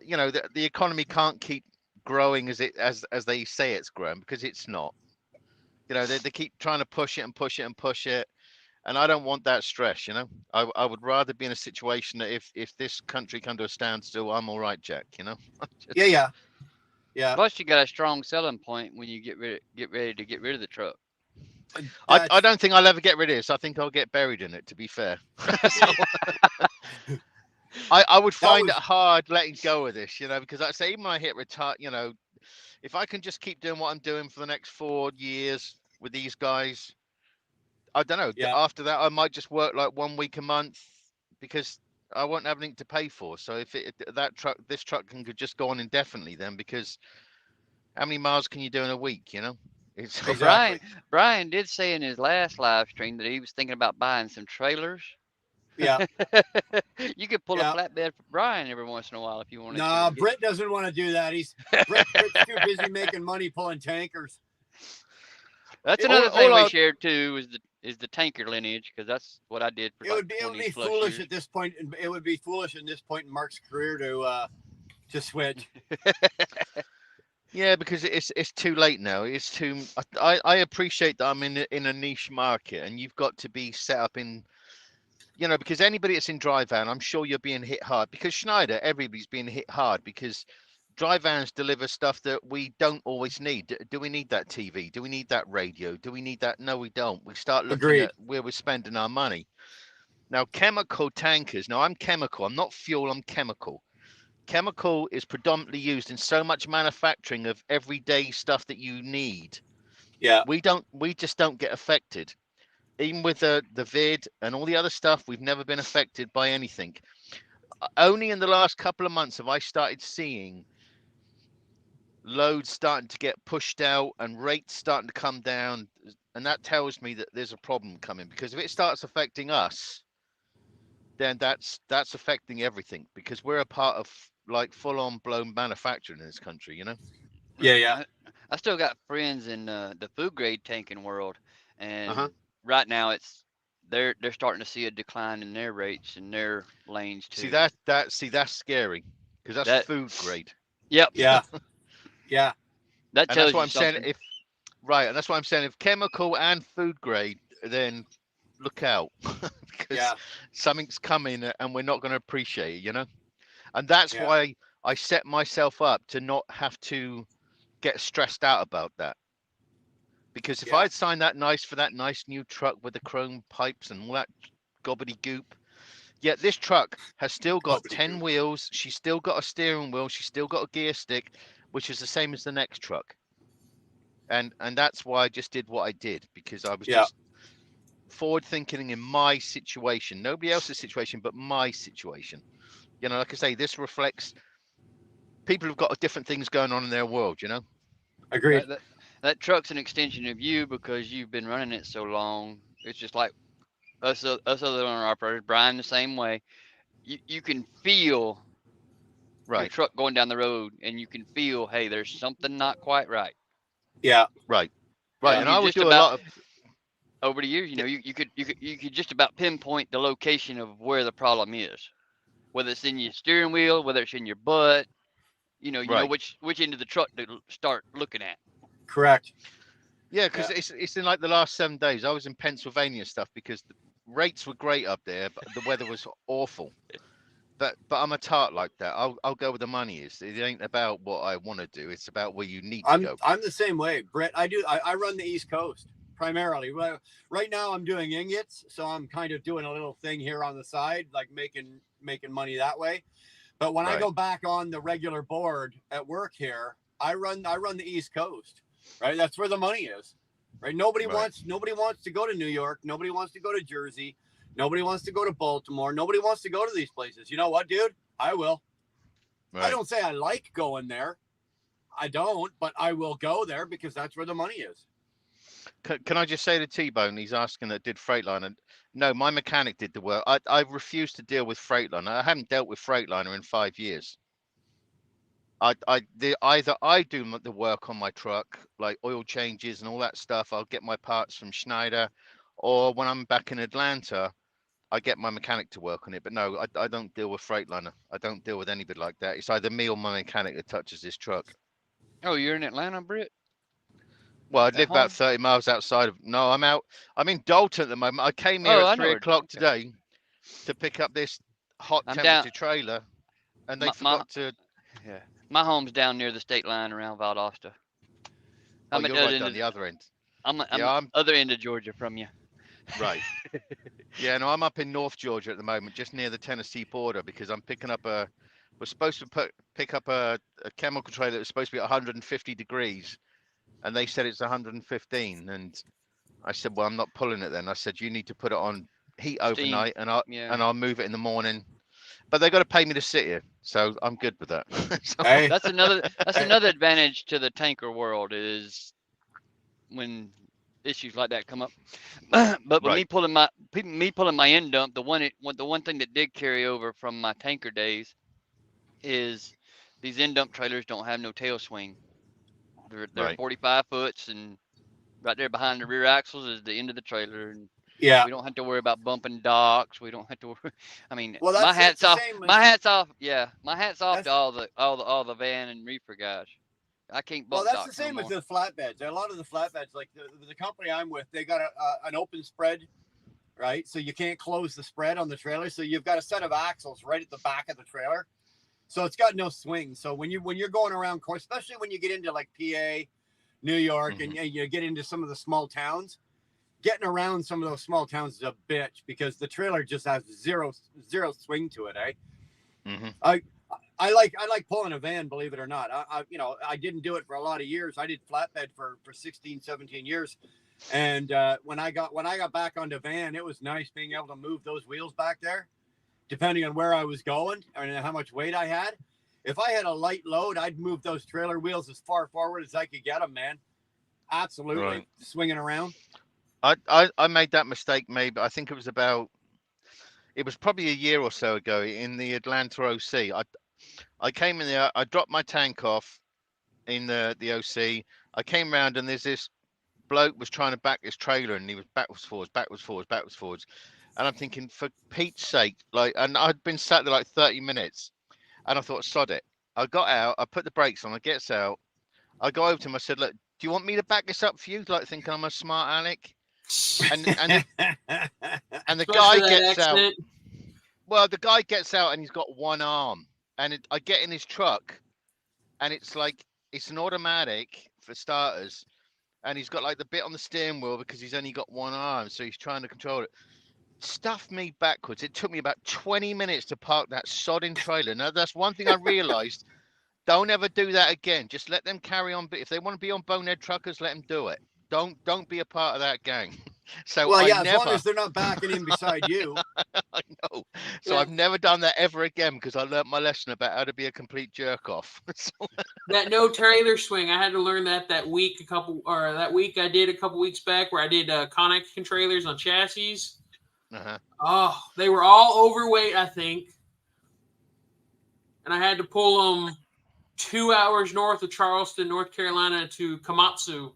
you know the economy can't keep growing as they say it's growing, because it's not. You know, they keep trying to push it and push it and push it, and I don't want that stress. You know, I would rather be in a situation that if this country come to a standstill, I'm all right, Jack. You know. Yeah. Plus, you got a strong selling point when you get ready to get rid of the truck. I don't think I'll ever get rid of this. I think I'll get buried in it, to be fair. So, I would find it hard letting go of this, you know, because I say even when I hit retire, you know, if I can just keep doing what I'm doing for the next 4 years with these guys, I don't know. Yeah. After that, I might just work like 1 week a month because I won't have anything to pay for. So if this truck could just go on indefinitely then, because how many miles can you do in a week, you know? It's Well, Exactly. Brian did say in his last live stream that he was thinking about buying some trailers. Yeah. You could pull Yeah. a flatbed for Brian every once in a while if you wanted Nah, to. Britt doesn't want to do that. Britt's too busy making money pulling tankers. That's It- another all- thing all we I- shared too is the tanker lineage, because that's what I did for It like would be 20 plus foolish years. at this point. It would be foolish in this point in Mark's career to switch. Yeah, because it's too late now. It's too. I appreciate that I'm in a niche market, and you've got to be set up in, you know, because anybody that's in dry van, I'm sure you're being hit hard. Because Schneider, everybody's being hit hard because dry vans deliver stuff that we don't always need. Do we need that TV? Do we need that radio? Do we need that? No, we don't. We start looking Agreed. at where we're spending our money. Now, chemical tankers. Now, I'm chemical. I'm not fuel. I'm chemical. chemical is predominantly used in so much manufacturing of everyday stuff that you need. Yeah. We just don't get affected. Even with the vid and all the other stuff, we've never been affected by anything. Only in the last couple of months have I started seeing loads starting to get pushed out and rates starting to come down, and that tells me that there's a problem coming, because if it starts affecting us, then that's affecting everything, because we're a part of like full-on blown manufacturing in this country, you know. Yeah, yeah. I still got friends in the food grade tanking world, and Uh-huh. right now they're starting to see a decline in their rates in their lanes too. That's scary, because that's That food grade. Yep. Yeah. Yeah. That And that's tells what you I'm saying. something. And that's why I'm saying if chemical and food grade, then look out, because Yeah. something's coming and we're not going to appreciate it, you know. And that's Yeah. why I set myself up to not have to get stressed out about that. Because if Yeah. I'd signed that nice new truck with the chrome pipes and all that gobbledygook, yet this truck has still got 10 Gobbledygook. wheels. She's still got a steering wheel. She's still got a gear stick, which is the same as the next truck. And that's why I just did what I did, because I was Yeah. just forward thinking in my situation, nobody else's situation, but my situation. You know, like I say, this reflects people who've got different things going on in their world, you know. Agreed. That truck's an extension of you because you've been running it so long. It's just like us other owner operators, Brian the same way. You can feel your Right, truck going down the road, and you can feel, hey, there's something not quite right. Yeah. right, right. Yeah. And You I can would just do a about lot of over the years, you could just about pinpoint the location of where the problem is, whether it's in your steering wheel, whether it's in your butt. You know right. which end of the truck to start looking at. Correct. Yeah, Yeah. because it's in like the last 7 days. I was in Pennsylvania and stuff because the rates were great up there, but the weather was awful. But I'm a tart like that. I'll go where the money is. It ain't about what I want to do. It's about where you need to go. I'm the same way, Brett. I run the East Coast primarily. Well, right now I'm doing ingots, so I'm kind of doing a little thing here on the side, like making money that way. But when I Right, go back on the regular board at work here, I run the East Coast. Right? That's where the money is. Right? Nobody right, wants to go to New York, nobody wants to go to Jersey, nobody wants to go to Baltimore, nobody wants to go to these places. You know what, dude? I will. I right. don't say I like going there. I don't, but I will go there because that's where the money is. Can I just say to T-Bone, he's asking that did Freightliner. No, my mechanic did the work. I refused to deal with Freightliner. I haven't dealt with Freightliner in 5 years. Either I do the work on my truck, like oil changes and all that stuff. I'll get my parts from Schneider, or when I'm back in Atlanta, I get my mechanic to work on it. But no, I don't deal with Freightliner. I don't deal with anybody like that. It's either me or my mechanic that touches this truck. Oh, you're in Atlanta, Britt? Well, I At live about home? 30 miles outside of. No, I'm out. I'm in Dalton at the moment. I came here Oh, at I know 3 o'clock okay. today to pick up this hot I'm down. temperature trailer, and they My forgot to. yeah. My home's down near the state line around Valdosta. Oh, I'm at you're the other right end down of the other end. I'm Yeah, I'm other end of Georgia from you. right. Yeah, no, I'm up in North Georgia at the moment, just near the Tennessee border, because I'm picking up a. We're supposed to pick up a chemical trailer that was supposed to be 150 degrees, and they said it's 115. And I said, well, I'm not pulling it then. I said, you need to put it on heat Steam. overnight, and Yeah. I'll move it in the morning. But they got to pay me to sit here, so I'm good with that. So, Hey, That's another hey, advantage to the tanker world is when issues like that come up. But with right, me pulling my end dump, the one thing that did carry over from my tanker days is these end dump trailers don't have no tail swing. They're right. 45 foots, and right there behind the rear axles is the end of the trailer, and yeah. we don't have to worry about bumping docks. We don't have to worry. I mean, Well, my that's hats the off. same. My hats off. Yeah, my hats off to That's all the van and reefer guys. I can't Well, bump that's the docks no same with more. the flatbeds. A lot of the flatbeds, like the company I'm with, they got an open spread, right? So you can't close the spread on the trailer. So you've got a set of axles right at the back of the trailer. So it's got no swing. So when you're going around, especially when you get into like PA, New York, Mm-hmm. and you get into some of the small towns, getting around some of those small towns is a bitch because the trailer just has zero swing to it, eh? Mm-hmm. I like pulling a van, believe it or not. I didn't do it for a lot of years. I did flatbed for 16, 17 years. And when I got back on the van, it was nice being able to move those wheels back there, depending on where I was going and how much weight I had. If I had a light load, I'd move those trailer wheels as far forward as I could get them, man. Absolutely. Right. Swinging around. I made that mistake maybe, I think it was probably a year or so ago in the Atlanta OC. I came in there, I dropped my tank off in the OC. I came around and there's this bloke was trying to back his trailer and he was backwards, forwards. And I'm thinking, for Pete's sake, and I'd been sat there like 30 minutes and I thought, sod it. I got out, I put the brakes on, I gets out. I go over to him, I said, look, do you want me to back this up for you? Like thinking I'm a smart aleck? And the guy gets out. Well, the guy gets out and he's got one arm. And I get in his truck and it's like, it's an automatic for starters. And he's got like the bit on the steering wheel because he's only got one arm. So he's trying to control it. Stuffed me backwards. It took me about 20 minutes to park that sodding trailer. Now, that's one thing I realized. Don't ever do that again. Just let them carry on. But if they want to be on Bonehead Truckers, let them do it. Don't be a part of that gang. So well, yeah, as long as they're not backing in beside you. I know. So I've never done that ever again because I learned my lesson about how to be a complete jerk off. That no trailer swing, I had to learn that week I did a couple weeks back where I did Conexion trailers on chassis. Uh-huh. Oh, they were all overweight, I think. And I had to pull them 2 hours north of Charleston, North Carolina to Komatsu.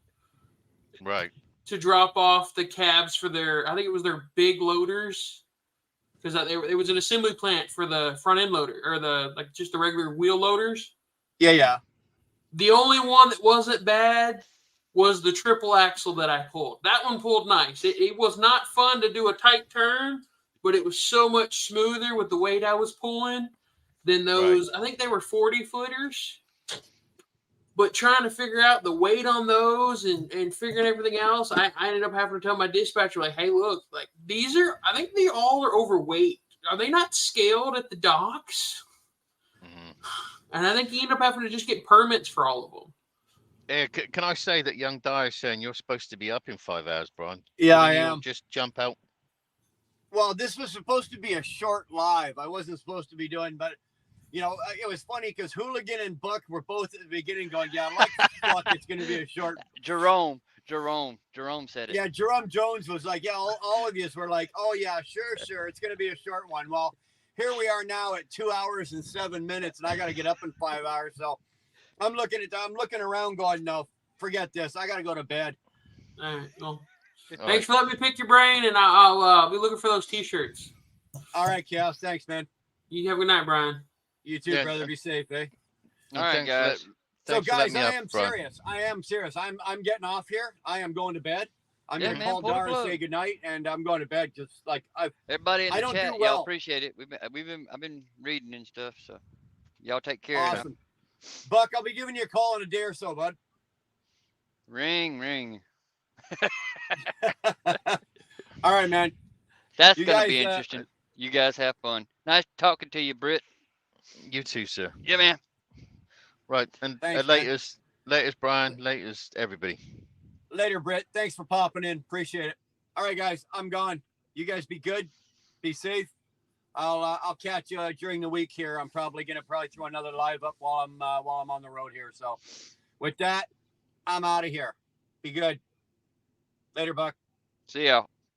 Right. To drop off the cabs for I think it was their big loaders. Because it was an assembly plant for the front end loader or just the regular wheel loaders. Yeah. The only one that wasn't bad was the triple axle that I pulled. That one pulled nice. It was not fun to do a tight turn, but it was so much smoother with the weight I was pulling than those. Right. I think they were 40 footers. But trying to figure out the weight on those and figuring everything else, I ended up having to tell my dispatcher, like, hey, look, like I think they all are overweight. Are they not scaled at the docks? Mm-hmm. And I think you end up having to just get permits for all of them. Yeah, can I say that young Dyer is saying you're supposed to be up in 5 hours, Brian? Yeah, I am. Just jump out. Well, this was supposed to be a short live. I wasn't supposed to be doing, but it was funny because Hooligan and Buck were both at the beginning going, yeah, like fuck, it's going to be a short. Jerome said it. Yeah, Jerome Jones was like, yeah, all of you were like, oh yeah, sure, it's going to be a short one. Well, here we are now at 2 hours and 7 minutes, and I got to get up in 5 hours. So I'm looking around going, no, forget this. I got to go to bed. All right. Well, thanks for letting me pick your brain, and I'll be looking for those T-shirts. All right, Chaos. Thanks, man. You have a good night, Brian. You too, brother. Be safe, eh? All right, guys. So, guys, I am serious. I'm getting off here. I am going to bed. I'm going to call Dara and say goodnight, and I'm going to bed. Just like everybody in the chat, y'all appreciate it. I've been reading and stuff, so y'all take care. Awesome. Now. Buck, I'll be giving you a call in a day or so, bud. Ring. All right, man. That's going to be interesting. You guys have fun. Nice talking to you, Britt. You too, sir. Yeah, man. Right, and thanks, latest, Brian, latest everybody. Later, Britt. Thanks for popping in. Appreciate it. All right, guys, I'm gone. You guys be good. Be safe. I'll catch you during the week here. I'm probably gonna throw another live up while I'm on the road here. So, with that, I'm out of here. Be good. Later, Buck. See y'all.